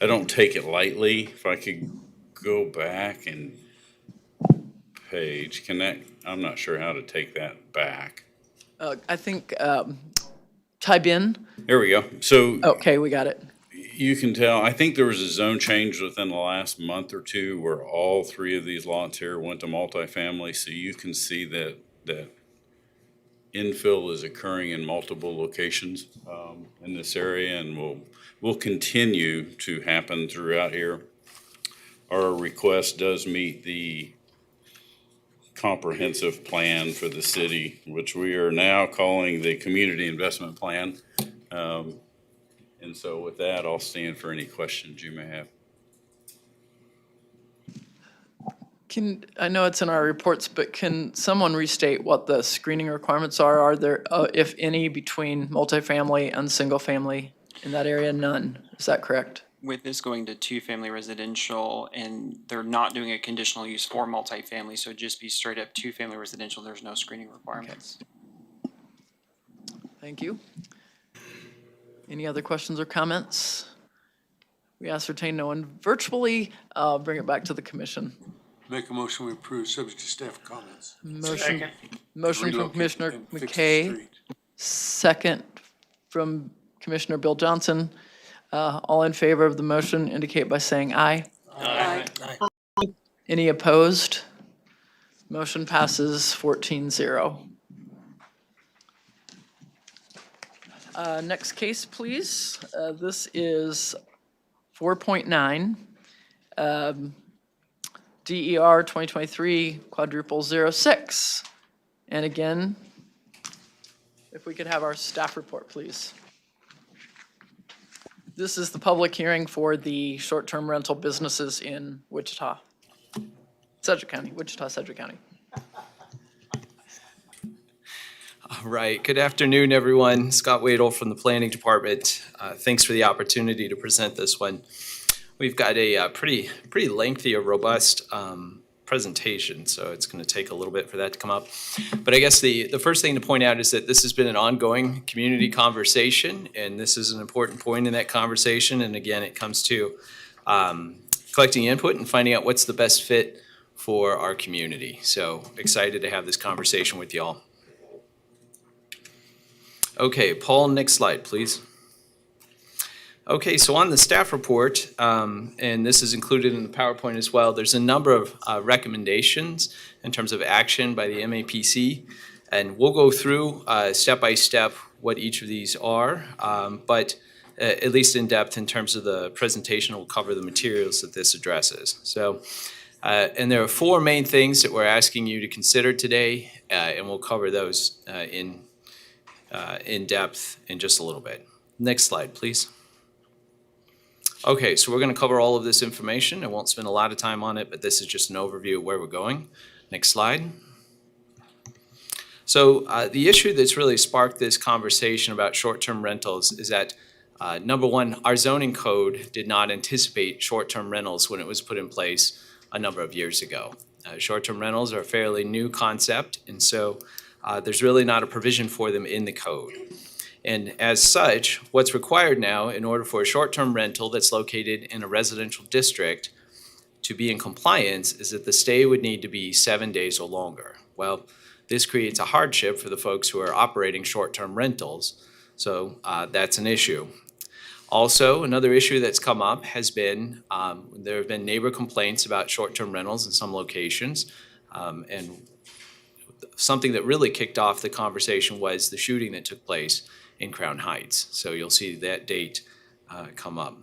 I don't take it lightly. If I could go back and page connect, I'm not sure how to take that back. I think type in. There we go. So Okay, we got it. you can tell, I think there was a zone change within the last month or two where all 3 of these lots here went to multifamily. So you can see that infill is occurring in multiple locations in this area, and will continue to happen throughout here. Our request does meet the comprehensive plan for the city, which we are now calling the Community Investment Plan. And so with that, I'll stand for any questions you may have. I know it's in our reports, but can someone restate what the screening requirements are? Are there, if any, between multifamily and single family in that area? None. Is that correct? With this going to 2-family residential, and they're not doing a conditional use for multifamily, so it'd just be straight up 2-family residential, there's no screening requirements. Thank you. Any other questions or comments? We ascertain no one virtually. I'll bring it back to the commission. Make a motion we approve, subject to staff comments. Motion from Commissioner McKay, second from Commissioner Bill Johnson. All in favor of the motion indicate by saying aye. Aye. Any opposed? Motion passes 14-0. Next case, please. This is 4.9. DER 2023 quadruple 06. And again, if we could have our staff report, please. This is the public hearing for the short-term rental businesses in Wichita-Sedgwick County. All right. Good afternoon, everyone. Scott Wadle from the Planning Department. Thanks for the opportunity to present this one. We've got a pretty lengthy or robust presentation, so it's going to take a little bit for that to come up. But I guess the first thing to point out is that this has been an ongoing community conversation, and this is an important point in that conversation. And again, it comes to collecting input and finding out what's the best fit for our community. So excited to have this conversation with y'all. Okay, Paul, next slide, please. Okay, so on the staff report, and this is included in the PowerPoint as well, there's a number of recommendations in terms of action by the MAPC, and we'll go through step by step what each of these are. But at least in depth in terms of the presentation. Will cover the materials that this addresses. So, and there are four main things that we're asking you to consider today, and we'll cover those in depth in just a little bit. Next slide, please. Okay, so we're going to cover all of this information. I won't spend a lot of time on it, but this is just an overview of where we're going. Next slide. So the issue that's really sparked this conversation about short-term rentals is that, number one, our zoning code did not anticipate short-term rentals when it was put in place a number of years ago. Short-term rentals are a fairly new concept, and so there's really not a provision for them in the code. And as such, what's required now in order for a short-term rental that's located in a residential district to be in compliance is that the stay would need to be 7 days or longer. Well, this creates a hardship for the folks who are operating short-term rentals, so that's an issue. Also, another issue that's come up has been, there have been neighbor complaints about short-term rentals in some locations, and something that really kicked off the conversation was the shooting that took place in Crown Heights. So you'll see that date come up.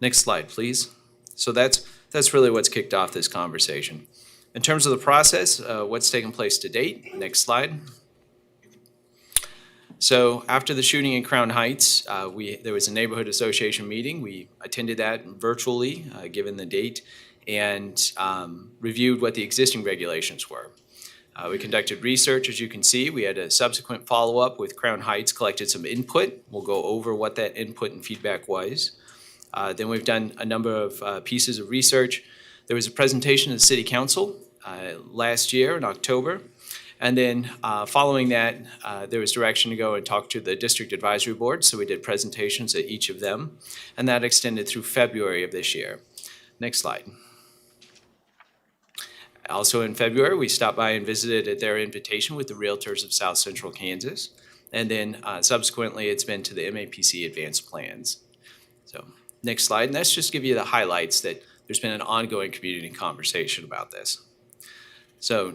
Next slide, please. So that's really what's kicked off this conversation. In terms of the process, what's taken place to date, next slide. So after the shooting in Crown Heights, there was a neighborhood association meeting. We attended that virtually, given the date, and reviewed what the existing regulations were. We conducted research, as you can see. We had a subsequent follow-up with Crown Heights, collected some input. We'll go over what that input and feedback was. Then we've done a number of pieces of research. There was a presentation to the City Council last year in October. And then following that, there was direction to go and talk to the District Advisory Board. So we did presentations at each of them. And that extended through February of this year. Next slide. Also in February, we stopped by and visited at their invitation with the Realtors of South Central Kansas. And then subsequently, it's been to the MAPC advanced plans. So next slide, and that's just to give you the highlights that there's been an ongoing community conversation about this. So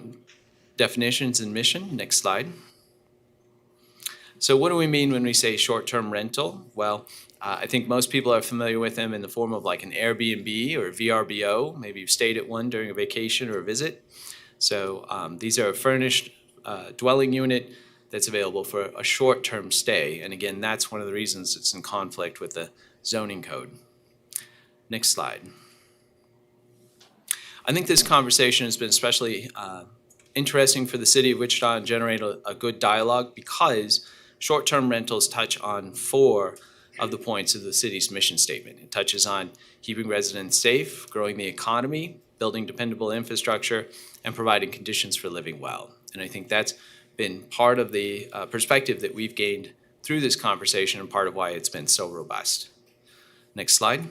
definitions and mission, next slide. So what do we mean when we say short-term rental? Well, I think most people are familiar with them in the form of like an Airbnb or VRBO. Maybe you've stayed at one during a vacation or a visit. So these are a furnished dwelling unit that's available for a short-term stay. And again, that's one of the reasons it's in conflict with the zoning code. Next slide. I think this conversation has been especially interesting for the city of Wichita and generate a good dialogue because short-term rentals touch on 4 of the points of the city's mission statement. It touches on keeping residents safe, growing the economy, building dependable infrastructure, and providing conditions for living well. And I think that's been part of the perspective that we've gained through this conversation and part of why it's been so robust. Next slide.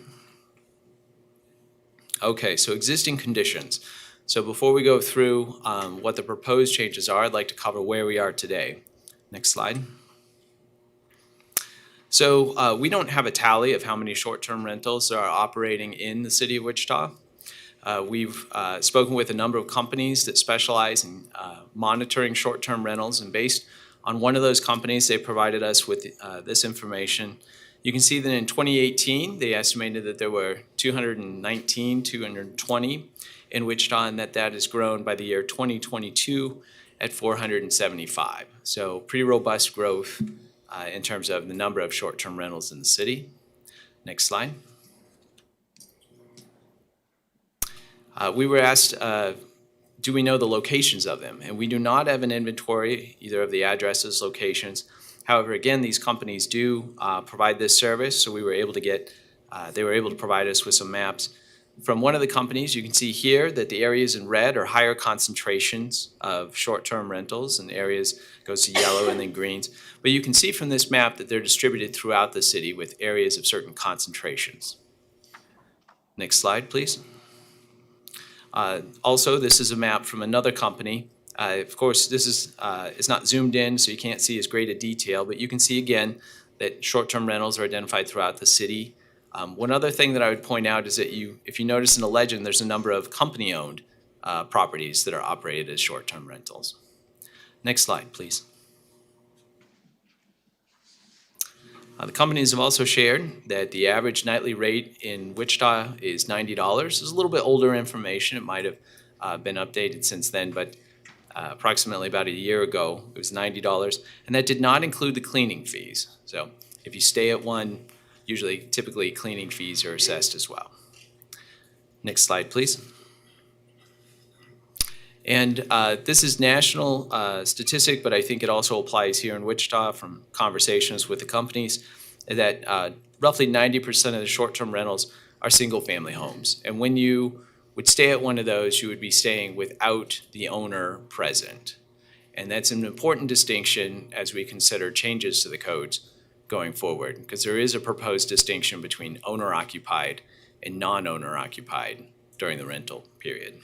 Okay, so existing conditions. So before we go through what the proposed changes are, I'd like to cover where we are today. Next slide. So we don't have a tally of how many short-term rentals are operating in the city of Wichita. We've spoken with a number of companies that specialize in monitoring short-term rentals, and based on one of those companies, they provided us with this information. You can see that in 2018, they estimated that there were 220 in Wichita, and that has grown by the year 2022 at 475. So pretty robust growth in terms of the number of short-term rentals in the city. Next slide. We were asked, do we know the locations of them? And we do not have an inventory, either of the addresses, locations. However, again, these companies do provide this service, so we were able to get, they were able to provide us with some maps. From one of the companies, you can see here that the areas in red are higher concentrations of short-term rentals, and areas goes to yellow and then greens. But you can see from this map that they're distributed throughout the city with areas of certain concentrations. Next slide, please. Also, this is a map from another company. Of course, this is it's not zoomed in, so you can't see as great a detail, but you can see again that short-term rentals are identified throughout the city. One other thing that I would point out is that if you notice in the legend, there's a number of company-owned properties that are operated as short-term rentals. Next slide, please. The companies have also shared that the average nightly rate in Wichita is $90. It's a little bit older information. It might have been updated since then, but approximately about a year ago, it was $90, and that did not include the cleaning fees. So if you stay at one, typically cleaning fees are assessed as well. Next slide, please. And this is national statistic, but I think it also applies here in Wichita from conversations with the companies that roughly 90% of the short-term rentals are single-family homes. And when you would stay at one of those, you would be staying without the owner present. And that's an important distinction as we consider changes to the codes going forward, because there is a proposed distinction between owner-occupied and non-owner occupied during the rental period.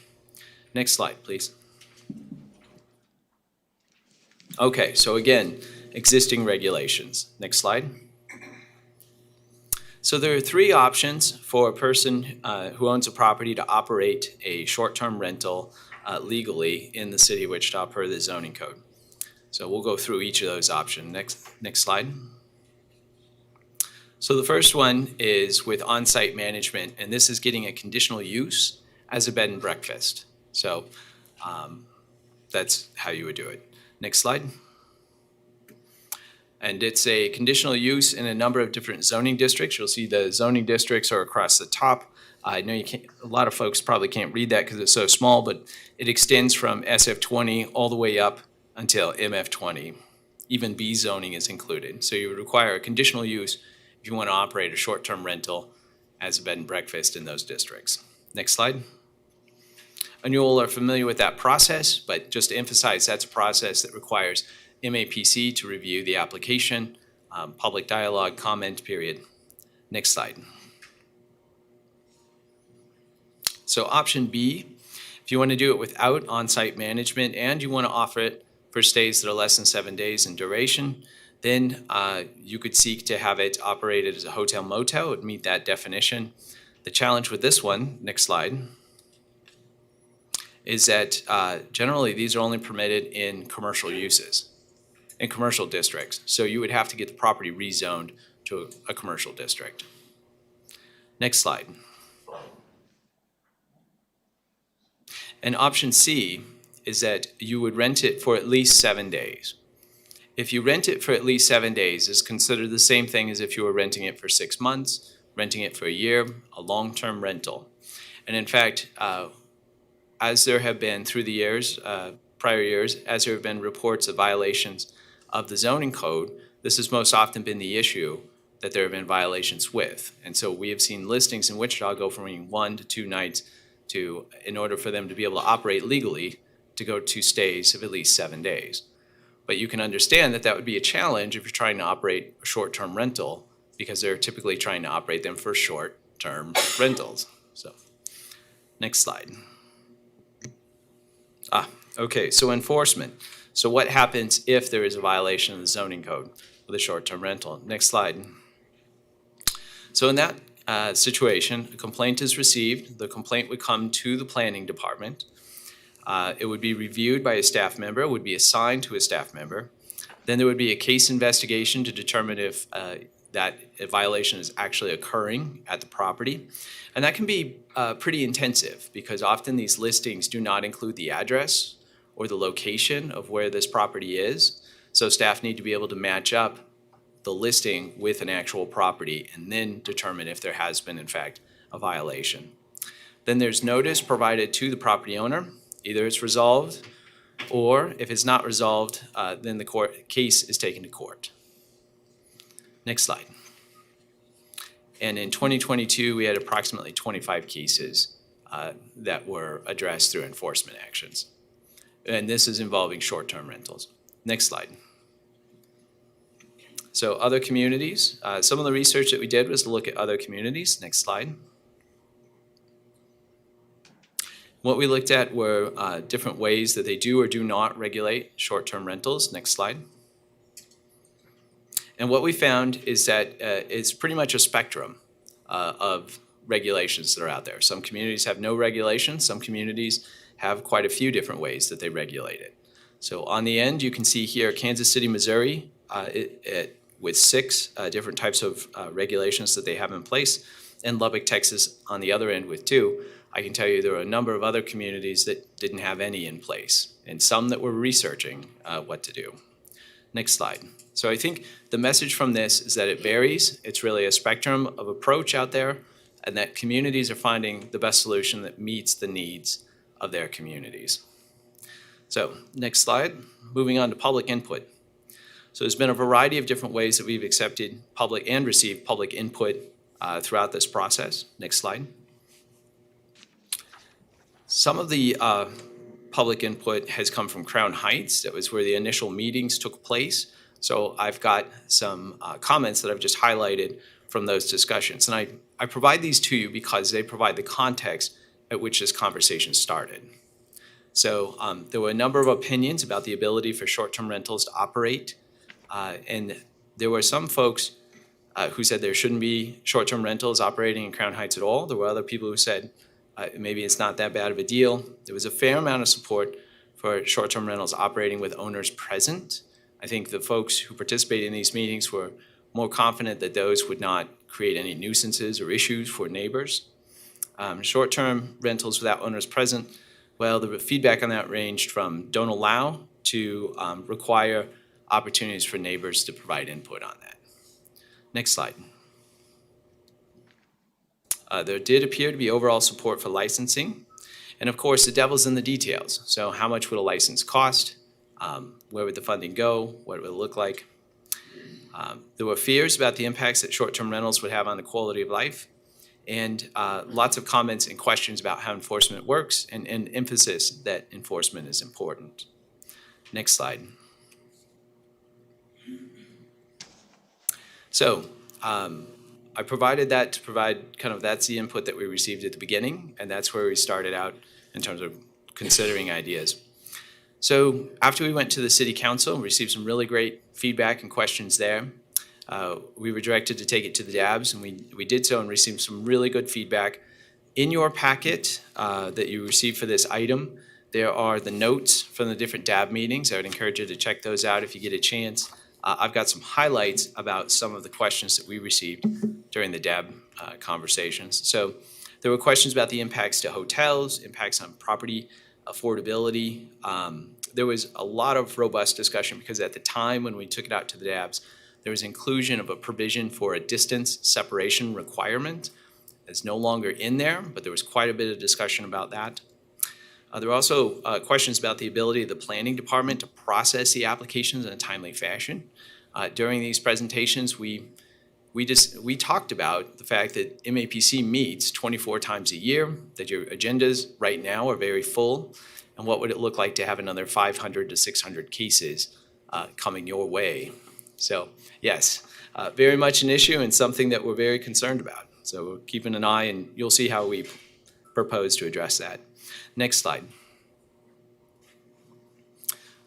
Next slide, please. Okay, so again, existing regulations. Next slide. So there are three options for a person who owns a property to operate a short-term rental legally in the city of Wichita per the zoning code. So we'll go through each of those options. Next slide. So the first one is with on-site management, and this is getting a conditional use as a bed and breakfast. So that's how you would do it. Next slide. And it's a conditional use in a number of different zoning districts. You'll see the zoning districts are across the top. I know a lot of folks probably can't read that because it's so small, but it extends from SF20 all the way up until MF20. Even B zoning is included. So you would require a conditional use if you want to operate a short-term rental as a bed and breakfast in those districts. Next slide. And you all are familiar with that process, but just to emphasize, that's a process that requires MAPC to review the application, public dialogue, comment period. Next slide. So option B, if you want to do it without on-site management and you want to offer it for stays that are less than 7 days in duration, then you could seek to have it operated as a hotel motel. It would meet that definition. The challenge with this one, next slide, is that generally these are only permitted in commercial uses, in commercial districts. So you would have to get the property rezoned to a commercial district. Next slide. And option C is that you would rent it for at least 7 days. If you rent it for at least 7 days, it's considered the same thing as if you were renting it for 6 months, renting it for a year, a long-term rental. And in fact, as there have been through the years, prior years, as there have been reports of violations of the zoning code, this has most often been the issue that there have been violations with. And so we have seen listings in Wichita go from 1 to 2 nights to, in order for them to be able to operate legally, to go to stays of at least 7 days. But you can understand that that would be a challenge if you're trying to operate a short-term rental, because they're typically trying to operate them for short-term rentals. So, next slide. Okay, so enforcement. So what happens if there is a violation of the zoning code with a short-term rental? Next slide. So in that situation, a complaint is received. The complaint would come to the planning department. It would be reviewed by a staff member. It would be assigned to a staff member. Then there would be a case investigation to determine if that a violation is actually occurring at the property. And that can be pretty intensive because often these listings do not include the address or the location of where this property is. So staff need to be able to match up the listing with an actual property and then determine if there has been, in fact, a violation. Then there's notice provided to the property owner. Either it's resolved, or if it's not resolved, then the case is taken to court. Next slide. And in 2022, we had approximately 25 cases that were addressed through enforcement actions. And this is involving short-term rentals. Next slide. So other communities, some of the research that we did was to look at other communities. Next slide. What we looked at were different ways that they do or do not regulate short-term rentals. Next slide. And what we found is that it's pretty much a spectrum of regulations that are out there. Some communities have no regulations. Some communities have quite a few different ways that they regulate it. So on the end, you can see here Kansas City, Missouri. It with 6 different types of regulations that they have in place, and Lubbock, Texas on the other end with 2. I can tell you there are a number of other communities that didn't have any in place, and some that were researching what to do. Next slide. So I think the message from this is that it varies. It's really a spectrum of approach out there, and that communities are finding the best solution that meets the needs of their communities. So next slide, moving on to public input. So there's been a variety of different ways that we've accepted public and received public input throughout this process. Next slide. Some of the public input has come from Crown Heights. That was where the initial meetings took place. So I've got some comments that I've just highlighted from those discussions. And I provide these to you because they provide the context at which this conversation started. So there were a number of opinions about the ability for short-term rentals to operate. And there were some folks who said there shouldn't be short-term rentals operating in Crown Heights at all. There were other people who said maybe it's not that bad of a deal. There was a fair amount of support for short-term rentals operating with owners present. I think the folks who participated in these meetings were more confident that those would not create any nuisances or issues for neighbors. Short-term rentals without owners present, well, the feedback on that ranged from don't allow to require opportunities for neighbors to provide input on that. Next slide. There did appear to be overall support for licensing. And of course, the devil's in the details. So how much would a license cost? Where would the funding go? What would it look like? There were fears about the impacts that short-term rentals would have on the quality of life, and lots of comments and questions about how enforcement works, and emphasis that enforcement is important. Next slide. So I provided that to provide kind of, that's the input that we received at the beginning, and that's where we started out in terms of considering ideas. So after we went to the city council, we received some really great feedback and questions there. We were directed to take it to the DABs, and we did so and received some really good feedback. In your packet that you received for this item, there are the notes from the different DAB meetings. I would encourage you to check those out if you get a chance. I've got some highlights about some of the questions that we received during the DAB conversations. So there were questions about the impacts to hotels, impacts on property affordability. There was a lot of robust discussion because at the time when we took it out to the DABs, there was inclusion of a provision for a distance separation requirement. It's no longer in there, but there was quite a bit of discussion about that. There were also questions about the ability of the planning department to process the applications in a timely fashion. During these presentations, we talked about the fact that MAPC meets 24 times a year, that your agendas right now are very full, and what would it look like to have another 500 to 600 cases coming your way. So yes, very much an issue and something that we're very concerned about. So we're keeping an eye, and you'll see how we propose to address that. Next slide.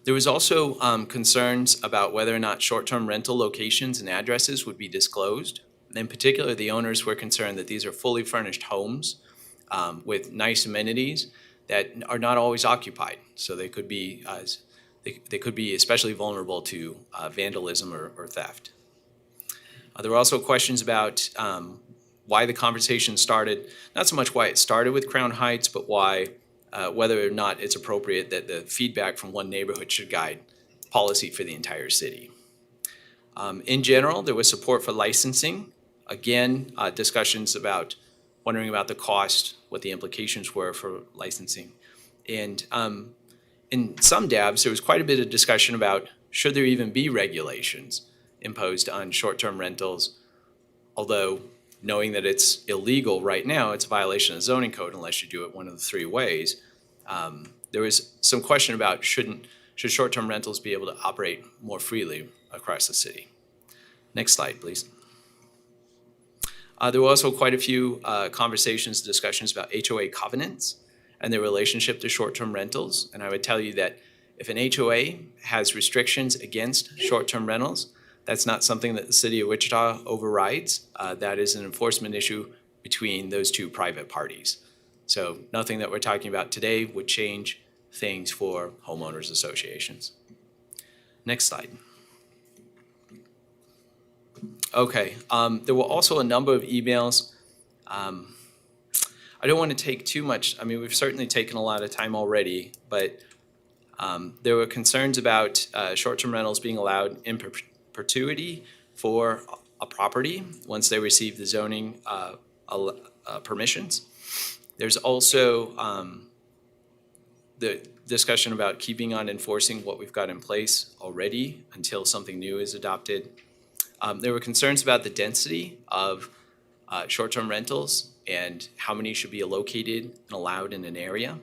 There was also concerns about whether or not short-term rental locations and addresses would be disclosed. In particular, the owners were concerned that these are fully furnished homes with nice amenities that are not always occupied. So they could be especially vulnerable to vandalism or theft. There were also questions about why the conversation started, not so much why it started with Crown Heights, but why whether or not it's appropriate that the feedback from one neighborhood should guide policy for the entire city. In general, there was support for licensing. Again, discussions about wondering about the cost, what the implications were for licensing. And in some DABs, there was quite a bit of discussion about should there even be regulations imposed on short-term rentals, although knowing that it's illegal right now, it's a violation of the zoning code unless you do it one of the 3 ways. There was some question about should short-term rentals be able to operate more freely across the city. Next slide, please. There were also quite a few conversations, discussions about HOA covenants and their relationship to short-term rentals. And I would tell you that if an HOA has restrictions against short-term rentals, that's not something that the city of Wichita overrides. That is an enforcement issue between those 2 private parties. So nothing that we're talking about today would change things for homeowners associations. Next slide. Okay, there were also a number of emails. I don't want to take too much, I mean, we've certainly taken a lot of time already, but there were concerns about short-term rentals being allowed in perpetuity for a property once they receive the zoning permissions. There's also the discussion about keeping on enforcing what we've got in place already until something new is adopted. There were concerns about the density of short-term rentals and how many should be located and allowed in an area.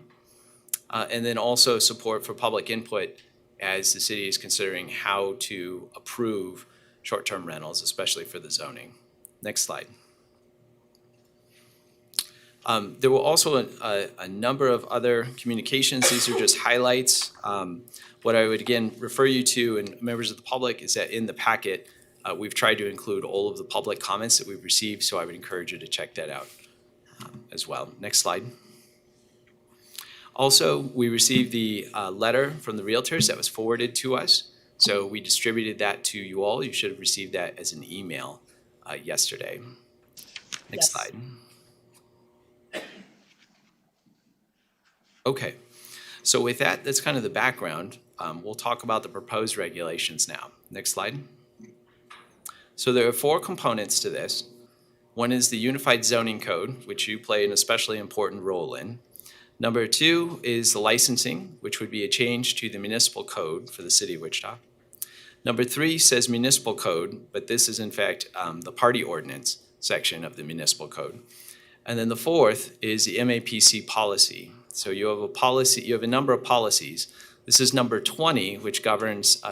And then also support for public input as the city is considering how to approve short-term rentals, especially for the zoning. Next slide. There were also a number of other communications. These are just highlights. What I would again refer you to, and members of the public, is that in the packet, we've tried to include all of the public comments that we've received, so I would encourage you to check that out as well. Next slide. Also, we received the letter from the realtors that was forwarded to us, so we distributed that to you all. You should have received that as an email yesterday. Next slide. Okay, so with that, that's kind of the background. We'll talk about the proposed regulations now. Next slide. So there are 4 components to this. One is the Unified Zoning Code, which you play an especially important role in. Number 2 is the licensing, which would be a change to the municipal code for the city of Wichita. Number 3 says municipal code, but this is in fact the party ordinance section of the municipal code. And then the 4th is the MAPC policy. So you have a policy, you have a number of policies. This is number 20, which governs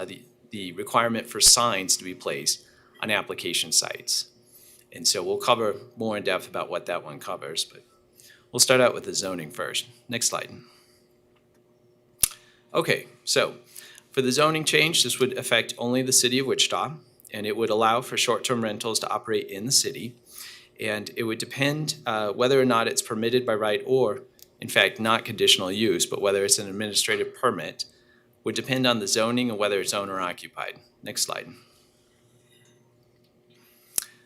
the requirement for signs to be placed on application sites. And so we'll cover more in depth about what that one covers, but we'll start out with the zoning first. Next slide. Okay, so for the zoning change, this would affect only the city of Wichita, and it would allow for short-term rentals to operate in the city. And it would depend whether or not it's permitted by right or, in fact, not conditional use, but whether it's an administrative permit, would depend on the zoning and whether it's owner occupied. Next slide.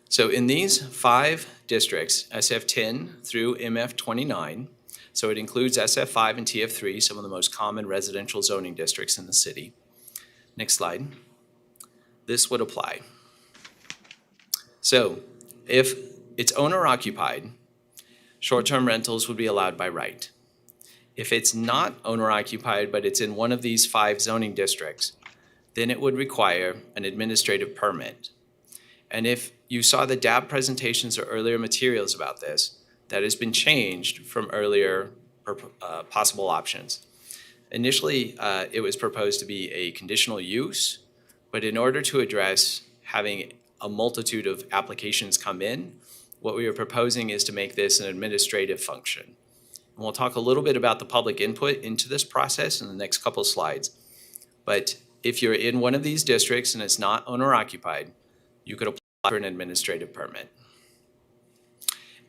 So in these 5 districts, SF10 through MF29, so it includes SF5 and TF3, some of the most common residential zoning districts in the city. Next slide. This would apply. So if it's owner occupied, short-term rentals would be allowed by right. If it's not owner occupied, but it's in one of these 5 zoning districts, then it would require an administrative permit. And if you saw the DAB presentations or earlier materials about this, that has been changed from earlier possible options. Initially, it was proposed to be a conditional use, but in order to address having a multitude of applications come in, what we are proposing is to make this an administrative function. And we'll talk a little bit about the public input into this process in the next couple of slides. But if you're in one of these districts and it's not owner occupied, you could apply for an administrative permit.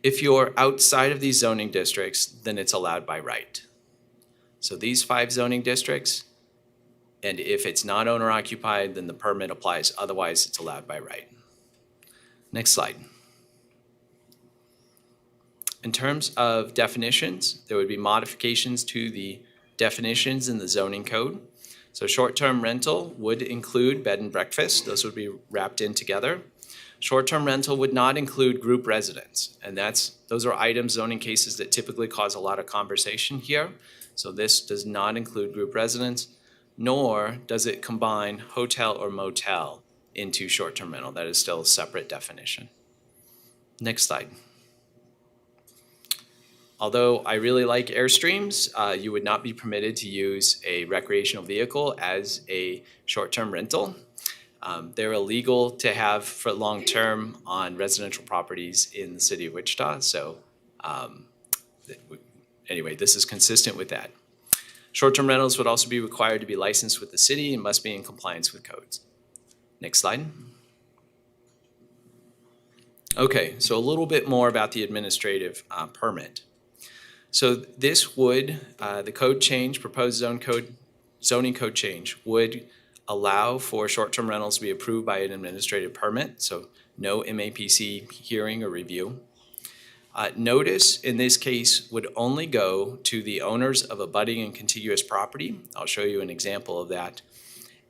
If you're outside of these zoning districts, then it's allowed by right. So these 5 zoning districts, and if it's not owner occupied, then the permit applies. Otherwise, it's allowed by right. Next slide. In terms of definitions, there would be modifications to the definitions in the zoning code. So short-term rental would include bed and breakfast. Those would be wrapped in together. Short-term rental would not include group residence, and those are items, zoning cases that typically cause a lot of conversation here. So this does not include group residence, nor does it combine hotel or motel into short-term rental. That is still a separate definition. Next slide. Although I really like Airstreams, you would not be permitted to use a recreational vehicle as a short-term rental. They're illegal to have for long-term on residential properties in the city of Wichita. So anyway, this is consistent with that. Short-term rentals would also be required to be licensed with the city and must be in compliance with codes. Next slide. Okay, so a little bit more about the administrative permit. So this would, the code change, proposed zoning code change would allow for short-term rentals to be approved by an administrative permit. So no MAPC hearing or review. Notice in this case would only go to the owners of abutting and contiguous property. I'll show you an example of that.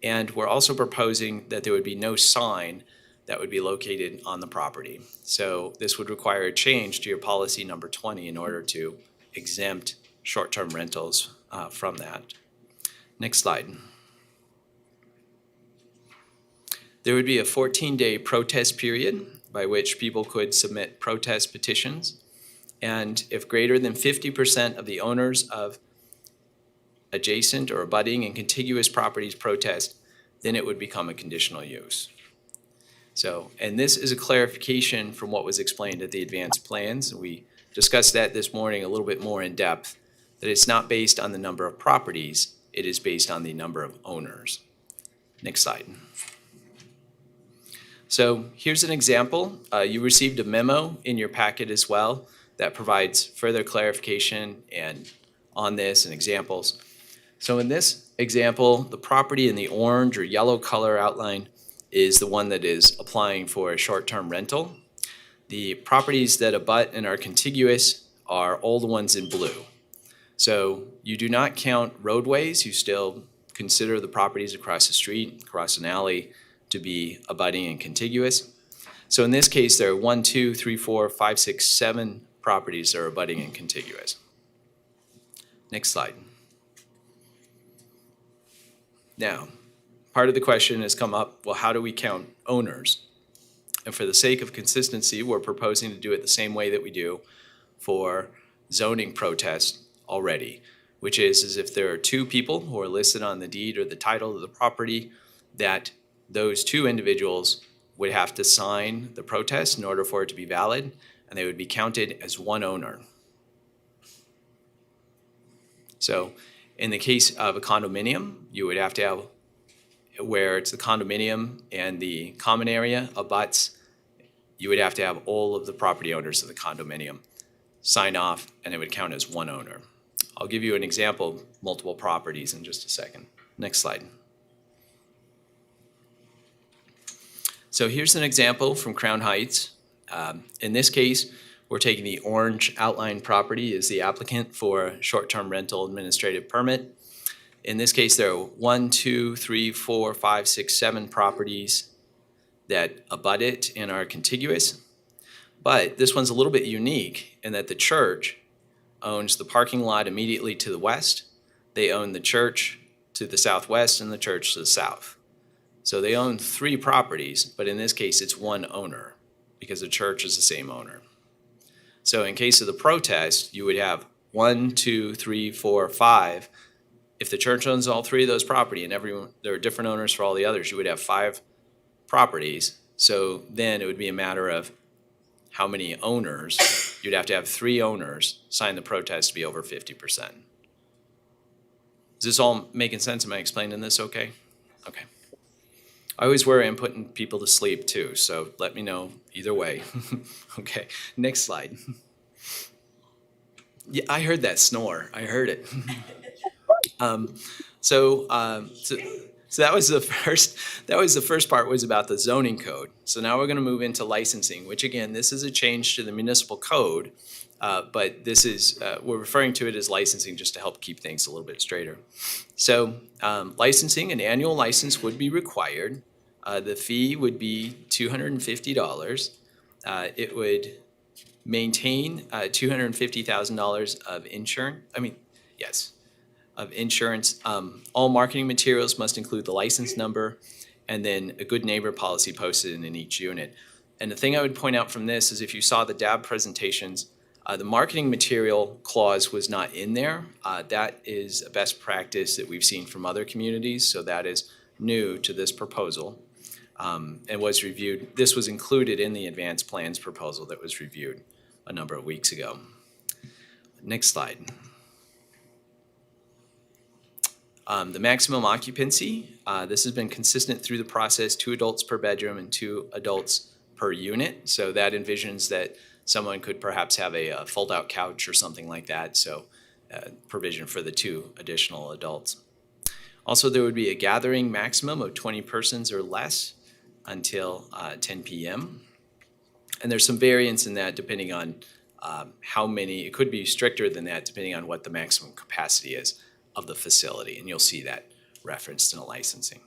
And we're also proposing that there would be no sign that would be located on the property. So this would require a change to your policy number 20 in order to exempt short-term rentals from that. Next slide. There would be a 14-day protest period by which people could submit protest petitions. And if greater than 50% of the owners of adjacent or abutting and contiguous properties protest, then it would become a conditional use. So, and this is a clarification from what was explained at the advanced plans. We discussed that this morning a little bit more in depth, that it's not based on the number of properties, it is based on the number of owners. Next slide. So here's an example. You received a memo in your packet as well that provides further clarification and on this and examples. So in this example, the property in the orange or yellow color outline is the one that is applying for a short-term rental. The properties that abut and are contiguous are all the ones in blue. So you do not count roadways. You still consider the properties across the street, across an alley, to be abutting and contiguous. So in this case, there are 1, 2, 3, 4, 5, 6, 7 properties that are abutting and contiguous. Next slide. Now, part of the question has come up, well, how do we count owners? And for the sake of consistency, we're proposing to do it the same way that we do for zoning protests already, which is if there are 2 people who are listed on the deed or the title of the property, that those 2 individuals would have to sign the protest in order for it to be valid, and they would be counted as 1 owner. So in the case of a condominium, you would have to have where it's the condominium and the common area abuts, you would have to have all of the property owners of the condominium sign off, and it would count as 1 owner. I'll give you an example of multiple properties in just a second. Next slide. So here's an example from Crown Heights. In this case, we're taking the orange outline property as the applicant for a short-term rental administrative permit. In this case, there are 1, 2, 3, 4, 5, 6, 7 properties that abut it and are contiguous. But this one's a little bit unique in that the church owns the parking lot immediately to the west. They own the church to the southwest and the church to the south. So they own 3 properties, but in this case, it's 1 owner because the church is the same owner. So in case of the protest, you would have 1, 2, 3, 4, 5. If the church owns all 3 of those property and there are different owners for all the others, you would have 5 properties. So then it would be a matter of how many owners. You'd have to have 3 owners sign the protest to be over 50%. Is this all making sense? Am I explaining this okay? Okay. I always worry I'm putting people to sleep too, so let me know either way. Okay, next slide. Yeah, I heard that snore. I heard it. So that was the first part was about the zoning code. So now we're going to move into licensing, which again, this is a change to the municipal code, but this is we're referring to it as licensing just to help keep things a little bit straighter. So licensing, an annual license would be required. The fee would be $250. It would maintain $250,000 of insurance. Of insurance. All marketing materials must include the license number and then a good neighbor policy posted in each unit. And the thing I would point out from this is if you saw the DAB presentations, the marketing material clause was not in there. That is a best practice that we've seen from other communities, so that is new to this proposal and was reviewed. This was included in the advanced plans proposal that was reviewed a number of weeks ago. Next slide. The maximum occupancy, this has been consistent through the process, 2 adults per bedroom and 2 adults per unit. So that envisions that someone could perhaps have a fold-out couch or something like that. So provision for the 2 additional adults. Also, there would be a gathering maximum of 20 persons or less until 10 p.m. And there's some variance in that depending on how many, it could be stricter than that depending on what the maximum capacity is of the facility. And you'll see that referenced in the licensing.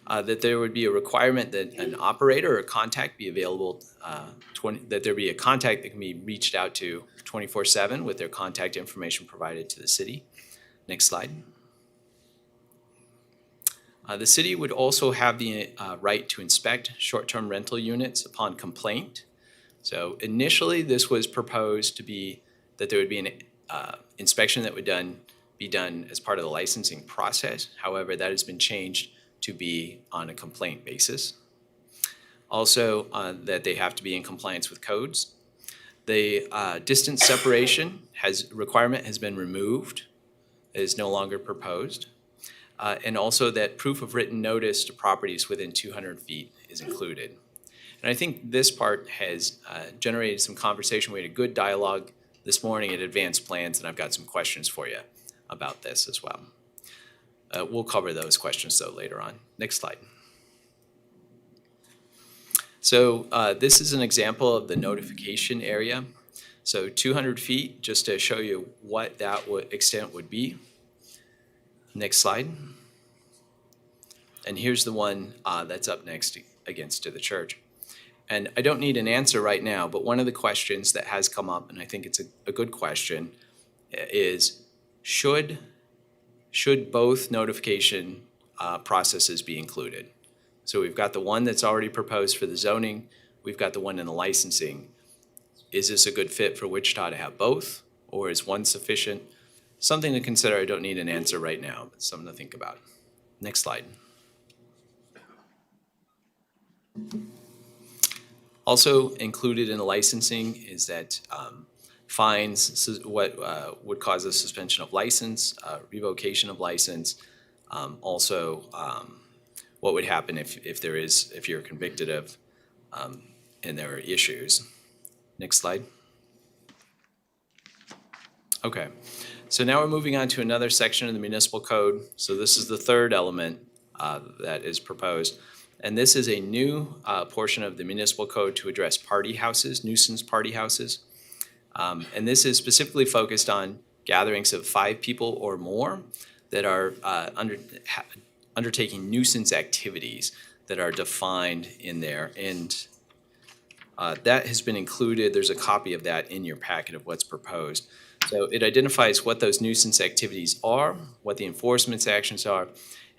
That there would be a requirement that an operator or contact be available, that there be a contact that can be reached out to 24/7 with their contact information provided to the city. Next slide. The city would also have the right to inspect short-term rental units upon complaint. So initially, this was proposed to be that there would be an inspection that would be done as part of the licensing process. However, that has been changed to be on a complaint basis. Also, that they have to be in compliance with codes. The distance separation requirement has been removed. It is no longer proposed. And also that proof of written notice to properties within 200 feet is included. And I think this part has generated some conversation. We had a good dialogue this morning at Advanced Plans, and I've got some questions for you about this as well. We'll cover those questions though later on. Next slide. So this is an example of the notification area. So 200 feet, just to show you what that extent would be. Next slide. And here's the one that's up next against to the church. And I don't need an answer right now, but one of the questions that has come up, and I think it's a good question, is should both notification processes be included? So we've got the one that's already proposed for the zoning. We've got the one in the licensing. Is this a good fit for Wichita to have both, or is one sufficient? Something to consider. I don't need an answer right now, but something to think about. Next slide. Also included in the licensing is that fines, what would cause a suspension of license, revocation of license. Also, what would happen if you're convicted of and there are issues. Next slide. Okay, so now we're moving on to another section of the municipal code. So this is the third element that is proposed. And this is a new portion of the municipal code to address party houses, nuisance party houses. And this is specifically focused on gatherings of 5 people or more that are undertaking nuisance activities that are defined in there. And that has been included. There's a copy of that in your packet of what's proposed. So it identifies what those nuisance activities are, what the enforcement actions are,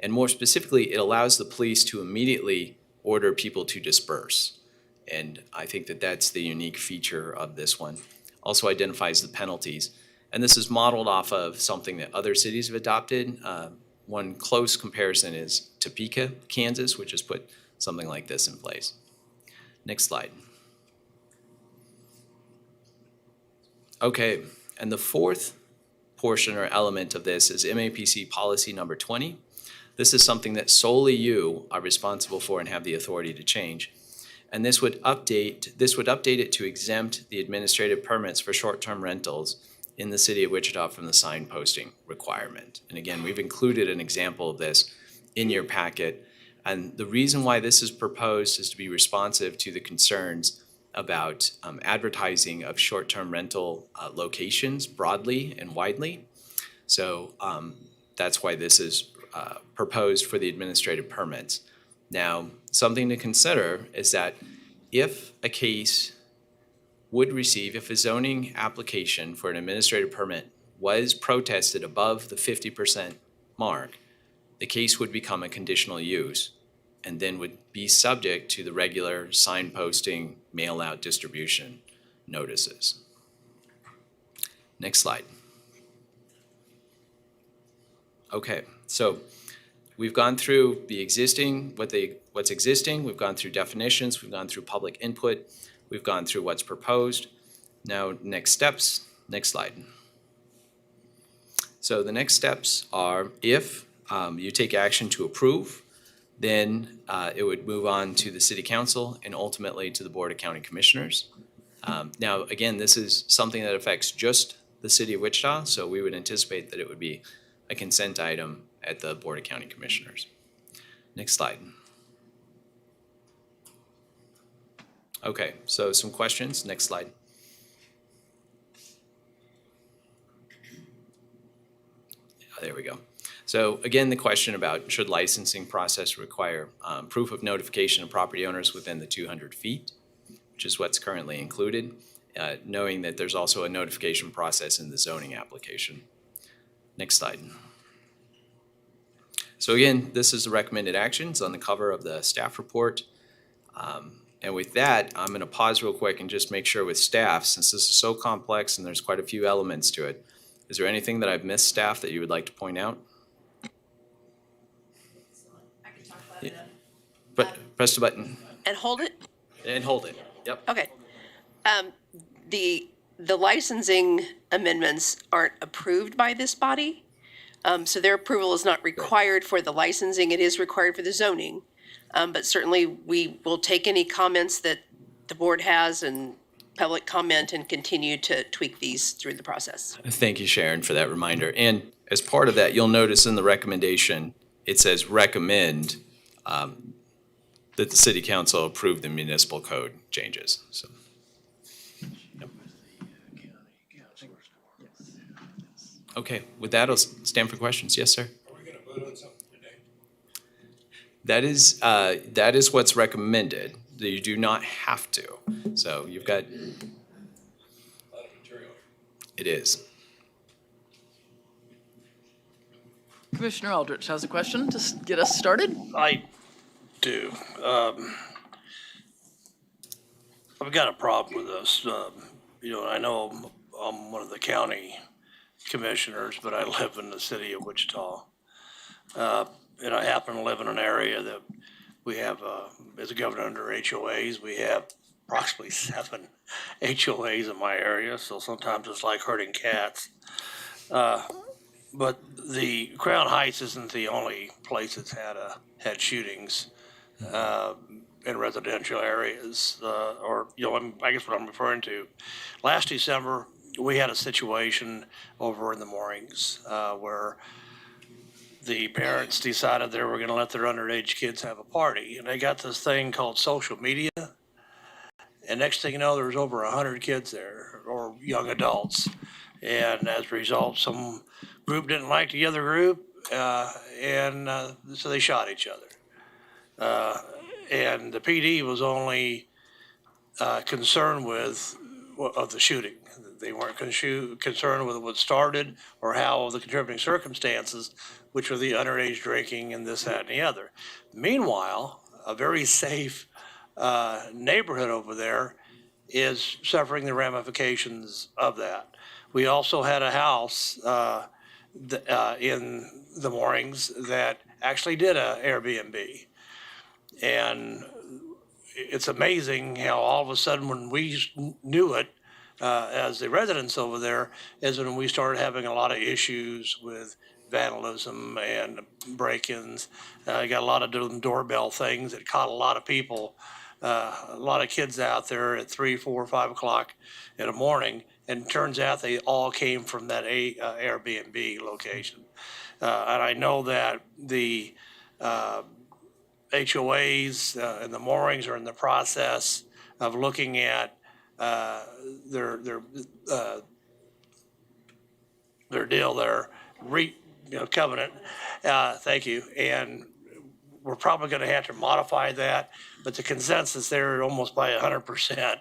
and more specifically, it allows the police to immediately order people to disperse. And I think that that's the unique feature of this one. Also identifies the penalties. And this is modeled off of something that other cities have adopted. One close comparison is Topeka, Kansas, which has put something like this in place. Next slide. Okay, and the fourth portion or element of this is MAPC policy number 20. This is something that solely you are responsible for and have the authority to change. And this would update it to exempt the administrative permits for short-term rentals in the city of Wichita from the sign posting requirement. And again, we've included an example of this in your packet. And the reason why this is proposed is to be responsive to the concerns about advertising of short-term rental locations broadly and widely. So that's why this is proposed for the administrative permits. Now, something to consider is that if a zoning application for an administrative permit was protested above the 50% mark, the case would become a conditional use and then would be subject to the regular sign posting, mail out distribution notices. Next slide. Okay, so we've gone through the existing, what's existing, we've gone through definitions, we've gone through public input, we've gone through what's proposed. Now, next steps, next slide. So the next steps are if you take action to approve, then it would move on to the City Council and ultimately to the Board of County Commissioners. Now, again, this is something that affects just the City of Wichita, so we would anticipate that it would be a consent item at the Board of County Commissioners. Next slide. Okay, so some questions. Next slide. There we go. So again, the question about should licensing process require proof of notification of property owners within the 200 feet, which is what's currently included, knowing that there's also a notification process in the zoning application. Next slide. So again, this is the recommended actions on the cover of the staff report. And with that, I'm going to pause real quick and just make sure with staff, since this is so complex and there's quite a few elements to it, is there anything that I've missed, staff, that you would like to point out? Yeah. Press the button And hold it? and hold it. Yep. Okay. The licensing amendments aren't approved by this body. So their approval is not required for the licensing. It is required for the zoning. But certainly we will take any comments that the board has and public comment and continue to tweak these through the process. Thank you, Sharon, for that reminder. And as part of that, you'll notice in the recommendation, it says recommend that the city council approve the municipal code changes. So. Yep. Okay, with that, I'll stand for questions. Yes, sir. Are we gonna vote on something today? That is what's recommended. You do not have to. So you've got. A lot of material. It is. Commissioner Eldridge has a question to get us started. I do. I've got a problem with this. I know I'm one of the county commissioners, but I live in the city of Wichita. And I happen to live in an area that we have, as a governor under HOAs, we have approximately 7 HOAs in my area, so sometimes it's like herding cats. But the Crown Heights isn't the only place that's had shootings in residential areas, I guess what I'm referring to. Last December, we had a situation over in the Moorings where the parents decided they were going to let their underage kids have a party, and they got this thing called social media. And next thing you know, there was over 100 kids there, or young adults. And as a result, some group didn't like the other group, and so they shot each other. And the PD was only concerned with of the shooting. They weren't concerned with what started or how the contributing circumstances, which were the underage drinking and this, that, and the other. Meanwhile, a very safe neighborhood over there is suffering the ramifications of that. We also had a house in the Moorings that actually did a Airbnb. And it's amazing how all of a sudden when we knew it, as the residents over there, is when we started having a lot of issues with vandalism and break-ins. You got a lot of doorbell things that caught a lot of people, a lot of kids out there at 3, 4, 5 o'clock in the morning. And it turns out they all came from that Airbnb location. And I know that the HOAs and the Moorings are in the process of looking at their deal, their covenant. Thank you. And we're probably going to have to modify that, but the consensus there, almost by 100%,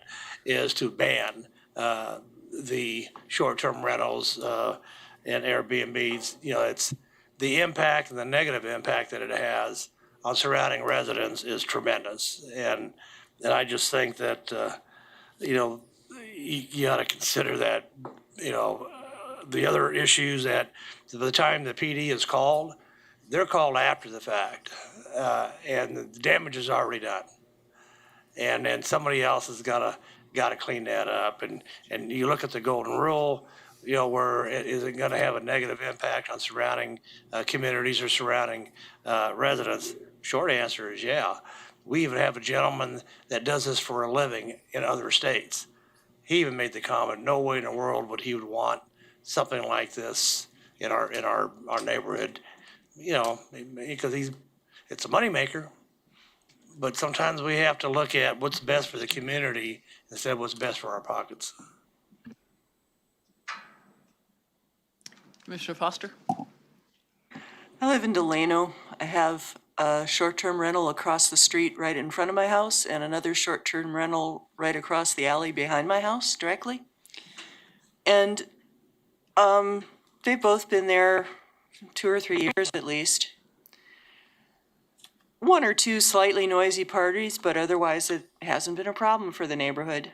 is to ban the short-term rentals and Airbnbs. It's the impact and the negative impact that it has on surrounding residents is tremendous. And I just think that, you got to consider that, the other issues that by the time the PD is called, they're called after the fact, and the damage is already done. And then somebody else has got to clean that up. And you look at the golden rule, where is it going to have a negative impact on surrounding communities or surrounding residents? Short answer is yeah. We even have a gentleman that does this for a living in other states. He even made the comment, no way in the world would he would want something like this in our neighborhood, because it's a moneymaker. but sometimes we have to look at what's best for the community instead of what's best for our pockets. Commissioner Foster? I live in Delano. I have a short-term rental across the street right in front of my house and another short-term rental right across the alley behind my house directly. And they've both been there 2 or 3 years at least. 1 or 2 slightly noisy parties, but otherwise it hasn't been a problem for the neighborhood.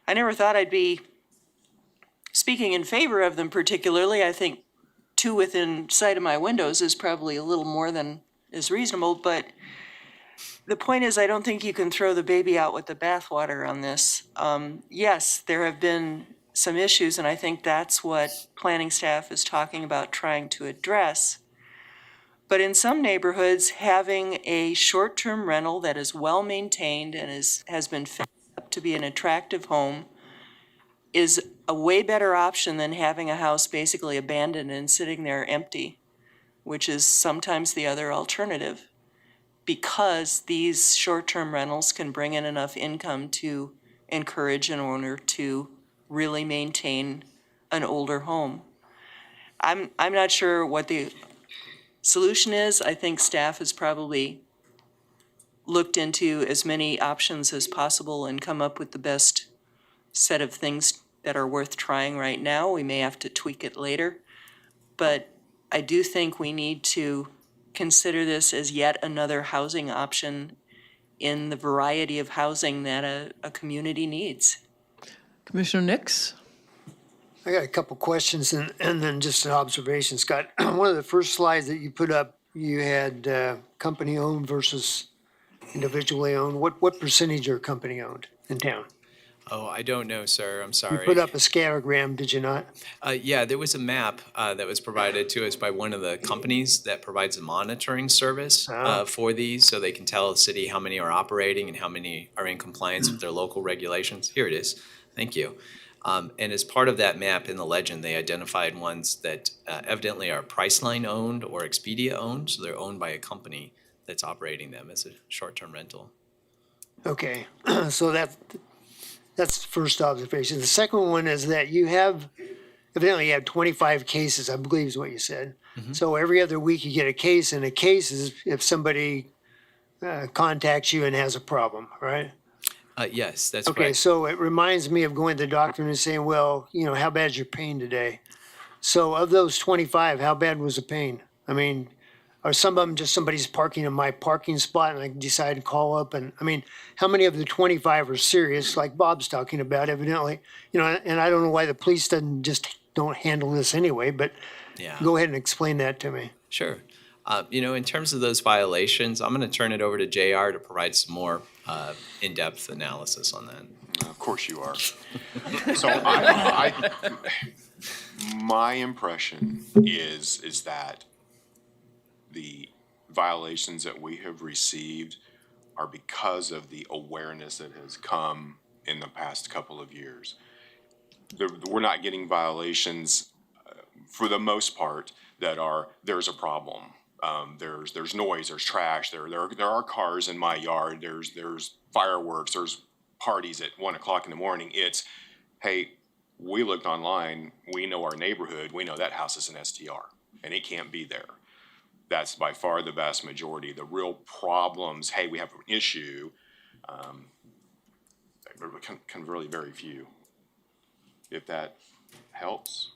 I never thought I'd be speaking in favor of them particularly. I think 2 within sight of my windows is probably a little more than is reasonable, but the point is I don't think you can throw the baby out with the bathwater on this. Yes, there have been some issues, and I think that's what planning staff is talking about trying to address. But in some neighborhoods, having a short-term rental that is well-maintained and has been fixed up to be an attractive home is a way better option than having a house basically abandoned and sitting there empty, which is sometimes the other alternative, because these short-term rentals can bring in enough income to encourage an owner to really maintain an older home. I'm not sure what the solution is. I think staff has probably looked into as many options as possible and come up with the best set of things that are worth trying right now. We may have to tweak it later, but I do think we need to consider this as yet another housing option in the variety of housing that a community needs. Commissioner Nix? I got a couple questions and then just an observation, Scott. One of the first slides that you put up, you had company-owned versus individually owned. What percentage are company-owned in town? Oh, I don't know, sir. I'm You sorry. put up a scattergram, did you not? Yeah, there was a map that was provided to us by one of the companies that provides a monitoring service for these, so they can tell the city how many are operating and how many are in compliance with their local regulations. Here it is. Thank you. And as part of that map in the legend, they identified ones that evidently are Priceline owned or Expedia owned, so they're owned by a company that's operating them as a short-term rental. Okay, so that's the first observation. The second one is that you have, evidently you have 25 cases, I believe is what you said. So every other week you get a case, and a case is if somebody contacts you and has a problem, right? Yes, that's Okay, correct. so it reminds me of going to the doctor and saying, well, how bad's your pain today? So of those 25, how bad was the pain? I mean, are some of them just somebody's parking in my parking spot and I decide to call up? And I mean, how many of the 25 are serious, like Bob's talking about, evidently? And I don't know why the police don't handle this anyway, but Yeah. go ahead and explain that to me. Sure. In terms of those violations, I'm going to turn it over to JR to provide some more in-depth analysis on that. Of course you are. So my impression is that the violations that we have received are because of the awareness that has come in the past couple of years. We're not getting violations for the most part that there's a problem. There's noise, there's trash, there are cars in my yard, there's fireworks, there's parties at 1 o'clock in the morning. It's, hey, we looked online, we know our neighborhood, we know that house is an STR, and it can't be there. That's by far the vast majority. The real problems, hey, we have an issue, can really very few. If that helps.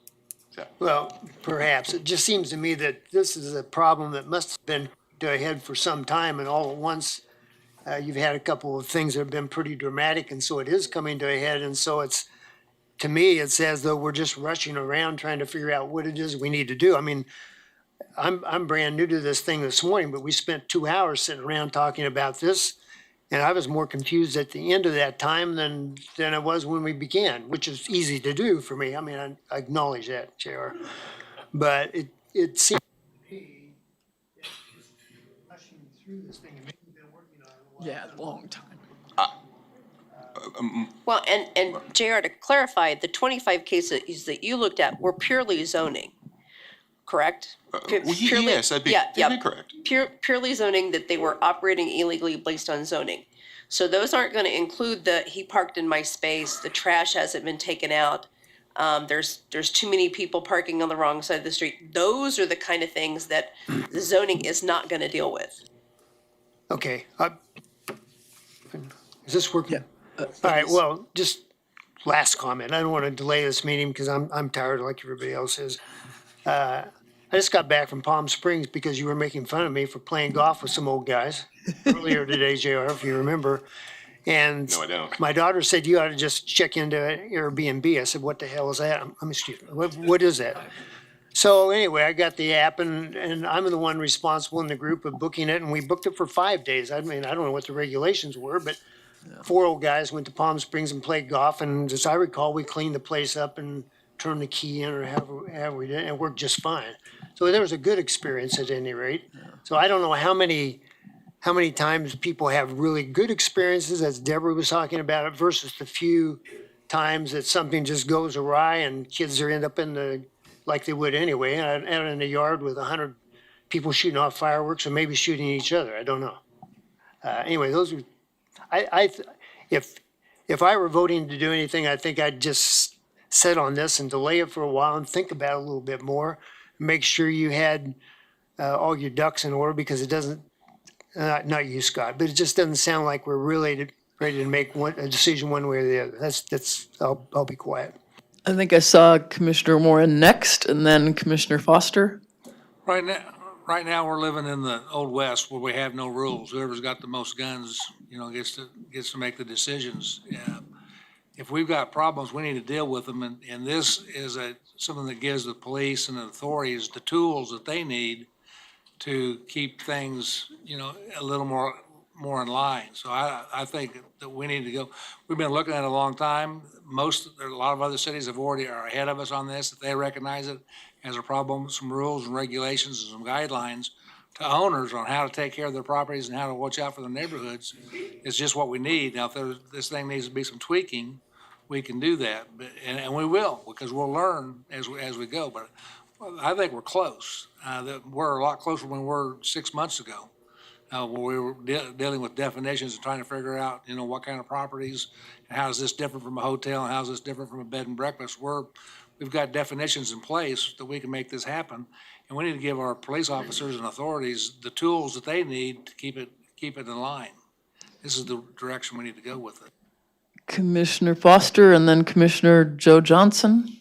Well, perhaps. It just seems to me that this is a problem that must have been to a head for some time, and all at once you've had a couple of things that have been pretty dramatic, and so it is coming to a head. And so to me, it's as though we're just rushing around trying to figure out what it is we need to do. I mean, I'm brand new to this thing this morning, but we spent 2 hours sitting around talking about this, and I was more confused at the end of that time than I was when we began, which is easy to do for me. I mean, I acknowledge that, JR. But it seems to me that just rushing through this thing, and maybe we've been working on it a while. Yeah, a long time. Well, and JR, to clarify, the 25 cases that you looked at were purely zoning. correct? Pu- Well, purely- yes, that'd be correct. Purely zoning that they were operating illegally based on zoning. So those aren't gonna include the, he parked in my space, the trash hasn't been taken out. There's too many people parking on the wrong side of the street. Those are the kind of things that the zoning is not gonna deal with. Okay. Is this working? All right, well, just last comment. I don't want to delay this meeting because I'm tired like everybody else is. I just got back from Palm Springs because you were making fun of me for playing golf with some old guys earlier today, JR, if you remember. And No, I don't. my daughter said you ought to just check into Airbnb. I said, what the hell is that? Excuse me, what is that? So anyway, I got the app and I'm the one responsible in the group of booking it, and we booked it for 5 days. I mean, I don't know what the regulations were, but 4 old guys went to Palm Springs and played golf, and as I recall, we cleaned the place up and turned the key in or however we did, and it worked just fine. So there was a good experience at any rate. So I don't know how many times people have really good experiences, as Deborah was talking about it, versus the few times that something just goes awry and kids end up in the, like they would anyway, out in the yard with 100 people shooting off fireworks or maybe shooting each other. I don't know. Anyway, those are, if I were voting to do anything, I think I'd just sit on this and delay it for a while and think about it a little bit more. Make sure you had all your ducks in order, because it doesn't, not you, Scott, but it just doesn't sound like we're really ready to make a decision one way or the other. I'll be quiet. I think I saw Commissioner Warren next, and then Commissioner Foster. Right now, we're living in the Old West where we have no rules. Whoever's got the most guns, gets to make the decisions. If we've got problems, we need to deal with them, and this is something that gives the police and the authorities the tools that they need to keep things, a little more in line. So I think that we need to go. We've been looking at it a long time. A lot of other cities are ahead of us on this. If they recognize it as a problem, some rules and regulations and some guidelines to owners on how to take care of their properties and how to watch out for their neighborhoods is just what we need. Now, if this thing needs to be some tweaking, we can do that, and we will, because we'll learn as we go. But I think we're close. We're a lot closer than we were 6 months ago. Where we were dealing with definitions and trying to figure out, what kind of properties, and how is this different from a hotel, and how is this different from a bed and breakfast. We've got definitions in place that we can make this happen, and we need to give our police officers and authorities the tools that they need to keep it in line. This is the direction we need to go with it. Commissioner Foster, and then Commissioner Joe Johnson.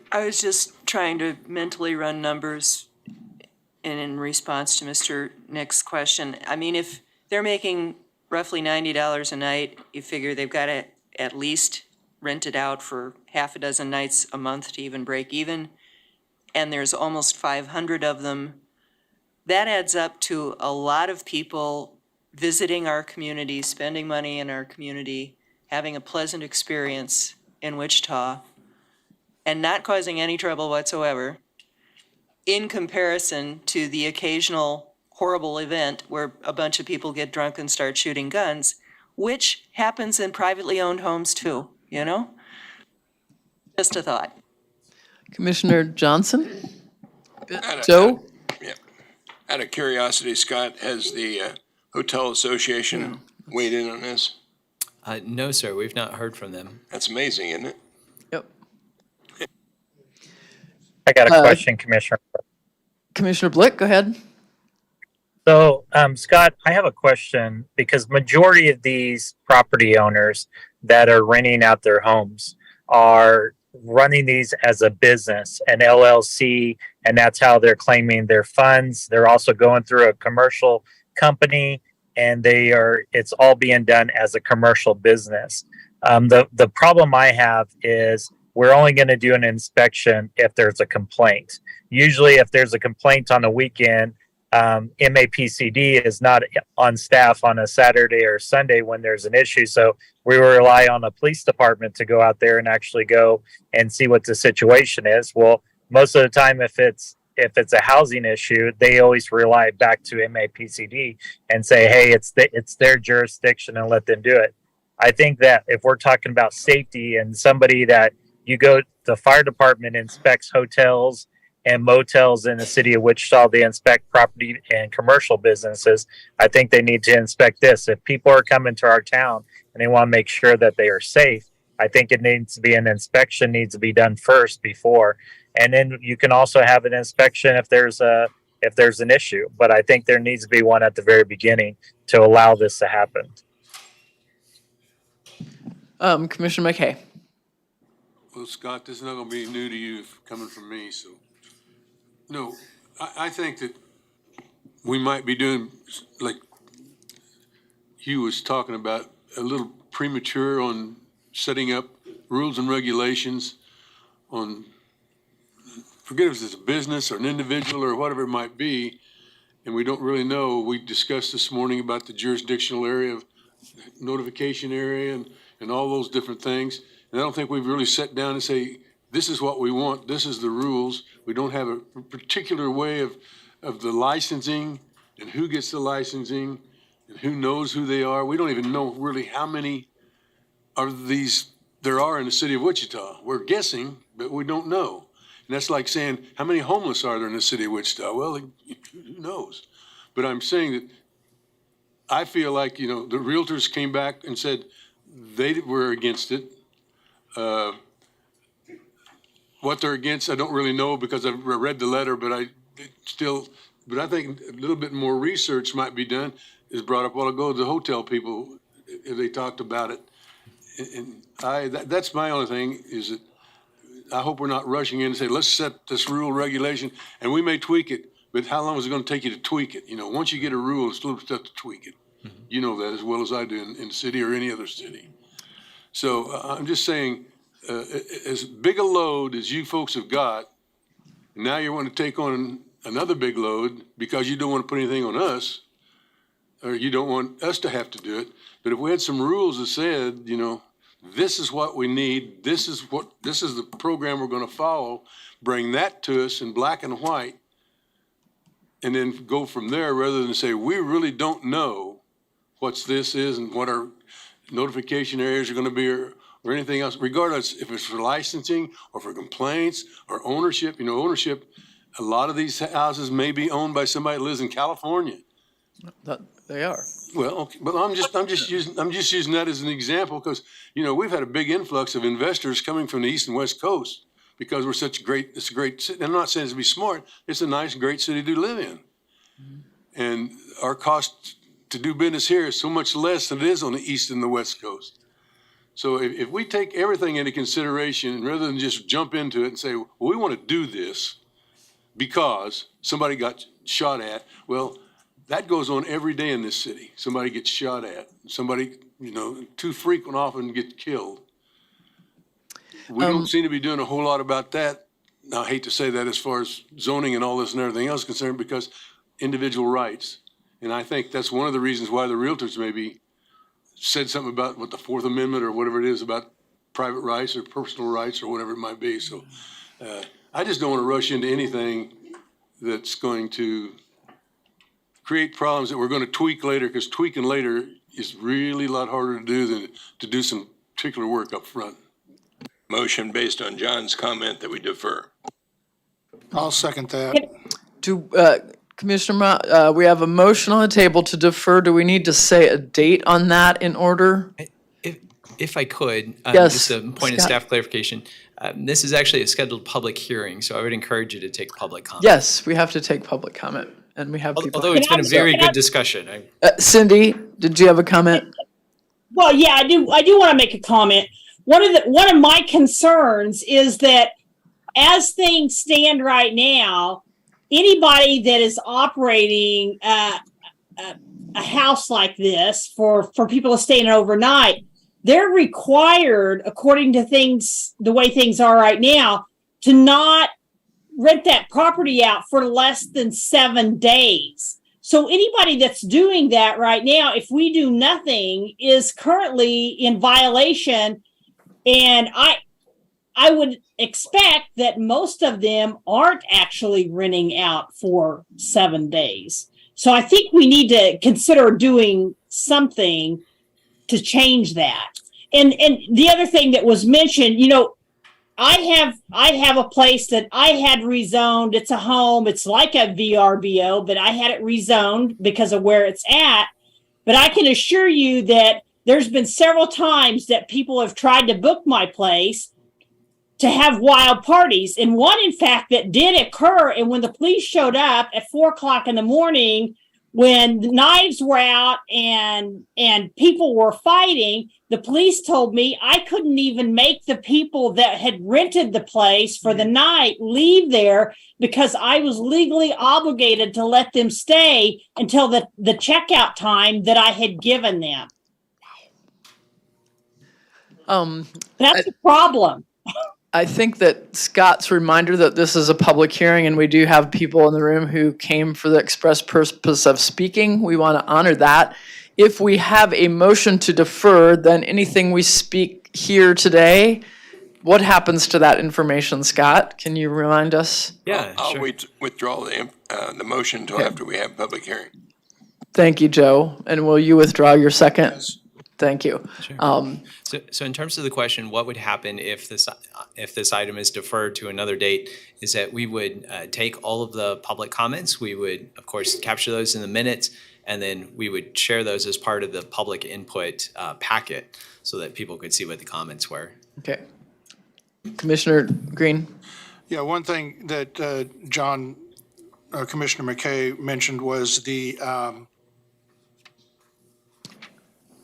I was just trying to mentally run numbers in response to Mr. Nick's question. I mean, if they're making roughly $90 a night, you figure they've got to at least rent it out for half a dozen nights a month to even break even, and there's almost 500 of them. That adds up to a lot of people visiting our community, spending money in our community, having a pleasant experience in Wichita, and not causing any trouble whatsoever, in comparison to the occasional horrible event where a bunch of people get drunk and start shooting guns, which happens in privately owned homes too, Just a thought. Commissioner Johnson? Joe? Yeah. Out of curiosity, Scott, has the Hotel Association weighed in on this? No, sir, we've not heard from them. That's amazing, isn't it? Yep. I got a question, Commissioner. Commissioner Blick, go ahead. So, Scott, I have a question, because majority of these property owners that are renting out their homes are running these as a business, an LLC, and that's how they're claiming their funds. They're also going through a commercial company, and it's all being done as a commercial business. The problem I have is we're only going to do an inspection if there's a complaint. Usually if there's a complaint on a weekend, MAPCD is not on staff on a Saturday or Sunday when there's an issue. So we rely on the police department to go out there and actually go and see what the situation is. Well, most of the time, if it's a housing issue, they always rely back to MAPCD and say, hey, it's their jurisdiction, and let them do it. I think that if we're talking about safety and somebody that the fire department inspects hotels and motels in the city of Wichita. They inspect property and commercial businesses. I think they need to inspect this. If people are coming to our town and they want to make sure that they are safe, I think it needs to be an inspection needs to be done first before. And then you can also have an inspection if there's an issue. But I think there needs to be one at the very beginning to allow this to happen. Commissioner McKay. Well, Scott, this is not gonna be new to you coming from me, so. No, I think that we might be doing, like Hugh was talking about, a little premature on setting up rules and regulations on, forget if it's a business or an individual or whatever it might be, and we don't really know. We discussed this morning about the jurisdictional area of notification area and all those different things. And I don't think we've really sat down and say, this is what we want, this is the rules. We don't have a particular way of the licensing and who gets the licensing and who knows who they are. We don't even know really how many of these there are in the city of Wichita. We're guessing, but we don't know. And that's like saying, how many homeless are there in the city of Wichita? Well, who knows? But I'm saying that I feel like, the realtors came back and said they were against it. What they're against, I don't really know because I've read the letter, but I think a little bit more research might be done. Is brought up a while ago, the hotel people, if they talked about it. And that's my only thing, is that I hope we're not rushing in and say, let's set this rule regulation, and we may tweak it, but how long is it gonna take you to tweak it? Once you get a rule, it's a little tough to tweak it. You know that as well as I do in the city or any other city. So I'm just saying, as big a load as you folks have got, now you want to take on another big load because you don't want to put anything on us, or you don't want us to have to do it. But if we had some rules that said, this is what we need, this is the program we're going to follow, bring that to us in black and white, and then go from there rather than say, we really don't know what this is and what our notification areas are going to be or anything else, regardless if it's for licensing or for complaints or ownership. Ownership, a lot of these houses may be owned by somebody that lives in California. They are. Well, okay, but I'm just using that as an example because, we've had a big influx of investors coming from the East and West Coast because we're such it's a great city. I'm not saying it's to be smart. It's a nice, great city to live in. And our cost to do business here is so much less than it is on the East and the West Coast. So if we take everything into consideration, rather than just jump into it and say, well, we want to do this because somebody got shot at, well, that goes on every day in this city. Somebody gets shot at. Somebody, too frequent often gets killed. We don't seem to be doing a whole lot about that. Now, I hate to say that as far as zoning and all this and everything else is concerned, because individual rights. And I think that's one of the reasons why the realtors maybe said something about what the Fourth Amendment or whatever it is about private rights or personal rights or whatever it might be. So I just don't want to rush into anything that's going to create problems that we're going to tweak later, because tweaking later is really a lot harder to do than to do some particular work up front. Motion based on John's comment that we defer. I'll second that. Commissioner Mott, we have a motion on the table to defer. Do we need to say a date on that in order? If I could, Yes, just a point of Scott. staff clarification. This is actually a scheduled public hearing, so I would encourage you to take public comment. Yes, we have to take public comment, and we have people. Although it's been a very good discussion. Cindy, did you have a comment? Well, yeah, I do want to make a comment. One of my concerns is that as things stand right now, anybody that is operating a house like this for people to stay in overnight, they're required, according to the way things are right now, to not rent that property out for less than 7 days. So anybody that's doing that right now, if we do nothing, is currently in violation. And I would expect that most of them aren't actually renting out for 7 days. So I think we need to consider doing something to change that. And the other thing that was mentioned, I have a place that I had rezoned. It's a home. It's like a VRBO, but I had it rezoned because of where it's at. But I can assure you that there's been several times that people have tried to book my place to have wild parties. And one, in fact, that did occur. And when the police showed up at 4:00 in the morning, when the knives were out and people were fighting, the police told me I couldn't even make the people that had rented the place for the night leave there because I was legally obligated to let them stay until the checkout time that I had given them. That's a problem. I think that Scott's reminder that this is a public hearing and we do have people in the room who came for the express purpose of speaking. We want to honor that. If we have a motion to defer, then anything we speak here today, what happens to that information, Scott? Can you remind us? Yeah, I'll withdraw the motion until after we have public hearing. Thank you, Joe. And will you withdraw your second? Yes. Thank you. Sure. So in terms of the question, what would happen if this item is deferred to another date, is that we would take all of the public comments. We would, of course, capture those in the minutes, and then we would share those as part of the public input packet so that people could see what the comments were. Okay. Commissioner Green? Yeah, one thing that Commissioner McKay mentioned was the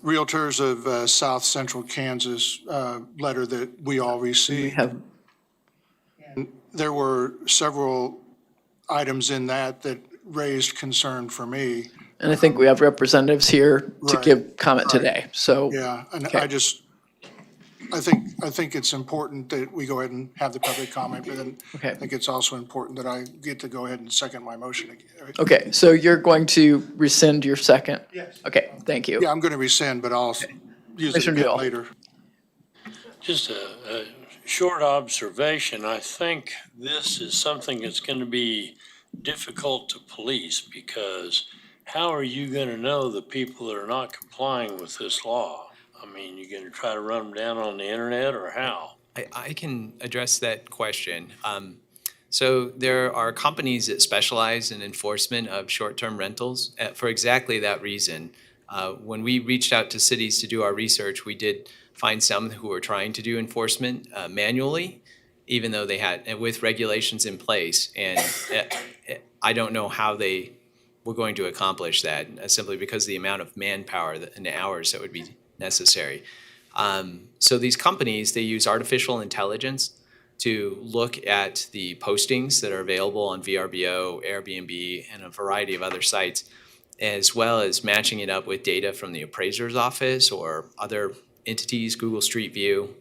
Realtors of South Central Kansas letter that we all received. And there were several items in that raised concern for me. And I think we have representatives here to Right, give comment today, so. Yeah, and okay. I think it's important that we go ahead and have the public comment, but then Okay. I think it's also important that I get to go ahead and second my motion again. Okay, so you're going to rescind your second? Yes. Okay, thank you. Yeah, I'm going to rescind, but I'll use it Commissioner again Newell. later. Just a short observation. I think this is something that's going to be difficult to police because how are you going to know the people that are not complying with this law? I mean, you're going to try to run them down on the internet or how? I can address that question. So there are companies that specialize in enforcement of short-term rentals for exactly that reason. When we reached out to cities to do our research, we did find some who were trying to do enforcement manually, even though they had, with regulations in place. And I don't know how they were going to accomplish that, simply because of the amount of manpower and the hours that would be necessary. So these companies, they use artificial intelligence to look at the postings that are available on VRBO, Airbnb, and a variety of other sites, as well as matching it up with data from the appraiser's office or other entities, Google Street View.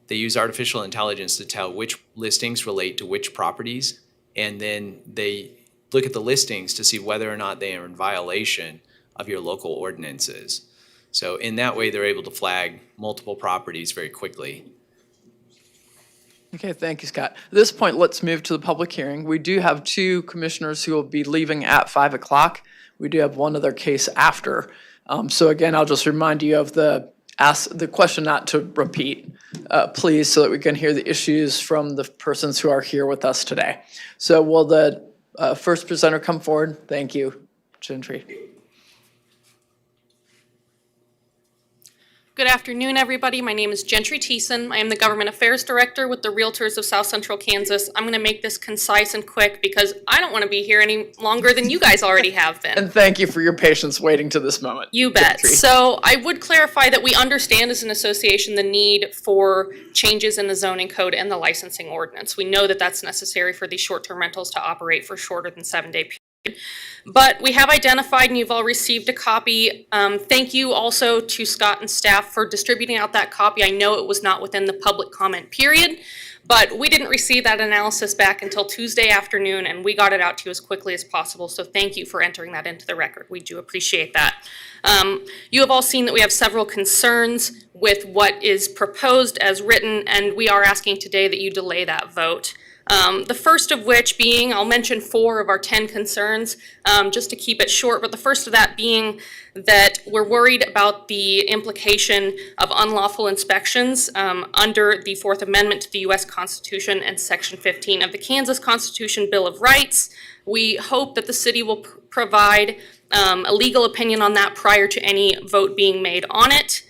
They use artificial intelligence to tell which listings relate to which properties, and then they look at the listings to see whether or not they are in violation of your local ordinances. So in that way, they're able to flag multiple properties very quickly. Okay, thank you, Scott. At this point, let's move to the public hearing. We do have two commissioners who will be leaving at 5 o'clock. We do have one other case after. So again, I'll just remind you of the question not to repeat, please, so that we can hear the issues from the persons who are here with us today. So will the first presenter come forward? Thank you, Gentry. Good afternoon, everybody. My name is Gentry Thiessen. I am the Government Affairs Director with the Realtors of South Central Kansas. I'm going to make this concise and quick because I don't want to be here any longer than you guys already have been. And thank you for your patience waiting to this moment. You bet. Gentry. So I would clarify that we understand as an association the need for changes in the zoning code and the licensing ordinance. We know that that's necessary for these short-term rentals to operate for shorter than 7-day periods. But we have identified, and you've all received a copy. Thank you also to Scott and staff for distributing out that copy. I know it was not within the public comment period, but we didn't receive that analysis back until Tuesday afternoon, and we got it out to you as quickly as possible. So thank you for entering that into the record. We do appreciate that. You have all seen that we have several concerns with what is proposed as written, and we are asking today that you delay that vote. The first of which being, I'll mention 4 of our 10 concerns, just to keep it short, but the first of that being that we're worried about the implication of unlawful inspections under the 4th Amendment to the U.S. Constitution and Section 15 of the Kansas Constitution Bill of Rights. We hope that the city will provide a legal opinion on that prior to any vote being made on it.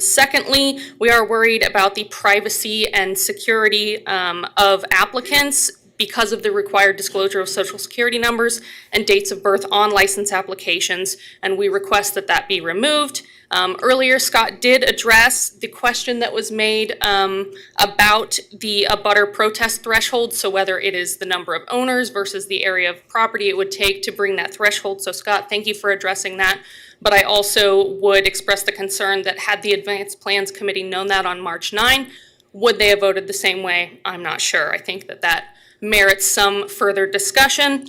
Secondly, we are worried about the privacy and security of applicants because of the required disclosure of social security numbers and dates of birth on license applications, and we request that that be removed. Earlier, Scott did address the question that was made about the abutter protest threshold, so whether it is the number of owners versus the area of property it would take to bring that threshold. So Scott, thank you for addressing that. But I also would express the concern that had the Advanced Plans Committee known that on March 9, would they have voted the same way? I'm not sure. I think that that merits some further discussion.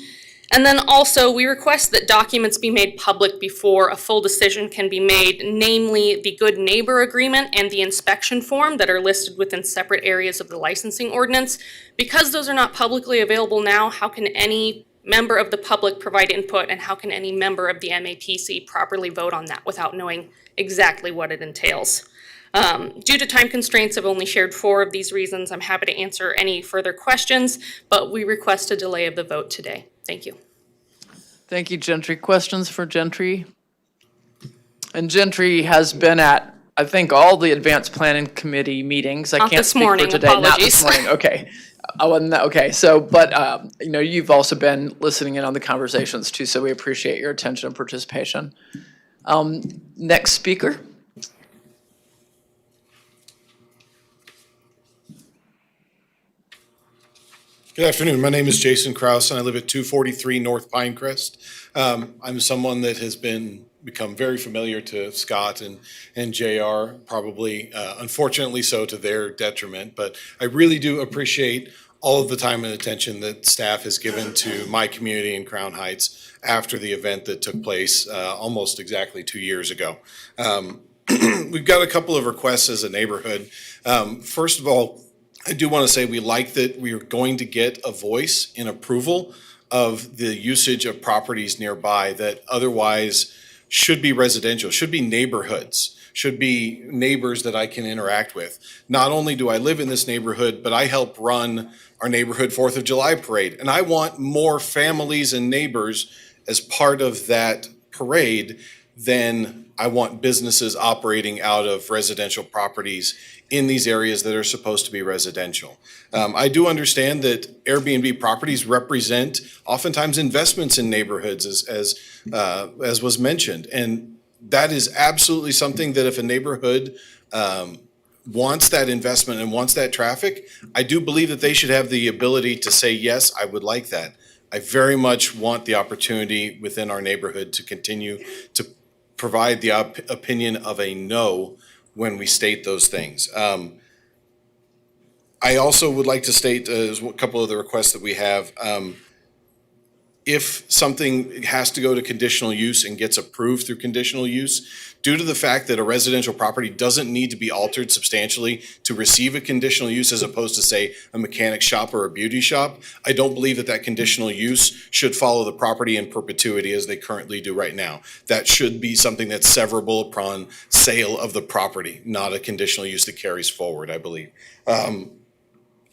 And then also, we request that documents be made public before a full decision can be made, namely the Good Neighbor Agreement and the inspection form that are listed within separate areas of the licensing ordinance. Because those are not publicly available now, how can any member of the public provide input, and how can any member of the MAPC properly vote on that without knowing exactly what it entails? Due to time constraints, I've only shared 4 of these reasons. I'm happy to answer any further questions, but we request a delay of the vote today. Thank you. Thank you, Gentry. Questions for Gentry? And Gentry has been at, I think, all the Advanced Planning Committee meetings. I Not can't this speak morning, for today. Not this apologies. morning. Okay. I wasn't that, okay. So, but you know, you've also been listening in on the conversations too, so we appreciate your attention and participation. Next speaker. Good afternoon. My name is Jason Kraus, and I live at 243 North Pinecrest. I'm someone that has become very familiar to Scott and JR, probably unfortunately so to their detriment, but I really do appreciate all of the time and attention that staff has given to my community in Crown Heights after the event that took place almost exactly 2 years ago. We've got a couple of requests as a neighborhood. First of all, I do want to say we like that we are going to get a voice in approval of the usage of properties nearby that otherwise should be residential, should be neighborhoods, should be neighbors that I can interact with. Not only do I live in this neighborhood, but I help run our neighborhood 4th of July parade. And I want more families and neighbors as part of that parade than I want businesses operating out of residential properties in these areas that are supposed to be residential. I do understand that Airbnb properties represent oftentimes investments in neighborhoods as was mentioned. And that is absolutely something that if a neighborhood wants that investment and wants that traffic, I do believe that they should have the ability to say, yes, I would like that. I very much want the opportunity within our neighborhood to continue to provide the opinion of a no when we state those things. I also would like to state as a couple of the requests that we have. If something has to go to conditional use and gets approved through conditional use, due to the fact that a residential property doesn't need to be altered substantially to receive a conditional use as opposed to, say, a mechanic shop or a beauty shop, I don't believe that that conditional use should follow the property in perpetuity as they currently do right now. That should be something that's severable upon sale of the property, not a conditional use that carries forward, I believe.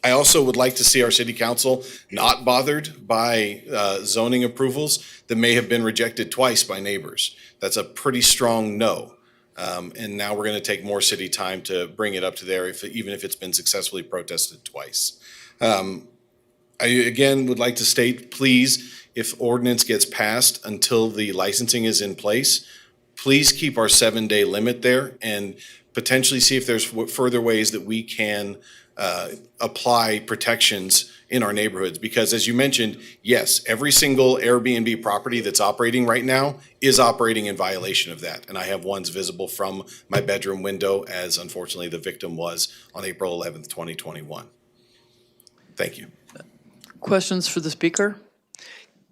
I also would like to see our city council not bothered by zoning approvals that may have been rejected twice by neighbors. That's a pretty strong no. And now we're going to take more city time to bring it up to there, even if it's been successfully protested twice. I again would like to state, please, if ordinance gets passed until the licensing is in place, please keep our 7-day limit there and potentially see if there's further ways that we can apply protections in our neighborhoods. Because as you mentioned, yes, every single Airbnb property that's operating right now is operating in violation of that. And I have ones visible from my bedroom window, as unfortunately the victim was on April 11th, 2021. Thank you. Questions for the speaker?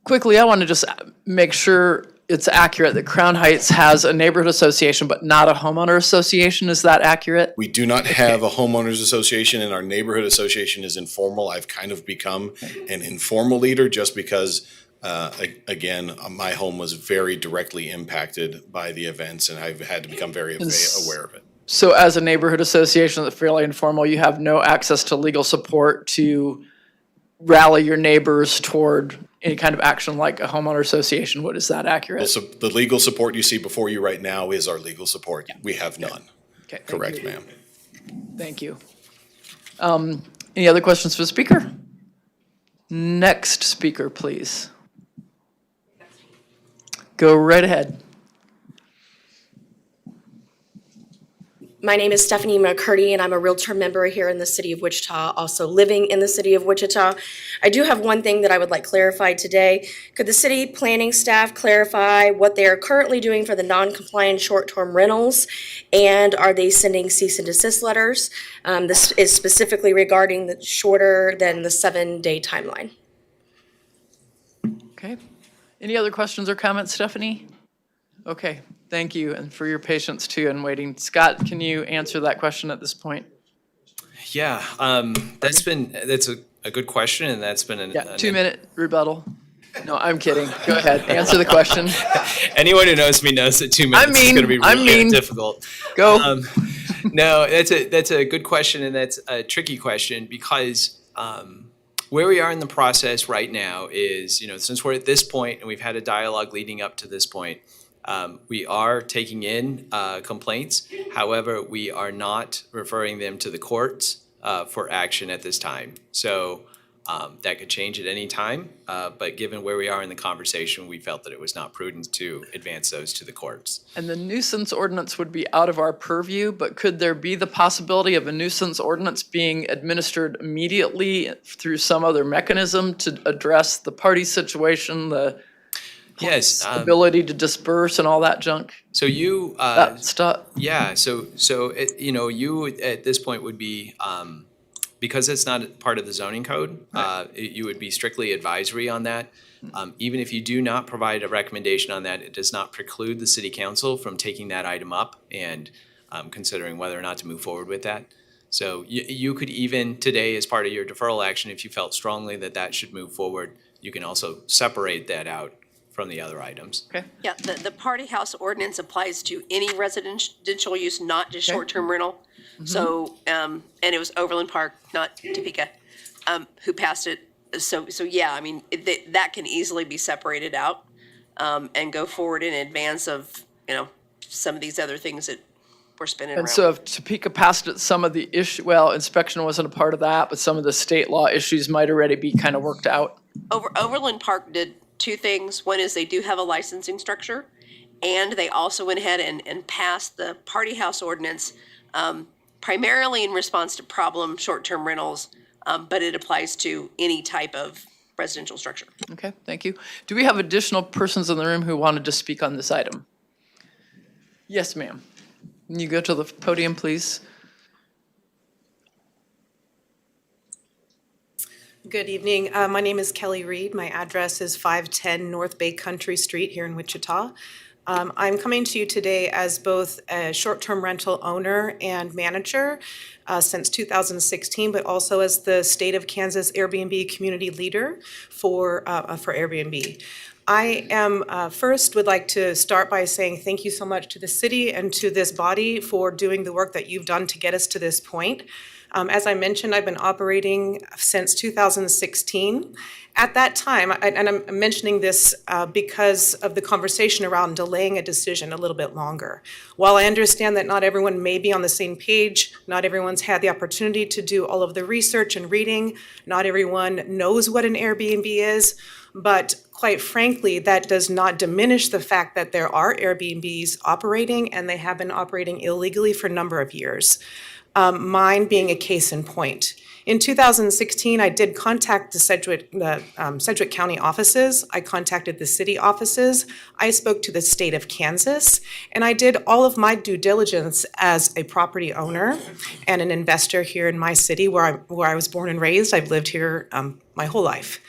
Quickly, I want to just make sure it's accurate that Crown Heights has a neighborhood association, but not a homeowner association. Is that accurate? We do not have a homeowners association, and our neighborhood association is informal. I've kind of become an informal leader just because, again, my home was very directly impacted by the events, and I've had to become very aware of it. So as a neighborhood association that's fairly informal, you have no access to legal support to rally your neighbors toward any kind of action like a homeowner association would. Is that accurate? So the legal support you see before you right now is our legal support. We have none. Okay. Correct, ma'am. Thank you. Any other questions for the speaker? Next speaker, please. Go right ahead. My name is Stephanie McCurdy, and I'm a Realtor member here in the city of Wichita, also living in the city of Wichita. I do have one thing that I would like clarified today. Could the city planning staff clarify what they are currently doing for the non-compliant short-term rentals? And are they sending cease and desist letters? This is specifically regarding the shorter than the 7-day timeline. Okay. Any other questions or comments, Stephanie? Okay. Thank you, and for your patience too in waiting. Scott, can you answer that question at this point? Yeah, that's a good question, and that's been an 2-minute rebuttal. No, I'm kidding. Go ahead. Answer the question. Anyone who knows me knows that 2 minutes is going to be really difficult. Go. No, that's a good question, and that's a tricky question because where we are in the process right now is, since we're at this point and we've had a dialogue leading up to this point, we are taking in complaints. However, we are not referring them to the courts for action at this time. So that could change at any time. But given where we are in the conversation, we felt that it was not prudent to advance those to the courts. And the nuisance ordinance would be out of our purview, but could there be the possibility of a nuisance ordinance being administered immediately through some other mechanism to address the party situation, the ability to disperse and all that junk? So you stuff. Yeah. So you at this point would be because it's not part of the zoning code. You would be strictly advisory on that. Even if you do not provide a recommendation on that, it does not preclude the city council from taking that item up and considering whether or not to move forward with that. So you could even today, as part of your deferral action, if you felt strongly that that should move forward, you can also separate that out from the other items. Okay. Yeah, the party house ordinance applies to any residential use, not just short-term rental. So, and it was Overland Park, not Topeka, who passed it. So yeah, I mean, that can easily be separated out and go forward in advance of, some of these other things that we're spinning around. And so if Topeka passed it, some of the inspection wasn't a part of that, but some of the state law issues might already be kind of worked out. Overland Park did two things. One is they do have a licensing structure, and they also went ahead and passed the party house ordinance primarily in response to problem short-term rentals, but it applies to any type of residential structure. Okay, thank you. Do we have additional persons in the room who wanted to speak on this item? Yes, ma'am. Can you go to the podium, please? Good evening. My name is Kelly Reed. My address is 510 North Bay Country Street here in Wichita. I'm coming to you today as both a short-term rental owner and manager since 2016, but also as the state of Kansas Airbnb community leader for Airbnb. I am first would like to start by saying thank you so much to the city and to this body for doing the work that you've done to get us to this point. As I mentioned, I've been operating since 2016. At that time, and I'm mentioning this because of the conversation around delaying a decision a little bit longer. While I understand that not everyone may be on the same page, not everyone's had the opportunity to do all of the research and reading, not everyone knows what an Airbnb is, but quite frankly, that does not diminish the fact that there are Airbnbs operating, and they have been operating illegally for a number of years. Mine being a case in point. In 2016, I did contact the Sedgwick County offices. I contacted the city offices. I spoke to the state of Kansas, and I did all of my due diligence as a property owner and an investor here in my city where I was born and raised. I've lived here my whole life.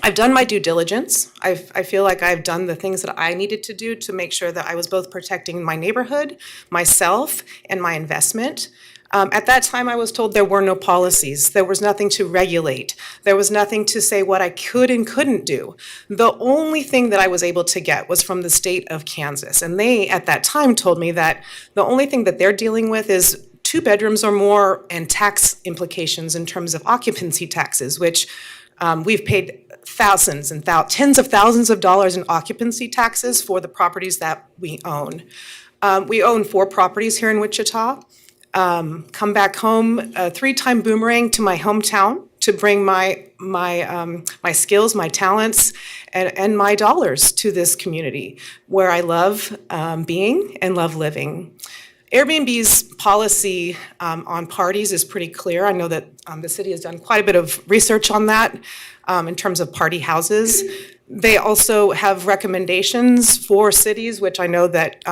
I've done my due diligence. I feel like I've done the things that I needed to do to make sure that I was both protecting my neighborhood, myself, and my investment. At that time, I was told there were no policies. There was nothing to regulate. There was nothing to say what I could and couldn't do. The only thing that I was able to get was from the state of Kansas. And they, at that time, told me that the only thing that they're dealing with is 2 bedrooms or more and tax implications in terms of occupancy taxes, which we've paid thousands and tens of thousands of dollars in occupancy taxes for the properties that we own. We own 4 properties here in Wichita. Come back home, a 3-time boomerang to my hometown to bring my skills, my talents, and my dollars to this community where I love being and love living. Airbnb's policy on parties is pretty clear. I know that the city has done quite a bit of research on that in terms of party houses. They also have recommendations for cities, which I know that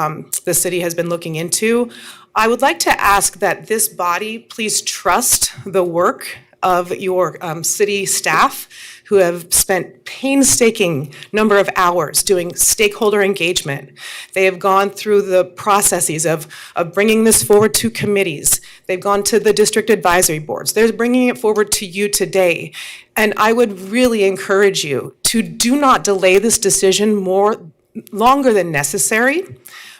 the city has been looking into. I would like to ask that this body please trust the work of your city staff who have spent painstaking number of hours doing stakeholder engagement. They have gone through the processes of bringing this forward to committees. They've gone to the district advisory boards. They're bringing it forward to you today. And I would really encourage you to do not delay this decision longer than necessary,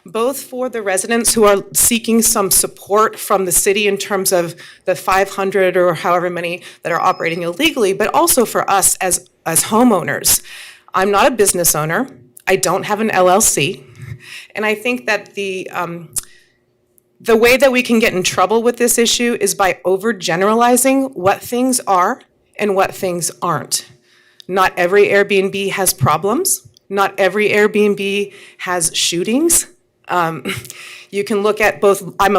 both for the residents who are seeking some support from the city in terms of the 500 or however many that are operating illegally, but also for us as homeowners. I'm not a business owner. I don't have an LLC. And I think that the way that we can get in trouble with this issue is by overgeneralizing what things are and what things aren't. Not every Airbnb has problems. Not every Airbnb has shootings. You can look at both. I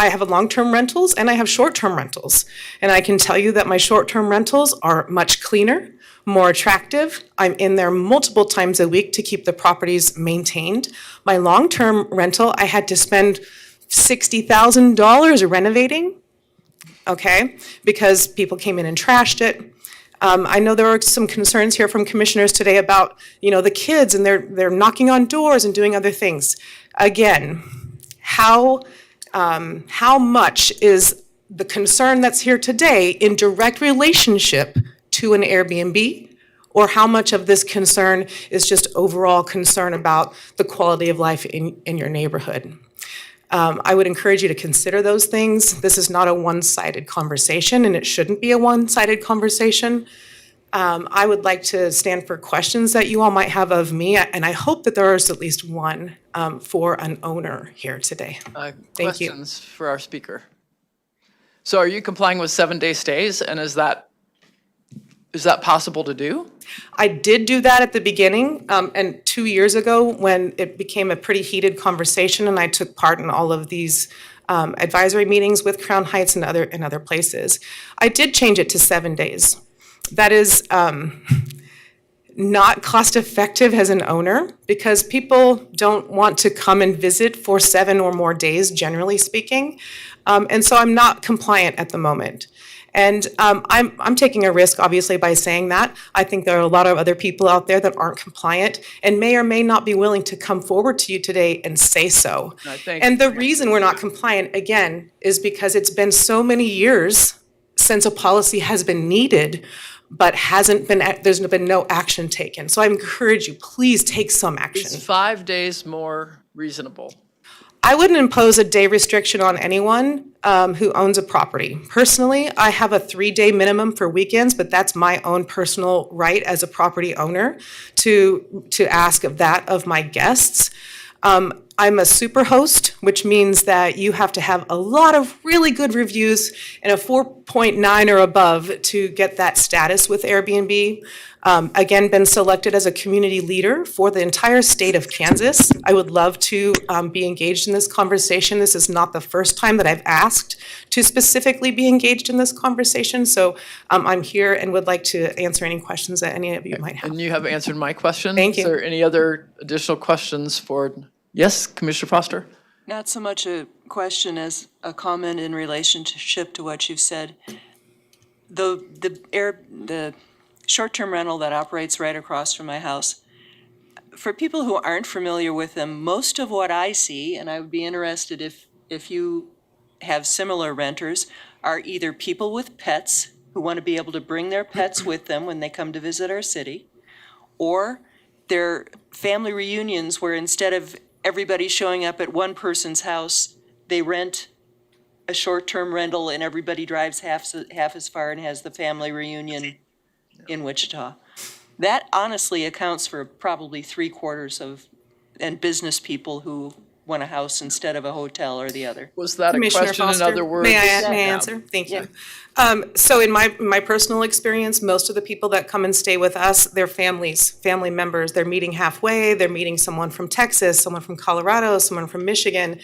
have long-term rentals and I have short-term rentals. And I can tell you that my short-term rentals are much cleaner, more attractive. I'm in there multiple times a week to keep the properties maintained. My long-term rental, I had to spend $60,000 renovating, okay, because people came in and trashed it. I know there are some concerns here from commissioners today about, the kids and they're knocking on doors and doing other things. Again, how much is the concern that's here today in direct relationship to an Airbnb? Or how much of this concern is just overall concern about the quality of life in your neighborhood? I would encourage you to consider those things. This is not a one-sided conversation, and it shouldn't be a one-sided conversation. I would like to stand for questions that you all might have of me, and I hope that there is at least one for an owner here today. Thank you. Questions for our speaker. So are you complying with 7-day stays, and is that possible to do? I did do that at the beginning, and 2 years ago when it became a pretty heated conversation and I took part in all of these advisory meetings with Crown Heights and other places. I did change it to 7 days. That is not cost effective as an owner because people don't want to come and visit for 7 or more days, generally speaking. And so I'm not compliant at the moment. And I'm taking a risk, obviously, by saying that. I think there are a lot of other people out there that aren't compliant and may or may not be willing to come forward to you today and say so. And the reason we're not compliant, again, is because it's been so many years since a policy has been needed, but there's been no action taken. So I encourage you, please take some action. Is 5 days more reasonable? I wouldn't impose a day restriction on anyone who owns a property. Personally, I have a 3-day minimum for weekends, but that's my own personal right as a property owner to ask of that of my guests. I'm a super host, which means that you have to have a lot of really good reviews and a 4.9 or above to get that status with Airbnb. Again, been selected as a community leader for the entire state of Kansas. I would love to be engaged in this conversation. This is not the first time that I've asked to specifically be engaged in this conversation. So I'm here and would like to answer any questions that any of you might have. And you have answered my question. Thank you. Is there any other additional questions for, yes, Commissioner Foster? Not so much a question as a comment in relationship to what you've said. The short-term rental that operates right across from my house. For people who aren't familiar with them, most of what I see, and I would be interested if you have similar renters, are either people with pets who want to be able to bring their pets with them when they come to visit our city, or they're family reunions where instead of everybody showing up at one person's house, they rent a short-term rental and everybody drives half as far and has the family reunion in Wichita. That honestly accounts for probably 3/4 of, and business people who want a house instead of a hotel or the other. Was that a Commissioner question, in Foster, other words? May I Yeah. answer? Thank you. So in my personal experience, most of the people that come and stay with us, they're families, family members. They're meeting halfway. They're meeting someone from Texas, someone from Colorado, someone from Michigan.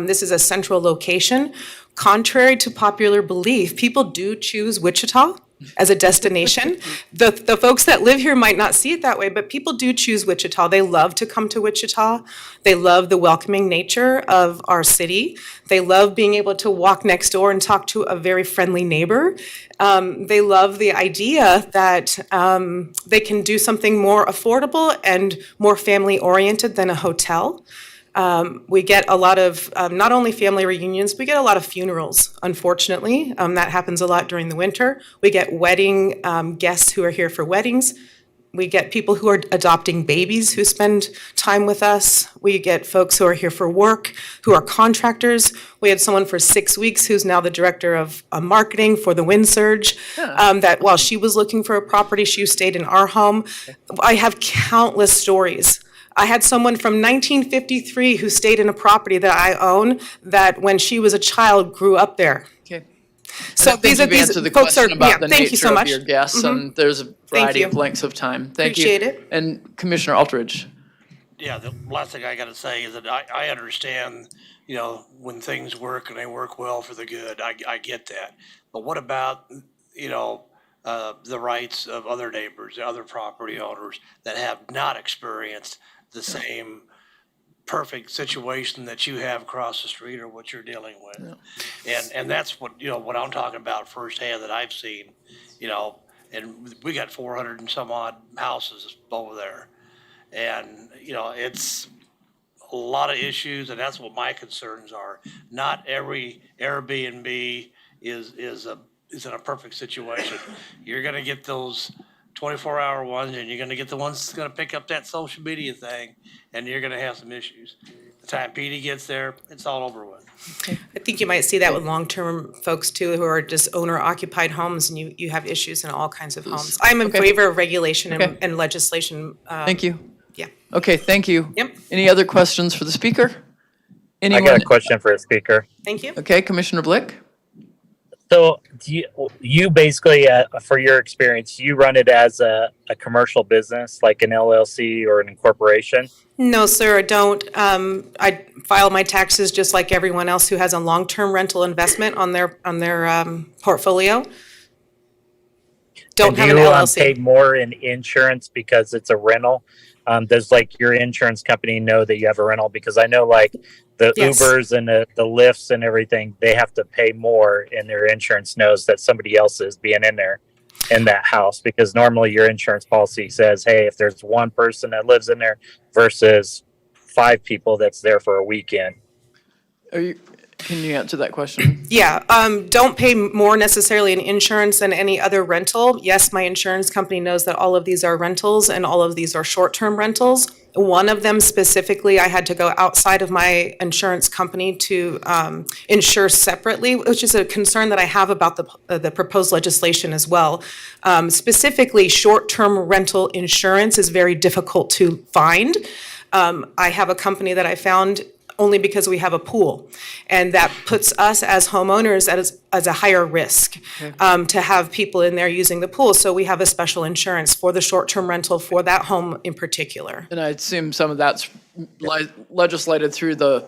This is a central location. Contrary to popular belief, people do choose Wichita as a destination. The folks that live here might not see it that way, but people do choose Wichita. They love to come to Wichita. They love the welcoming nature of our city. They love being able to walk next door and talk to a very friendly neighbor. They love the idea that they can do something more affordable and more family-oriented than a hotel. We get a lot of, not only family reunions, we get a lot of funerals, unfortunately. That happens a lot during the winter. We get wedding guests who are here for weddings. We get people who are adopting babies who spend time with us. We get folks who are here for work, who are contractors. We had someone for 6 weeks who's now the director of marketing for the Wind Surge, that while she was looking for a property, she stayed in our home. I have countless stories. I had someone from 1953 who stayed in a property that I own that when she was a child grew up there. Okay. So these answered the folks question are, about the thank you so nature of much. your guests, and there's a variety of you. lengths of time. Thank you. Appreciate it. And Commissioner Aldridge. Yeah, the last thing I gotta say is that I understand, when things work and they work well for the good, I get that. But what about, the rights of other neighbors, other property owners that have not experienced the same perfect situation that you have across the street or what you're dealing with? And that's what, what I'm talking about firsthand that I've seen, and we got 400 and some odd houses over there. And, it's a lot of issues, and that's what my concerns are. Not every Airbnb is in a perfect situation. You're gonna get those 24-hour ones, and you're gonna get the ones that's gonna pick up that social media thing, and you're gonna have some issues. The time Petey gets there, it's all over with. I think you might see that with long-term folks too, who are just owner-occupied homes, and you have issues in all kinds of homes. I'm in favor of regulation and legislation. Thank you. Yeah. Okay, thank you. Yep. Any other questions for the speaker? I got a question for the speaker. Thank you. Okay, Commissioner Blick? So you basically, for your experience, you run it as a commercial business, like an LLC or an incorporation? No, sir, I don't. I file my taxes just like everyone else who has a long-term rental investment on their portfolio. Don't have an LLC. Do you pay more in insurance because it's a rental? Does your insurance company know that you have a rental? Because I know the Yes. Ubers and the Lyfts and everything, they have to pay more, and their insurance knows that somebody else is being in there in that house, because normally your insurance policy says, hey, if there's one person that lives in there versus 5 people that's there for a weekend. Can you answer that question? Yeah, don't pay more necessarily in insurance than any other rental. Yes, my insurance company knows that all of these are rentals and all of these are short-term rentals. One of them specifically, I had to go outside of my insurance company to insure separately, which is a concern that I have about the proposed legislation as well. Specifically, short-term rental insurance is very difficult to find. I have a company that I found only because we have a pool. And that puts us as homeowners as a higher risk to have people in there using the pool. So we have a special insurance for the short-term rental for that home in particular. And I assume some of that's legislated through the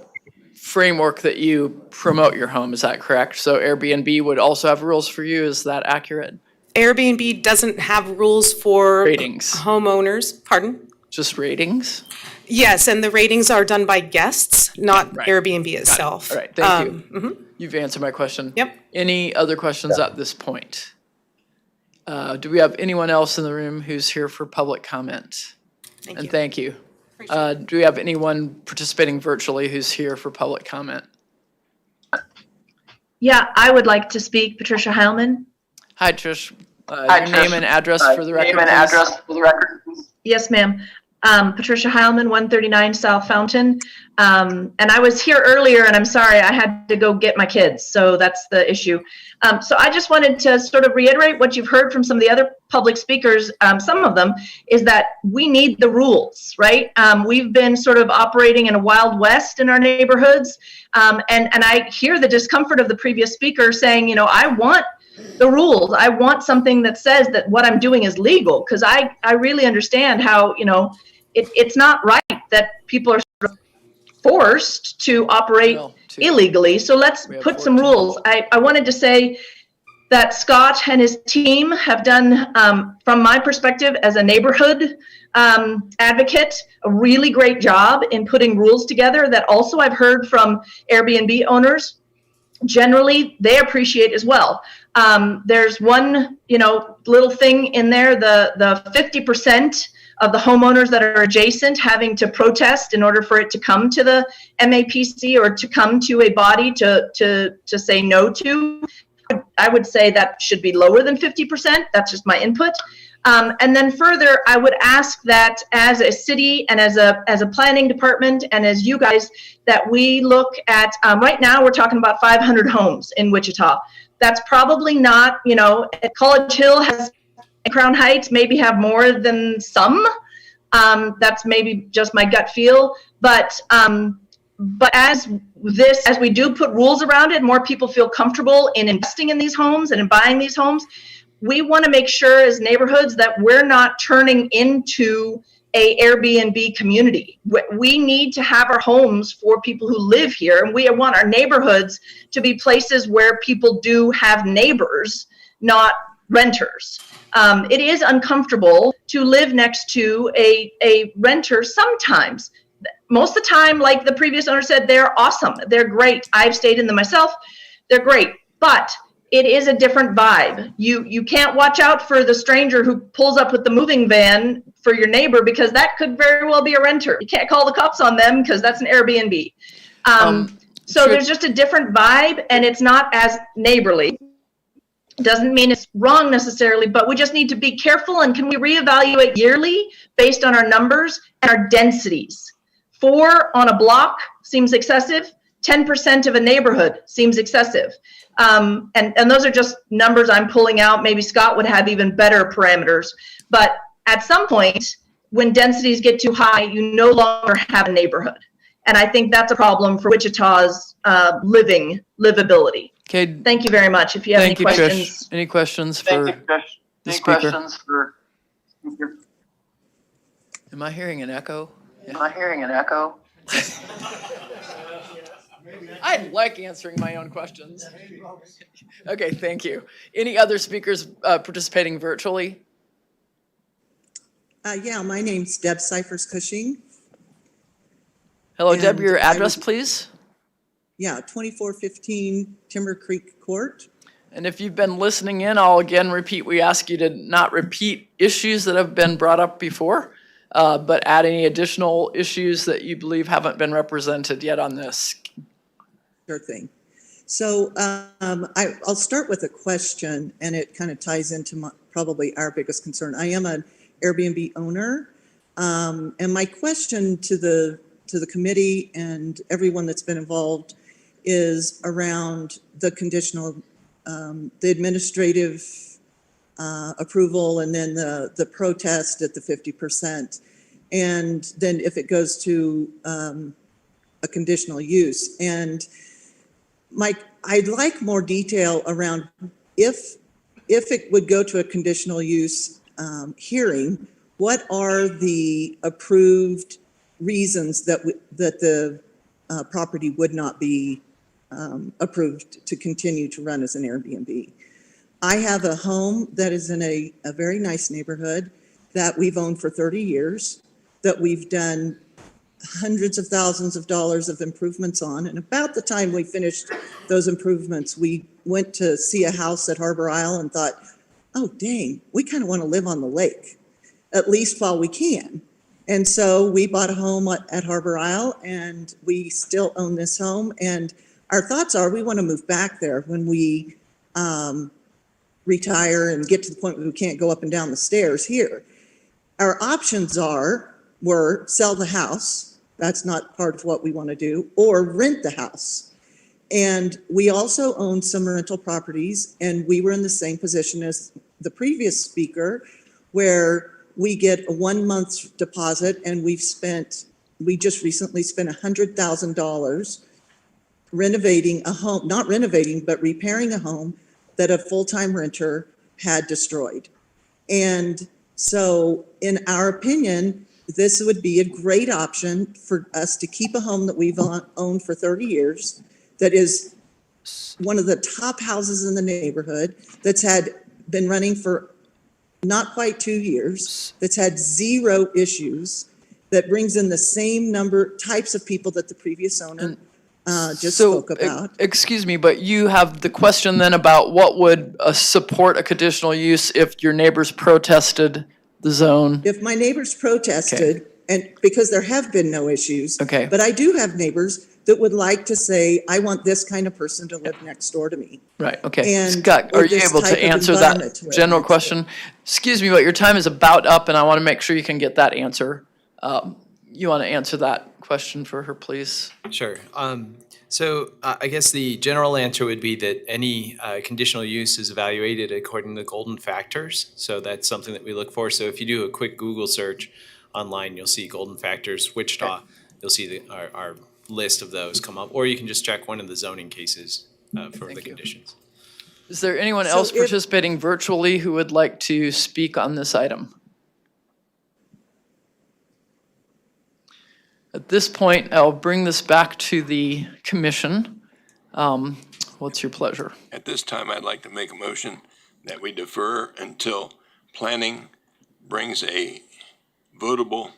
framework that you promote your home. Is that correct? So Airbnb would also have rules for you. Is that accurate? Airbnb doesn't have rules for ratings. Homeowners. Pardon? Just ratings? Yes, and the ratings are done by guests, not Airbnb itself. All right, thank you. You've answered my question. Yep. Any other questions at this point? Do we have anyone else in the room who's here for public comment? And thank you. Do we have anyone participating virtually who's here for public comment? Yeah, I would like to speak. Patricia Heilman. Hi, Trish. Your name and address for the record, please. Yes, ma'am. Patricia Heilman, 139 South Fountain. And I was here earlier, and I'm sorry, I had to go get my kids, so that's the issue. So I just wanted to sort of reiterate what you've heard from some of the other public speakers. Some of them is that we need the rules, right? We've been sort of operating in a Wild West in our neighborhoods. And I hear the discomfort of the previous speaker saying, you know, I want the rules. I want something that says that what I'm doing is legal, because I really understand how, you know, it's not right that people are sort of forced to operate illegally. So let's put some rules. I wanted to say that Scott and his team have done, from my perspective as a neighborhood advocate, a really great job in putting rules together that also I've heard from Airbnb owners. Generally, they appreciate as well. There's one, you know, little thing in there, the 50% of the homeowners that are adjacent having to protest in order for it to come to the MAPC or to come to a body to say no to. I would say that should be lower than 50%. That's just my input. And then further, I would ask that as a city and as a planning department and as you guys, that we look at, right now we're talking about 500 homes in Wichita. That's probably not, you know, College Hill has, Crown Heights maybe have more than some. That's maybe just my gut feel. But as we do put rules around it, more people feel comfortable in investing in these homes and in buying these homes. We want to make sure as neighborhoods that we're not turning into a Airbnb community. We need to have our homes for people who live here, and we want our neighborhoods to be places where people do have neighbors, not renters. It is uncomfortable to live next to a renter sometimes. Most of the time, like the previous owner said, they're awesome. They're great. I've stayed in them myself. They're great. But it is a different vibe. You can't watch out for the stranger who pulls up with the moving van for your neighbor, because that could very well be a renter. You can't call the cops on them because that's an Airbnb. So there's just a different vibe, and it's not as neighborly. Doesn't mean it's wrong necessarily, but we just need to be careful. And can we reevaluate yearly based on our numbers and our densities? 4 on a block seems excessive. 10% of a neighborhood seems excessive. And those are just numbers I'm pulling out. Maybe Scott would have even better parameters. But at some point, when densities get too high, you no longer have a neighborhood. And I think that's a problem for Wichita's livability. Okay. Thank you very much. If you have any questions. Trish. Any questions for the speaker? Am I hearing an echo? Yeah. Am I hearing an echo? I like answering my own questions. Okay, thank you. Any other speakers participating virtually? Yeah, my name's Deb Cyphers-Cushing. Hello, Deb, your address, please? Yeah, 2415 Timber Creek Court. And if you've been listening in, I'll again repeat, we ask you to not repeat issues that have been brought up before, but add any additional issues that you believe haven't been represented yet on this. Sure thing. So I'll start with a question, and it kind of ties into probably our biggest concern. I am an Airbnb owner, and my question to the committee and everyone that's been involved is around the conditional, the administrative approval, and then the protest at the 50%. And then if it goes to a conditional use. And Mike, I'd like more detail around if it would go to a conditional use hearing, what are the approved reasons that the property would not be approved to continue to run as an Airbnb? I have a home that is in a very nice neighborhood that we've owned for 30 years, that we've done hundreds of thousands of dollars of improvements on. And about the time we finished those improvements, we went to see a house at Harbor Isle and thought, oh, dang, we kind of want to live on the lake, at least while we can. And so we bought a home at Harbor Isle, and we still own this home. And our thoughts are we want to move back there when we retire and get to the point where we can't go up and down the stairs here. Our options were sell the house. That's not part of what we want to do, or rent the house. And we also own some rental properties, and we were in the same position as the previous speaker, where we get a 1 month deposit, and we just recently spent $100,000 renovating a home, not renovating, but repairing a home that a full-time renter had destroyed. And so in our opinion, this would be a great option for us to keep a home that we've owned for 30 years, that is one of the top houses in the neighborhood, that's been running for not quite 2 years, that's had 0 issues, that brings in the same types of people that the previous owner just spoke about. Excuse me, but you have the question then about what would support a conditional use if your neighbors protested the zone? If my neighbors protested, and because there have been no issues, Okay. but I do have neighbors that would like to say, I want this kind of person to live next door to me. Right, okay. And- Scott, or are you this able type to of answer environment that to live general next door. question? Excuse me, but your time is about up, and I want to make sure you can get that answer. You want to answer that question for her, please? Sure. So I guess the general answer would be that any conditional use is evaluated according to golden factors. So that's something that we look for. So if you do a quick Google search online, you'll see golden factors, Wichita. Okay. You'll see our list of those come up, or you can just check one of the zoning cases for the conditions. Is there anyone So else if- participating virtually who would like to speak on this item? At this point, I'll bring this back to the commission. What's your pleasure? At this time, I'd like to make a motion that we defer until planning brings a votable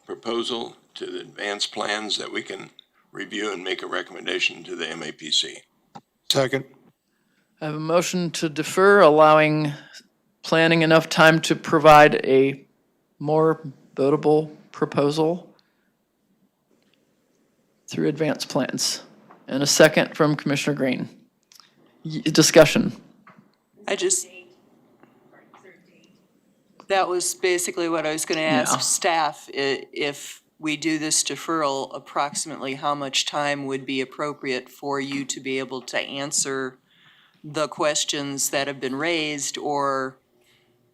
proposal to the advanced plans that we can review and make a recommendation to the MAPC. Second. I have a motion to defer, allowing planning enough time to provide a more votable proposal through advanced plans. And a second from Commissioner Green. Discussion. That was basically what I was going to ask Yeah. staff. If we do this deferral, approximately how much time would be appropriate for you to be able to answer the questions that have been raised, or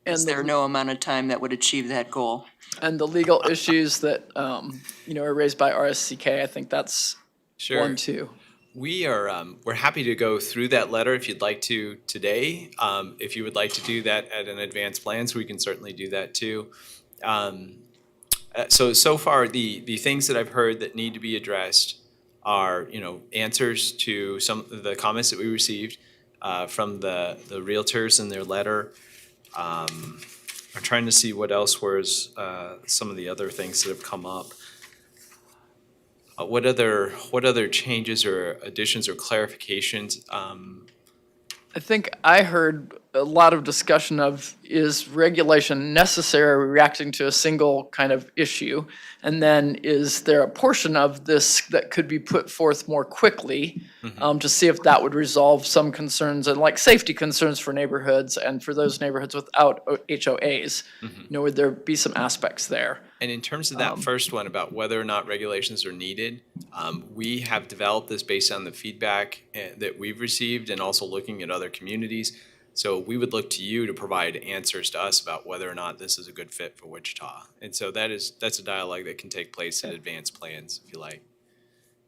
is And there no amount of time that would achieve that goal? And the legal issues that, are raised by RSCK, I think that's Sure. one, too. We're happy to go through that letter if you'd like to today. If you would like to do that at an advanced plans, we can certainly do that too. So far, the things that I've heard that need to be addressed are, answers to some of the comments that we received from the realtors in their letter. I'm trying to see what else was some of the other things that have come up. What other changes or additions or clarifications? I think I heard a lot of discussion of, is regulation necessary reacting to a single kind of issue? And then is there a portion of this that could be put forth more quickly to see if that would resolve some concerns, and like safety concerns for neighborhoods and for those neighborhoods without HOAs? Would there be some aspects there? And in terms of that first one about whether or not regulations are needed, we have developed this based on the feedback that we've received and also looking at other communities. So we would look to you to provide answers to us about whether or not this is a good fit for Wichita. And so that's a dialogue that can take place in advanced plans, if you like.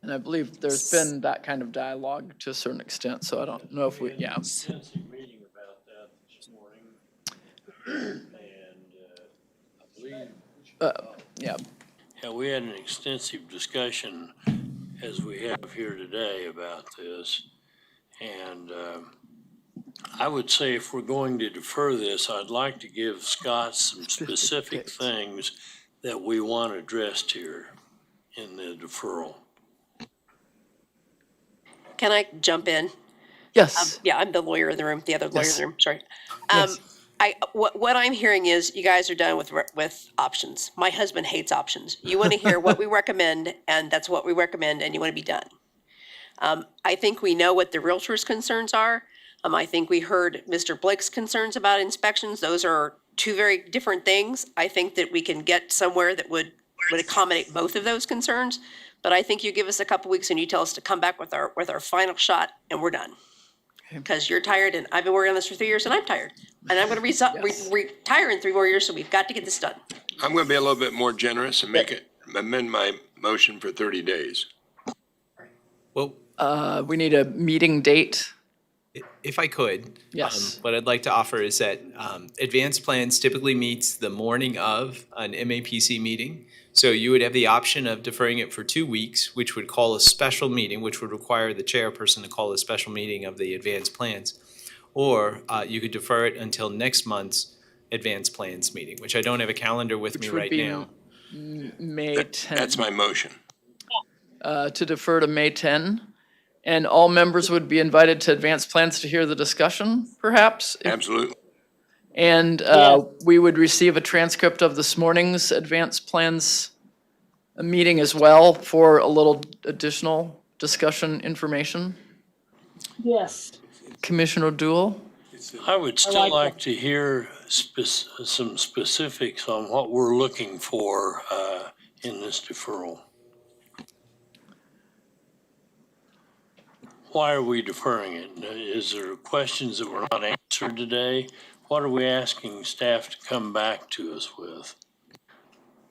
And I believe there's been that kind of dialogue to a certain extent, so I don't know if Extensive meeting about that this morning. And I believe. Yeah, we had an extensive discussion, as we have here today, about this. And I would say if we're going to defer this, I'd like to give Scott some specific things that we want addressed here in the deferral. Can I jump in? Yes. Yeah, I'm the lawyer in the room, the other lawyer in Yes. the room, sorry. Yes. What I'm hearing is you guys are done with options. My husband hates options. You want to hear what we recommend, and that's what we recommend, and you want to be done. I think we know what the realtor's concerns are. I think we heard Mr. Blake's concerns about inspections. Those are two very different things. I think that we can get somewhere that would accommodate both of those concerns. But I think you give us a couple weeks and you tell us to come back with our final shot, and we're done. Because you're tired, and I've been working on this for 3 years, and I'm tired. And I'm gonna retire in 3 more years, so we've got to get this done. I'm going to be a little bit more generous and amend my motion for 30 days. Well, We need a meeting date. if I could. Yes. What I'd like to offer is that advanced plans typically meets the morning of an MAPC meeting. So you would have the option of deferring it for 2 weeks, which would call a special meeting, which would require the chairperson to call a special meeting of the advanced plans. Or you could defer it until next month's advanced plans meeting, which I don't have a calendar with me Which would right be now. May 10. That's my motion. To defer to May 10. And all members would be invited to advance plans to hear the discussion, perhaps? Absolutely. And we would receive a transcript of this morning's advance plans meeting as well for a little additional discussion information. Yes. Commissioner Dool? I would still like like to hear some specifics on what we're looking for in this deferral. Why are we deferring it? Is there questions that were not answered today? What are we asking staff to come back to us with?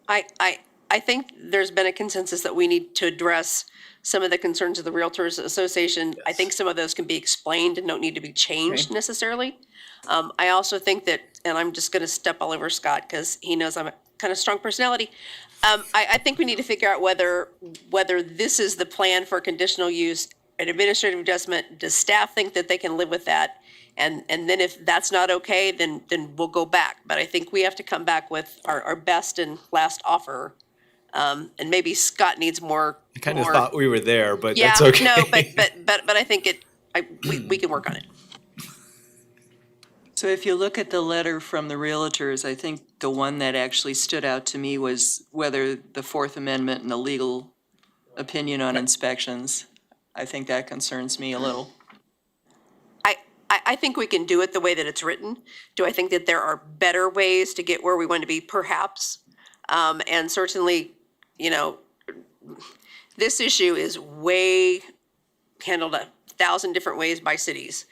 I think there's been a consensus that we need to address some of the concerns of the Realtors Association. I think some of those can be explained and don't need to be changed necessarily. I also think that, and I'm just gonna step all over Scott because he knows I'm a kind of strong personality. I think we need to figure out whether this is the plan for conditional use, an administrative adjustment. Does staff think that they can live with that? And then if that's not okay, then we'll go back. But I think we have to come back with our best and last offer. And maybe Scott needs more. I kind of thought we were there, but Yeah, that's okay. no, but I think we can work on it. So if you look at the letter from the realtors, I think the one that actually stood out to me was whether the Fourth Amendment and the legal opinion on inspections. I think that concerns me a little. I think we can do it the way that it's written. Do I think that there are better ways to get where we want to be? Perhaps. And certainly, this issue is way handled 1,000 different ways by cities.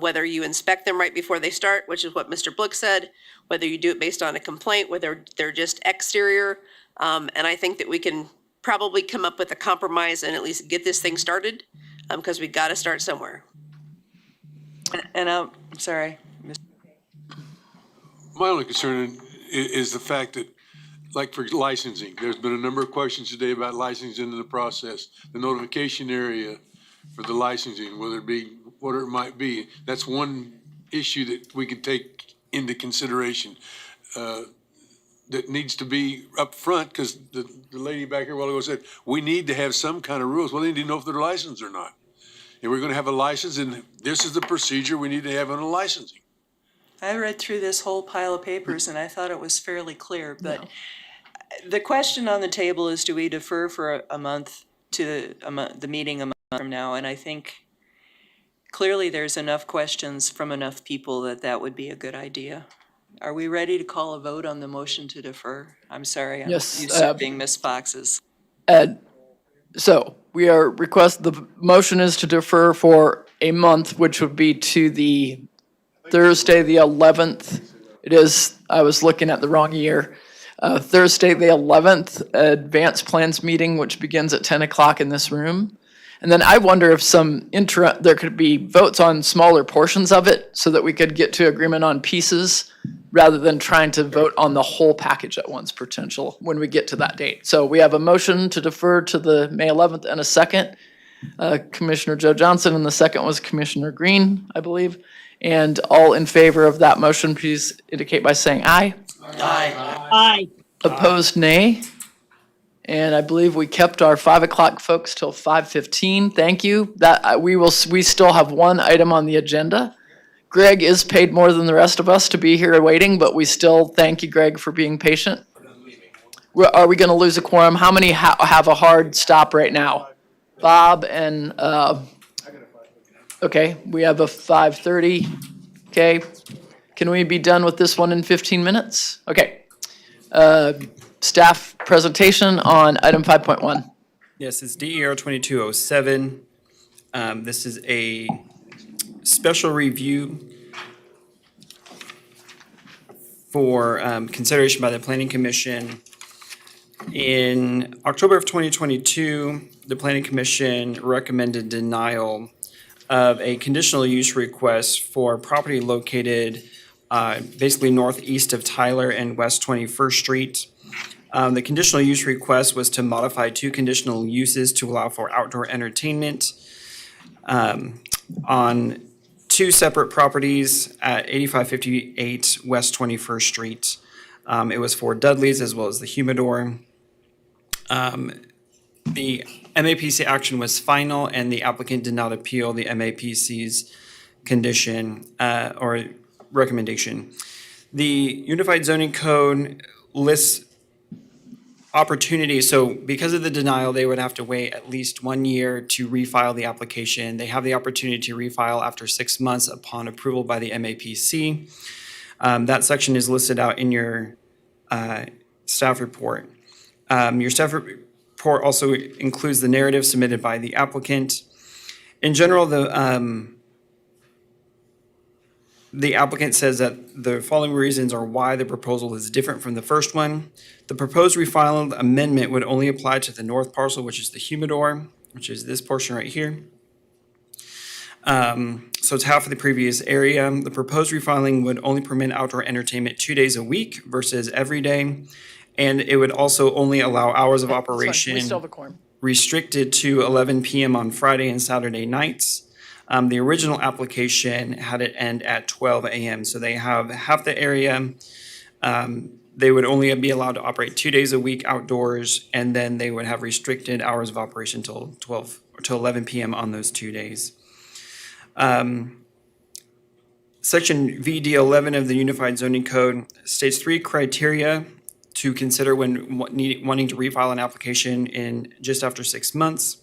Whether you inspect them right before they start, which is what Mr. Blick said, whether you do it based on a complaint, whether they're just exterior. And I think that we can probably come up with a compromise and at least get this thing started, because we got to start somewhere. And I'm sorry. My only concern is the fact that, like for licensing, there's been a number of questions today about licensing in the process, the notification area for the licensing, whether it be, whatever it might be. That's one issue that we could take into consideration that needs to be up front, because the lady back here a while ago said, we need to have some kind of rules. Well, they need to know if they're licensed or not. And we're going to have a license, and this is the procedure we need to have on a licensing. I read through this whole pile of papers and I thought it was fairly clear, but the question on the table is, do we defer for a month to the meeting a month from now? And I think clearly there's enough questions from enough people that would be a good idea. Are we ready to call a vote on the motion to defer? I'm sorry, I'm Yes, usurping Ms. Fox's. So we are the motion is to defer for a month, which would be to the Thursday, the 11th. It is, I was looking at the wrong year. Thursday, the 11th, advanced plans meeting, which begins at 10 o'clock in this room. And then I wonder if there could be votes on smaller portions of it so that we could get to agreement on pieces rather than trying to vote on the whole package at once potential when we get to that date. So we have a motion to defer to the May 11th and a second. Commissioner Joe Johnson, and the second was Commissioner Green, I believe. And all in favor of that motion, please indicate by saying aye. Aye. Opposed, nay. And I believe we kept our 5 o'clock folks till 5:15. Thank you. We still have one item on the agenda. Greg is paid more than the rest of us to be here waiting, but we still thank you, Greg, for being patient. Are we going to lose a quorum? How many have a hard stop right now? Bob and, okay, we have a 5:30. Okay. Can we be done with this one in 15 minutes? Okay. Staff presentation on item 5.1. Yes, it's DER 2207. This is a special review for consideration by the Planning Commission. In October of 2022, the Planning Commission recommended denial of a conditional use request for property located basically northeast of Tyler and West 21st Street. The conditional use request was to modify 2 conditional uses to allow for outdoor entertainment on 2 separate properties at 8558 West 21st Street. It was for Dudley's as well as the Humidor. The MAPC action was final and the applicant did not appeal the MAPC's condition or recommendation. The Unified Zoning Code lists opportunities. So because of the denial, they would have to wait at least 1 year to refile the application. They have the opportunity to refile after 6 months upon approval by the MAPC. That section is listed out in your staff report. Your staff report also includes the narrative submitted by the applicant. In general, the applicant says that the following reasons are why the proposal is different from the first one. The proposed refiled amendment would only apply to the north parcel, which is the Humidor, which is this portion right here. So it's half of the previous area. The proposed refiling would only permit outdoor entertainment 2 days a week versus every day. And it would also only allow hours of operation We still have a quorum. restricted to 11 p.m. on Friday and Saturday nights. The original application had it end at 12 a.m. So they have half the area. They would only be allowed to operate 2 days a week outdoors, and then they would have restricted hours of operation till 12 or till 11 p.m. on those 2 days. Section VD11 of the Unified Zoning Code states 3 criteria to consider when wanting to refile an application in just after 6 months.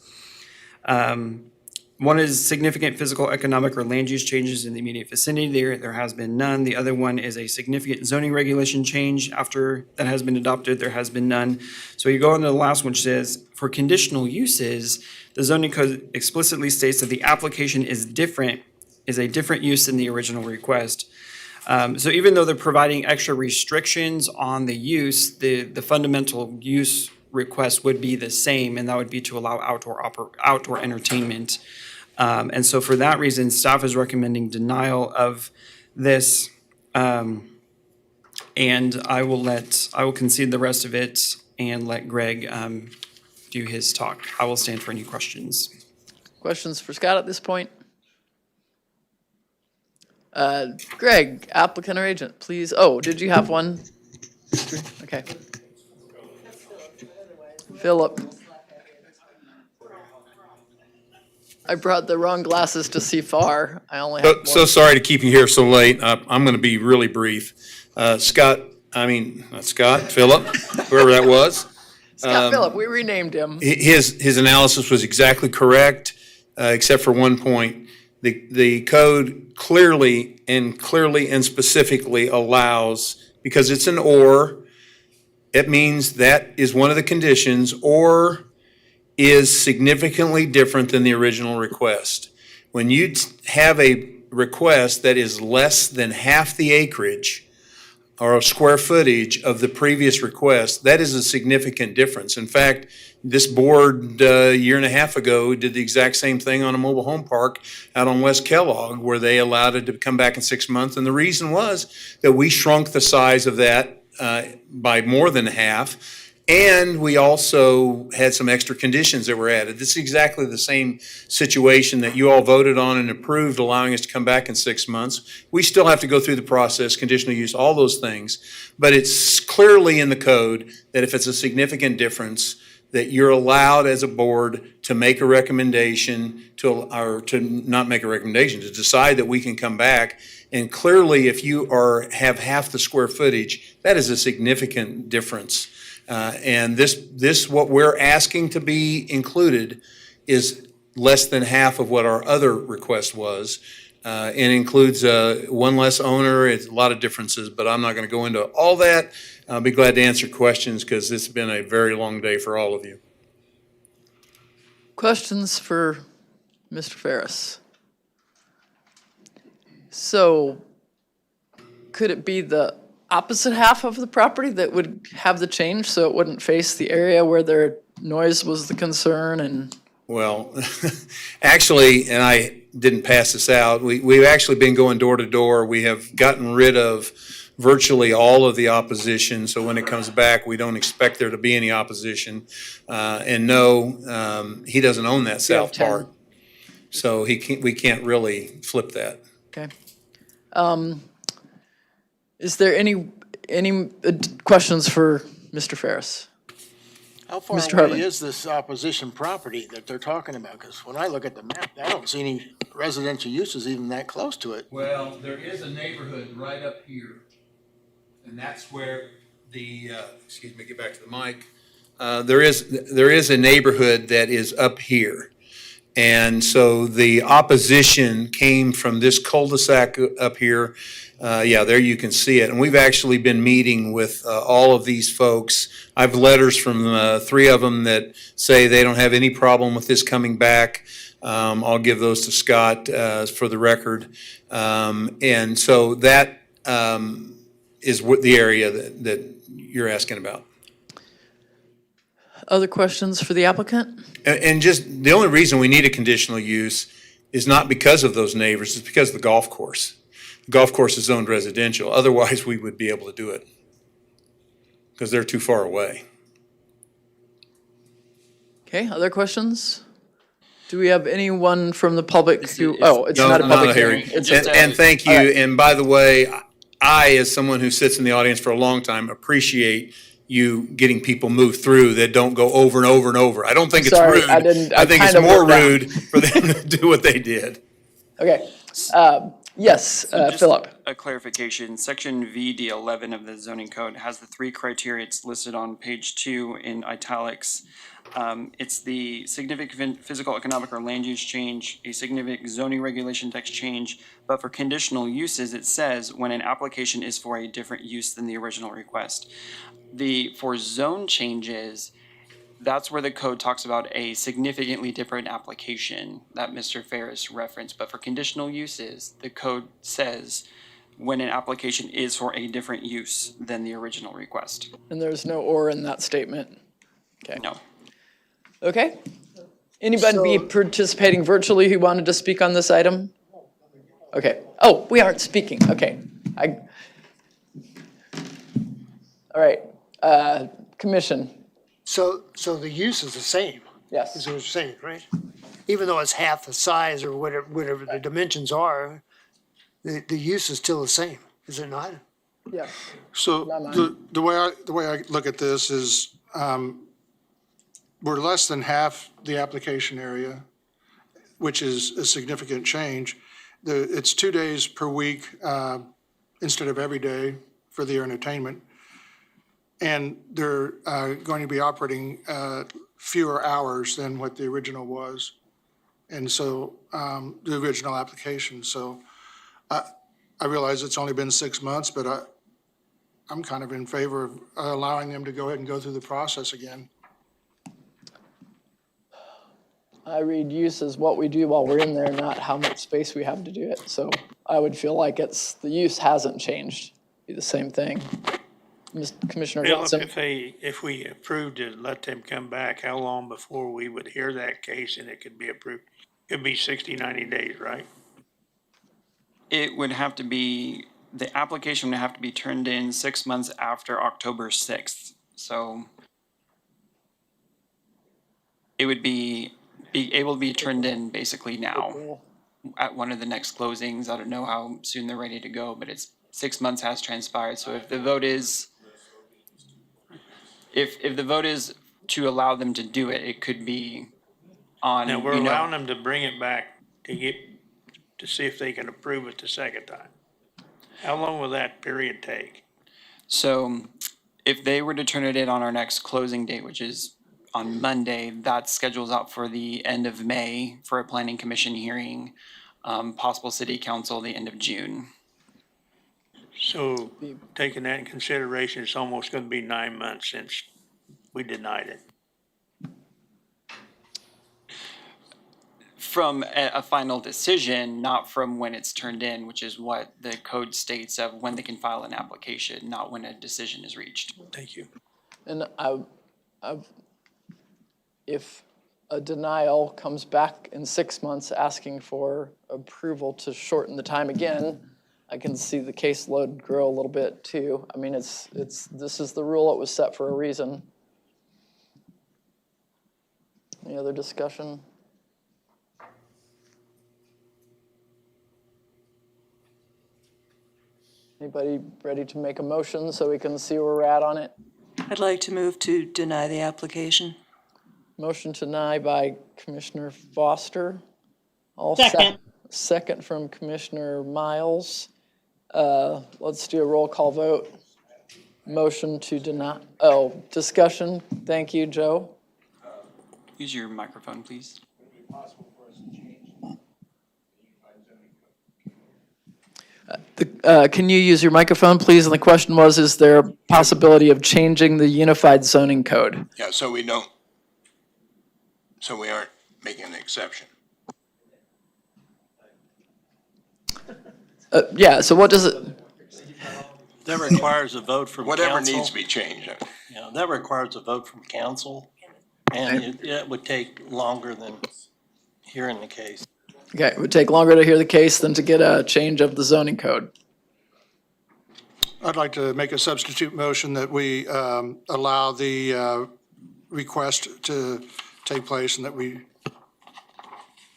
One is significant physical, economic, or land use changes in the immediate vicinity. There has been none. The other one is a significant zoning regulation change after that has been adopted. There has been none. So you go on to the last one, which says, for conditional uses, the zoning code explicitly states that the application is a different use than the original request. So even though they're providing extra restrictions on the use, the fundamental use request would be the same, and that would be to allow outdoor entertainment. And so for that reason, staff is recommending denial of this. And I will concede the rest of it and let Greg do his talk. I will stand for any questions. Questions for Scott at this point? Greg, applicant or agent, please. Oh, did you have one? Okay. Philip. I brought the wrong glasses to see far. I only have one. So sorry to keep you here so late. I'm going to be really brief. Philip, whoever that was. Scott Phillip, we renamed him. His analysis was exactly correct, except for one point. The code clearly and specifically allows, because it's an or, it means that is one of the conditions, or is significantly different than the original request. When you have a request that is less than half the acreage or square footage of the previous request, that is a significant difference. In fact, this board a year and a half ago did the exact same thing on a mobile home park out on West Kellogg, where they allowed it to come back in 6 months. And the reason was that we shrunk the size of that by more than half. And we also had some extra conditions that were added. This is exactly the same situation that you all voted on and approved, allowing us to come back in 6 months. We still have to go through the process, conditional use, all those things. But it's clearly in the code that if it's a significant difference, that you're allowed as a board to make a recommendation or to not make a recommendation, to decide that we can come back. And clearly, if you have half the square footage, that is a significant difference. And this, what we're asking to be included is less than half of what our other request was. And includes one less owner. It's a lot of differences, but I'm not going to go into all that. I'll be glad to answer questions because it's been a very long day for all of you. Questions for Mr. Ferris? So could it be the opposite half of the property that would have the change so it wouldn't face the area where their noise was the concern and? Well, actually, and I didn't pass this out, we've actually been going door to door. We have gotten rid of virtually all of the opposition, so when it comes back, we don't expect there to be any opposition. And no, he doesn't own that south part, so we can't really flip that. Okay. Is there any questions for Mr. Ferris? How far Mr. away Hartman. is this opposition property that they're talking about? Because when I look at the map, I don't see any residential uses even that close to it. Well, there is a neighborhood right up here, and that's where the, excuse me, get back to the mic. There is a neighborhood that is up here. And so the opposition came from this cul-de-sac up here. Yeah, there you can see it. And we've actually been meeting with all of these folks. I have letters from 3 of them that say they don't have any problem with this coming back. I'll give those to Scott for the record. And so that is what the area that you're asking about. Other questions for the applicant? And just the only reason we need a conditional use is not because of those neighbors, it's because of the golf course. The golf course is zoned residential. Otherwise, we would be able to do it because they're too far away. Okay, other questions? Do we have anyone from the public who, it's not a public hearing. It's just And thank you. all right. And by the way, I, as someone who sits in the audience for a long time, appreciate you getting people moved through that don't go over and over and over. I don't think it's Sorry, rude. I didn't- I think it's kind of more wrote down. rude for them to do what they did. Okay, yes, Just Philip. a clarification, section VD11 of the zoning code has the 3 criteria. It's listed on page 2 in italics. It's the significant physical, economic, or land use change, a significant zoning regulation text change, but for conditional uses, it says when an application is for a different use than the original request. For zone changes, that's where the code talks about a significantly different application that Mr. Ferris referenced. But for conditional uses, the code says when an application is for a different use than the original request. And there's no or in that statement? Okay. No. Okay. Anybody be participating virtually who wanted to speak on this item? Okay. Oh, we aren't speaking. Okay. All right. Commission. So the use is the same? Yes. Is what you're saying, right? Even though it's half the size or whatever the dimensions are, the use is still the same, is it not? Yeah. So the way I look at this is, we're less than half the application area, which is a significant change. It's 2 days per week instead of every day for the entertainment. And they're going to be operating fewer hours than what the original was. And so the original application. So I realize it's only been 6 months, but I'm kind of in favor of allowing them to go ahead and go through the process again. I read use as what we do while we're in there, not how much space we have to do it. So I would feel like the use hasn't changed. Be the same thing. Commissioner Philip, Johnson? if we approved it, let them come back, how long before we would hear that case and it could be approved? It'd be 60, 90 days, right? It would have to be, the application would have to be turned in 6 months after October 6th. So it would be able to be turned in basically now at one of the next closings. I don't know how soon they're ready to go, but it's 6 months has transpired. So if the vote is, if the vote is to allow them to do it, it could be on, Now, we're you know. allowing them to bring it back to see if they can approve it the second time. How long will that period take? So if they were to turn it in on our next closing date, which is on Monday, that schedules out for the end of May for a planning commission hearing, possible city council the end of June. So taking that in consideration, it's almost gonna be 9 months since we denied it. From a final decision, not from when it's turned in, which is what the code states of when they can file an application, not when a decision is reached. Thank you. And if a denial comes back in 6 months asking for approval to shorten the time again, I can see the caseload grow a little bit too. I mean, this is the rule. It was set for a reason. Any other discussion? Anybody ready to make a motion so we can see where we're at on it? I'd like to move to deny the application. Motion to deny by Commissioner Foster. Second. Second from Commissioner Miles. Let's do a roll call vote. Motion to deny, discussion. Thank you, Joe. Use your microphone, please. Can you use your microphone, please? And the question was, is there a possibility of changing the unified zoning code? Yeah, so we aren't making an exception. Yeah, so what does it? That requires a vote from council. Whatever needs to be changed. Yeah, that requires a vote from council, and it would take longer than hearing the case. Okay, it would take longer to hear the case than to get a change of the zoning code. I'd like to make a substitute motion that we allow the request to take place and that we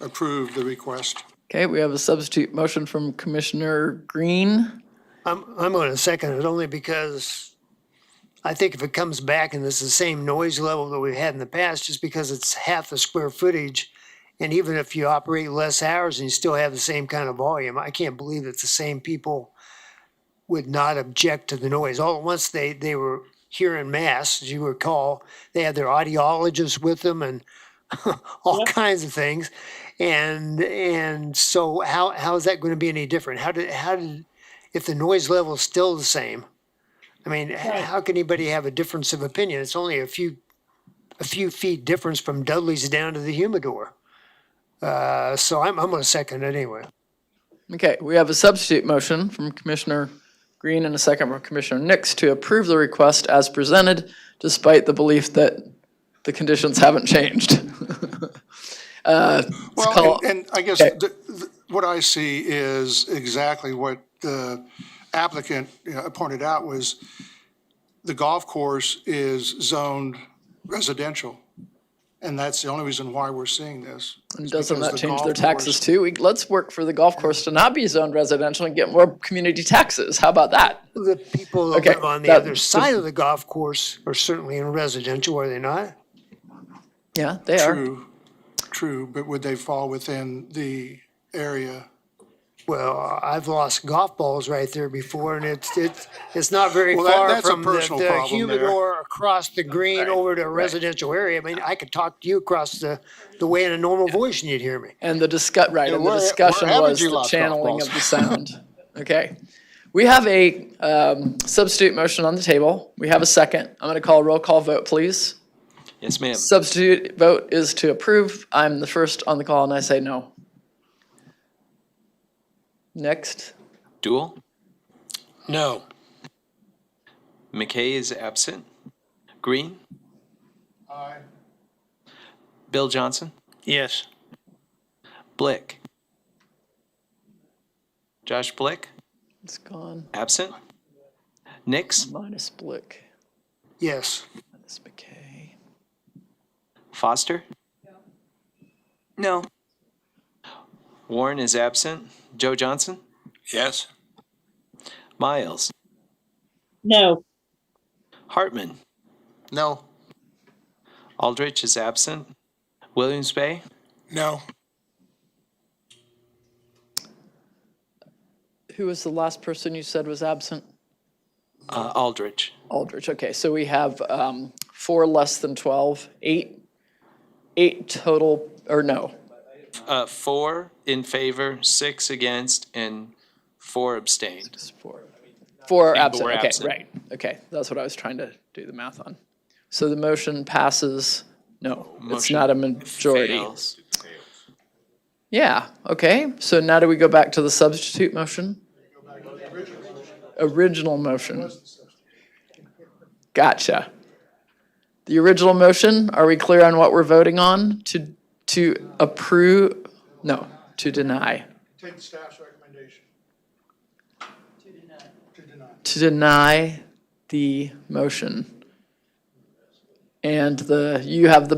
approve the request. Okay, we have a substitute motion from Commissioner Green. I'm going to second it only because I think if it comes back and it's the same noise level that we've had in the past, just because it's half the square footage, and even if you operate less hours and you still have the same kind of volume, I can't believe that the same people would not object to the noise. All at once they were here in mass, as you recall. They had their audiologists with them and all kinds of things. And so how is that going to be any different? How did if the noise level is still the same? I mean, how can anybody have a difference of opinion? It's only a few feet difference from Dudley's down to the humidor. So I'm going to second it anyway. Okay, we have a substitute motion from Commissioner Green and a second from Commissioner Nix to approve the request as presented, despite the belief that the conditions haven't changed. Well, and I guess what I see is exactly what the applicant pointed out was the golf course is zoned residential. And that's the only reason why we're seeing this. And doesn't that change their taxes too? Let's work for the golf course to not be zoned residential and get more community taxes. How about that? The people that live on the other side of the golf course are certainly in residential, are they not? Yeah, they are. True, but would they fall within the area? Well, I've lost golf balls right there before, and it's not very far from the humidor across the green over to a residential area. I mean, I could talk to you across the way in a normal voice, and you'd hear me. And the discussion was the channeling of the sound. Okay. We have a substitute motion on the table. We have a second. I'm going to call a roll call vote, please. Yes, ma'am. Substitute vote is to approve. I'm the first on the call, and I say no. Next. Duel? No. McKay is absent. Green? Aye. Bill Johnson? Yes. Blick? Josh Blick? It's gone. Absent. Nix? Minus Blick. Yes. Minus McKay. Foster? No. Warren is absent. Joe Johnson? Yes. Miles? No. Hartman? No. Aldrich is absent. Williams Bay? No. Who was the last person you said was absent? Aldrich. Aldrich, okay, so we have 4 less than 12, 8 total, or no? 4 in favor, 6 against, and 4 abstained. 4 And absent, four okay, absent. right, okay, that's what I was trying to do the math on. So the motion passes, no, it's Motion not a majority. Fails. Yeah, okay, so now do we go back to the substitute motion? Original motion. Gotcha. The original motion, are we clear on what we're voting on? To approve, no, to deny. Take the staff's recommendation. To deny the motion. And you have the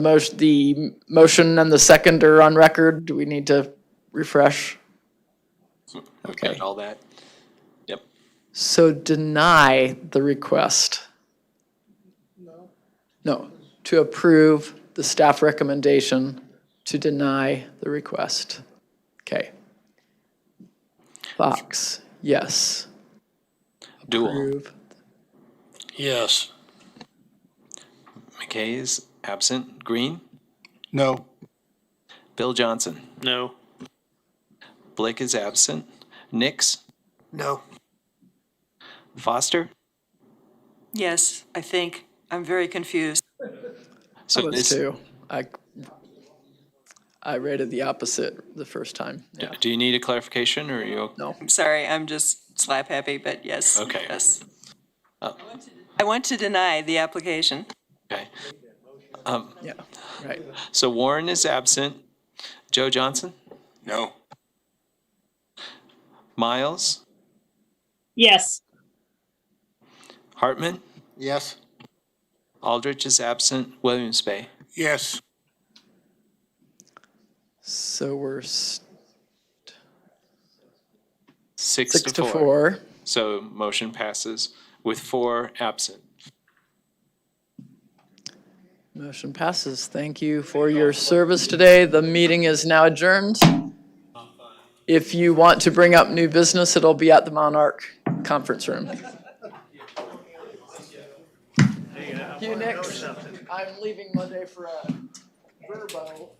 motion and the second are on record. Do we need to refresh? Okay. All that. Yep. So deny the request. No, to approve the staff recommendation to deny the request. Okay. Fox, yes. Dual. Approve. Yes. McKay is absent. Green? No. Bill Johnson? No. Blick is absent. Nix? No. Foster? Yes, I think. I'm very confused. So I was this, too. I rated the opposite the first time. Yeah. do you need a clarification or are you? No. I'm sorry, I'm just slap happy, but yes. Okay. Yes. Oh. I want to deny the application. Okay. Yeah, right. So Warren is absent. Joe Johnson? No. Miles? Yes. Hartman? Yes. Aldrich is absent. Williams Bay? Yes. So we're 6 to 4. So motion passes with 4 absent. Motion passes. Thank you for your service today. The meeting is now adjourned. If you want to bring up new business, it'll be at the Monarch Conference Room. You next. I'm leaving Monday for a Verbo.